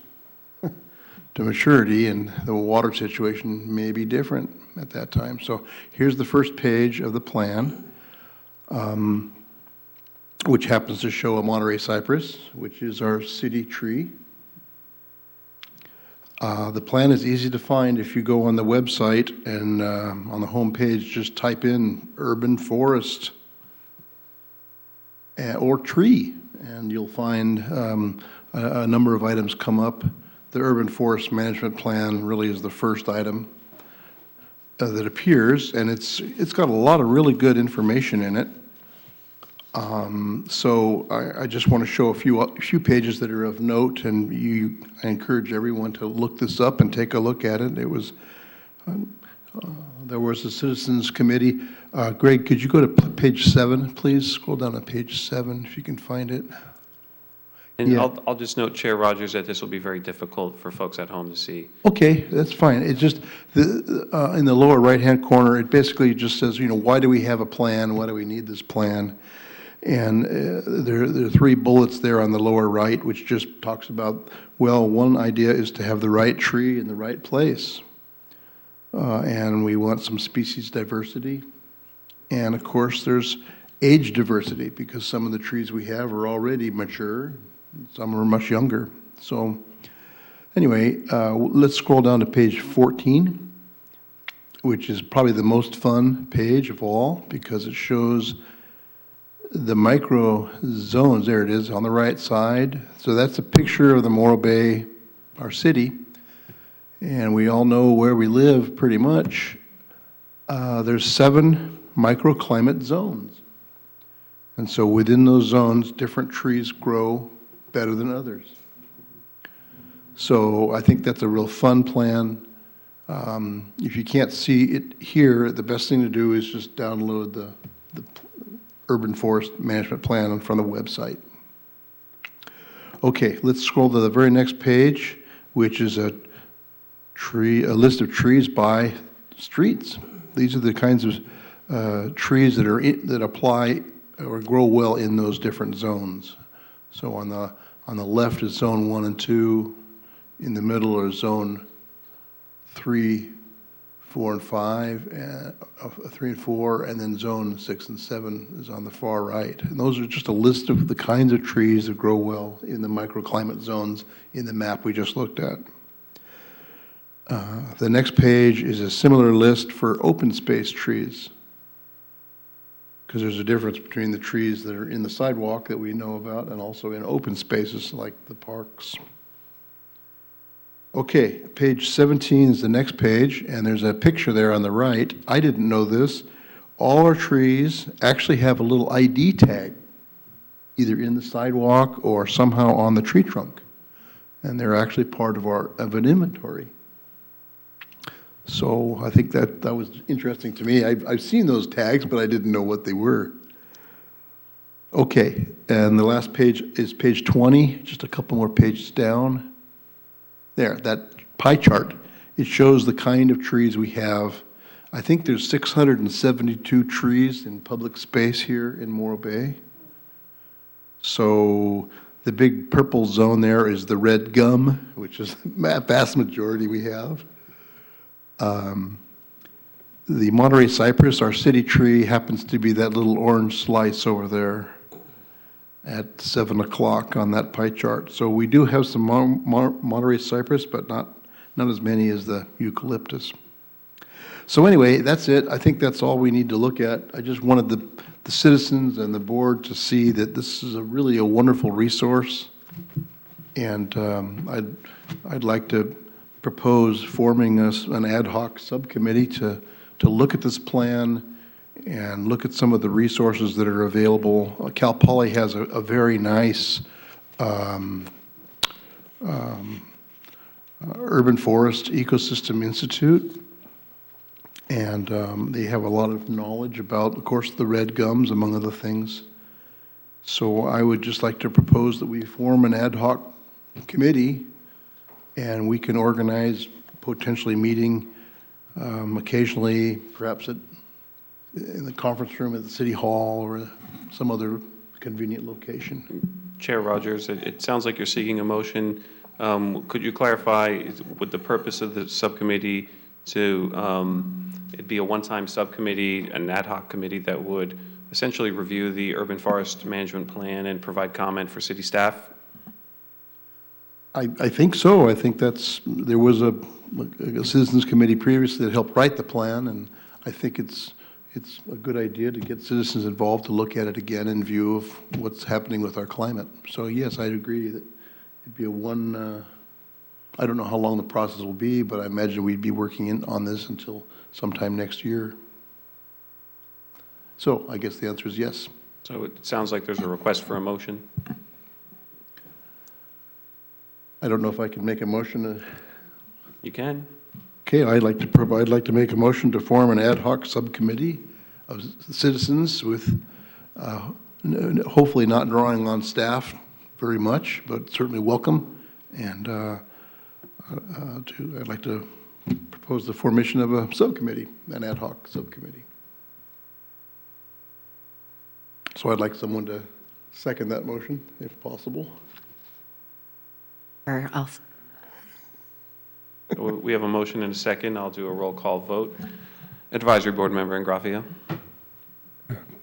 to maturity, and the water situation may be different at that time. So here's the first page of the plan, which happens to show a Monterey cypress, which is our city tree. The plan is easy to find if you go on the website and on the home page, just type in urban forest or tree, and you'll find a number of items come up. The urban forest management plan really is the first item that appears, and it's got a lot of really good information in it. So I just want to show a few pages that are of note, and I encourage everyone to look this up and take a look at it. It was there was a citizens committee. Greg, could you go to page 7, please? Scroll down to page 7 if you can find it. And Yeah. I'll just note, Chair Rogers, that this will be very difficult for folks at home to see. Okay, that's fine. It just, in the lower right-hand corner, it basically just says, why do we have a plan? Why do we need this plan? And there are 3 bullets there on the lower right, which just talks about, well, one idea is to have the right tree in the right place. And we want some species diversity. And of course, there's age diversity, because some of the trees we have are already mature, some are much younger. So anyway, let's scroll down to page 14, which is probably the most fun page of all, because it shows the micro zones. There it is on the right side. So that's a picture of the Morro Bay, our city, and we all know where we live pretty much. There's 7 microclimate zones. And so within those zones, different trees grow better than others. So I think that's a real fun plan. If you can't see it here, the best thing to do is just download the Urban Forest Management Plan from the website. Okay, let's scroll to the very next page, which is a list of trees by streets. These are the kinds of trees that apply or grow well in those different zones. So on the left is zone 1 and 2, in the middle are zone 3, 4, and 5, and 3 and 4, and then zone 6 and 7 is on the far right. And those are just a list of the kinds of trees that grow well in the microclimate zones in the map we just looked at. The next page is a similar list for open space trees, because there's a difference between the trees that are in the sidewalk that we know about and also in open spaces like the parks. Okay, page 17 is the next page, and there's a picture there on the right. I didn't know this. All our trees actually have a little ID tag, either in the sidewalk or somehow on the tree trunk, and they're actually part of an inventory. So I think that was interesting to me. I've seen those tags, but I didn't know what they were. Okay, and the last page is page 20, just a couple more pages down. There, that pie chart, it shows the kind of trees we have. I think there's 672 trees in public space here in Morro Bay. So the big purple zone there is the red gum, which is the vast majority we have. The Monterey cypress, our city tree, happens to be that little orange slice over there at 7 o'clock on that pie chart. So we do have some Monterey cypress, but not as many as the eucalyptus. So anyway, that's it. I think that's all we need to look at. I just wanted the citizens and the board to see that this is really a wonderful resource. And I'd like to propose forming an ad hoc subcommittee to look at this plan and look at some of the resources that are available. Cal Poly has a very nice Urban Forest Ecosystem Institute, and they have a lot of knowledge about, of course, the red gums, among other things. So I would just like to propose that we form an ad hoc committee, and we can organize potentially meeting occasionally, perhaps in the conference room at the City Hall or some other convenient location. Chair Rogers, it sounds like you're seeking a motion. Could you clarify, would the purpose of the subcommittee to, it be a one-time subcommittee, an ad hoc committee that would essentially review the urban forest management plan and provide comment for city staff? I think so. I think there was a citizens committee previously that helped write the plan, and I think it's a good idea to get citizens involved to look at it again in view of what's happening with our climate. So yes, I'd agree that it'd be I don't know how long the process will be, but I imagine we'd be working on this until sometime next year. So I guess the answer is yes. So it sounds like there's a request for a motion. I don't know if I can make a motion. You can. Okay, I'd like to make a motion to form an ad hoc subcommittee of citizens with hopefully not drawing on staff very much, but certainly welcome. And I'd like to propose the formation of a subcommittee, an ad hoc subcommittee. So I'd like someone to second that motion, if possible. We have a motion and a second. I'll do a roll call vote. Advisory Board Member Ingraffia.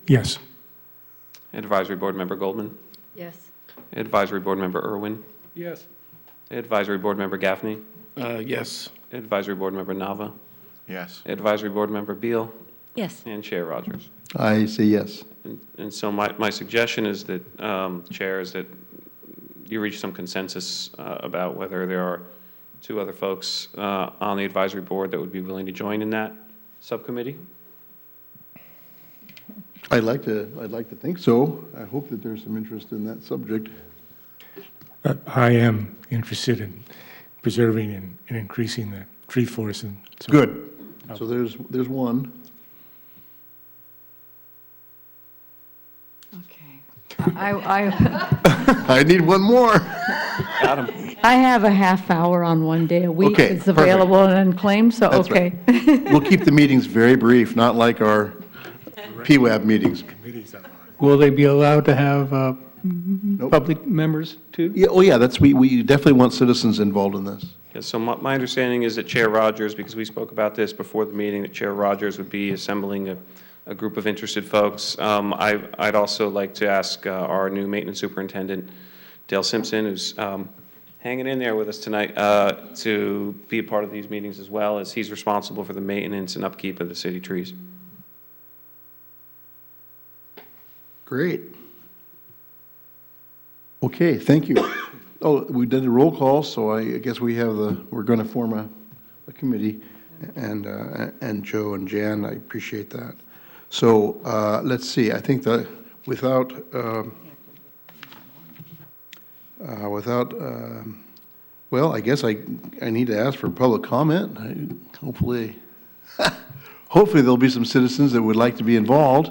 Yes. Advisory Board Member Goldman. Yes. Advisory Board Member Irwin. Yes. Advisory Board Member Gaffney. Yes. Advisory Board Member Nava. Yes. Advisory Board Member Beal. Yes. And Chair Rogers. I say yes. And so my suggestion is that, Chair, is that you reach some consensus about whether there are two other folks on the advisory board that would be willing to join in that subcommittee. I'd like to think so. I hope that there's some interest in that subject. I am interested in preserving and increasing the tree forest. And so Good. So there's one. Okay. I I need one more. Adam. I have a half hour on one day a week. Okay, It's available and unclaimed, so That's okay. We'll keep the meetings very brief, not like our PWAB meetings. Will they be allowed to have public members too? Yeah, oh yeah, we definitely want citizens involved in this. Yeah, so my understanding is that Chair Rogers, because we spoke about this before the meeting, that Chair Rogers would be assembling a group of interested folks. I'd also like to ask our new maintenance superintendent, Dale Simpson, who's hanging in there with us tonight, to be a part of these meetings as well, as he's responsible for the maintenance and upkeep of the city trees. Great. Okay, thank you. Oh, we did a roll call, so I guess we're going to form a committee, and Joe and Jan, I appreciate that. So let's see, I think that well, I guess I need to ask for public comment. Hopefully there'll be some citizens that would like to be involved.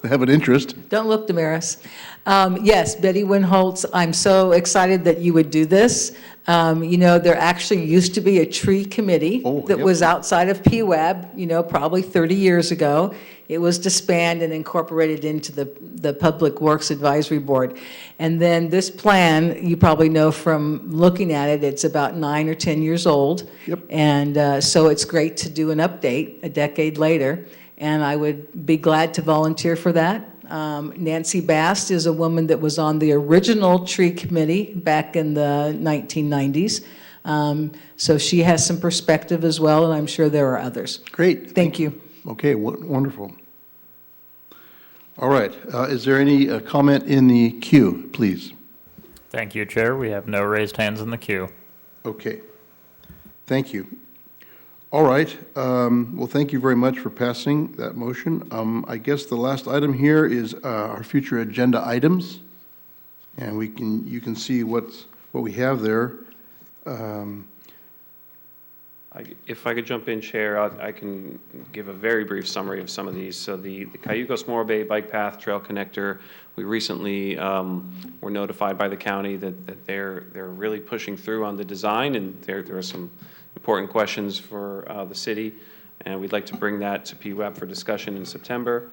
Have an interest. Don't look, Damaris. Yes, Betty Winholtz, I'm so excited that you would do this. There actually used to be a tree committee that was outside of PWAB, probably 30 years ago. It was disbanded and incorporated into the Public Works Advisory Board. And then this plan, you probably know from looking at it, it's about 9 or 10 years old. Yep. And so it's great to do an update a decade later. And I would be glad to volunteer for that. Nancy Bast is a woman that was on the original tree committee back in the 1990s. So she has some perspective as well, and I'm sure there are others. Great. Thank you. Okay, wonderful. All right, is there any comment in the queue, please? Thank you, Chair. We have no raised hands in the queue. Okay, thank you. All right, well, thank you very much for passing that motion. I guess the last item here is our future agenda items, and you can see what we have there. If I could jump in, Chair, I can give a very brief summary of some of these. So the Cayucos-Morro Bay Bike Path Trail Connector, we recently were notified by the county that they're really pushing through on the design, and there are some important questions for the city, and we'd like to bring that to PWAB for discussion in September.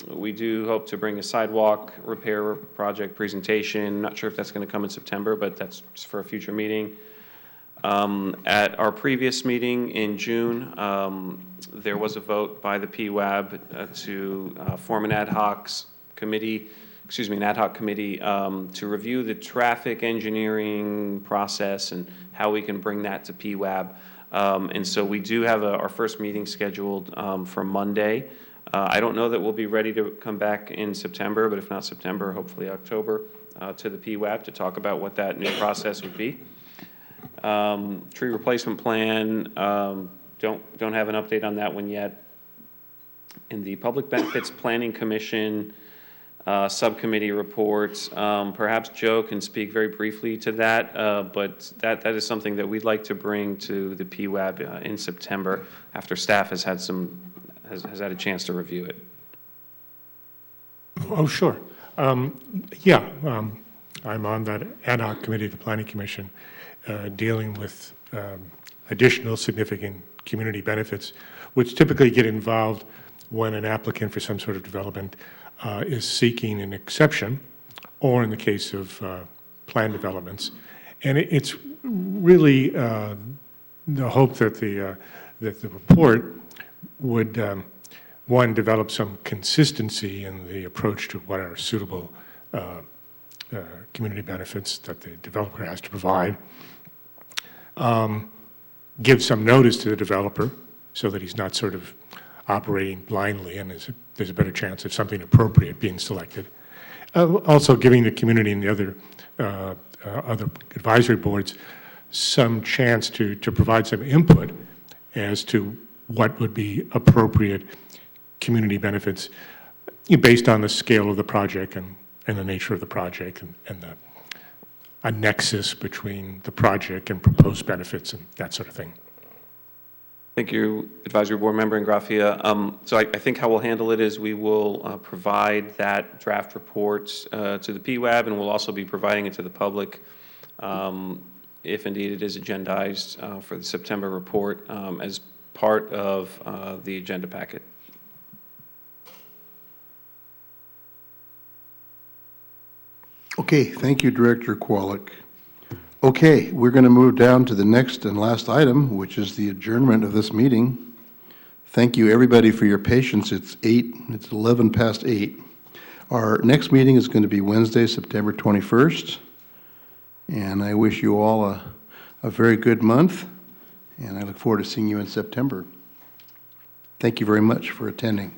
We do hope to bring a sidewalk repair project presentation. Not sure if that's going to come in September, but that's for a future meeting. At our previous meeting in June, there was a vote by the PWAB to form an ad hoc committee to review the traffic engineering process and how we can bring that to PWAB. And so we do have our first meeting scheduled for Monday. I don't know that we'll be ready to come back in September, but if not September, hopefully October, to the PWAB to talk about what that new process would be. Tree replacement plan, don't have an update on that one yet. In the Public Benefits Planning Commission subcommittee reports, perhaps Joe can speak very briefly to that, but that is something that we'd like to bring to the PWAB in September after staff has had a chance to review it. Oh, sure. Yeah, I'm on that ad hoc committee of the Planning Commission dealing with additional significant community benefits, which typically get involved when an applicant for some sort of development is seeking an exception, or in the case of plan developments. And it's really the hope that the report would one, develop some consistency in the approach to what are suitable community benefits that the developer has to provide. Give some notice to the developer so that he's not sort of operating blindly and there's a better chance of something appropriate being selected. Also giving the community and the other advisory boards some chance to provide some input as to what would be appropriate community benefits based on the scale of the project and the nature of the project and a nexus between the project and proposed benefits and that sort of thing. Thank you, Advisory Board Member Ingrafia. So I think how we'll handle it is we will provide that draft report to the PWAB, and we'll also be providing it to the public if indeed it is agendized for the September report as part of the agenda packet. Okay, thank you, Director Kwolek. Okay, we're going to move down to the next and last item, which is the adjournment of this meeting. Thank you, everybody, for your patience. It's 11 past 8. Our next meeting is going to be Wednesday, September 21st, and I wish you all a very good month, and I look forward to seeing you in September. Thank you very much for attending.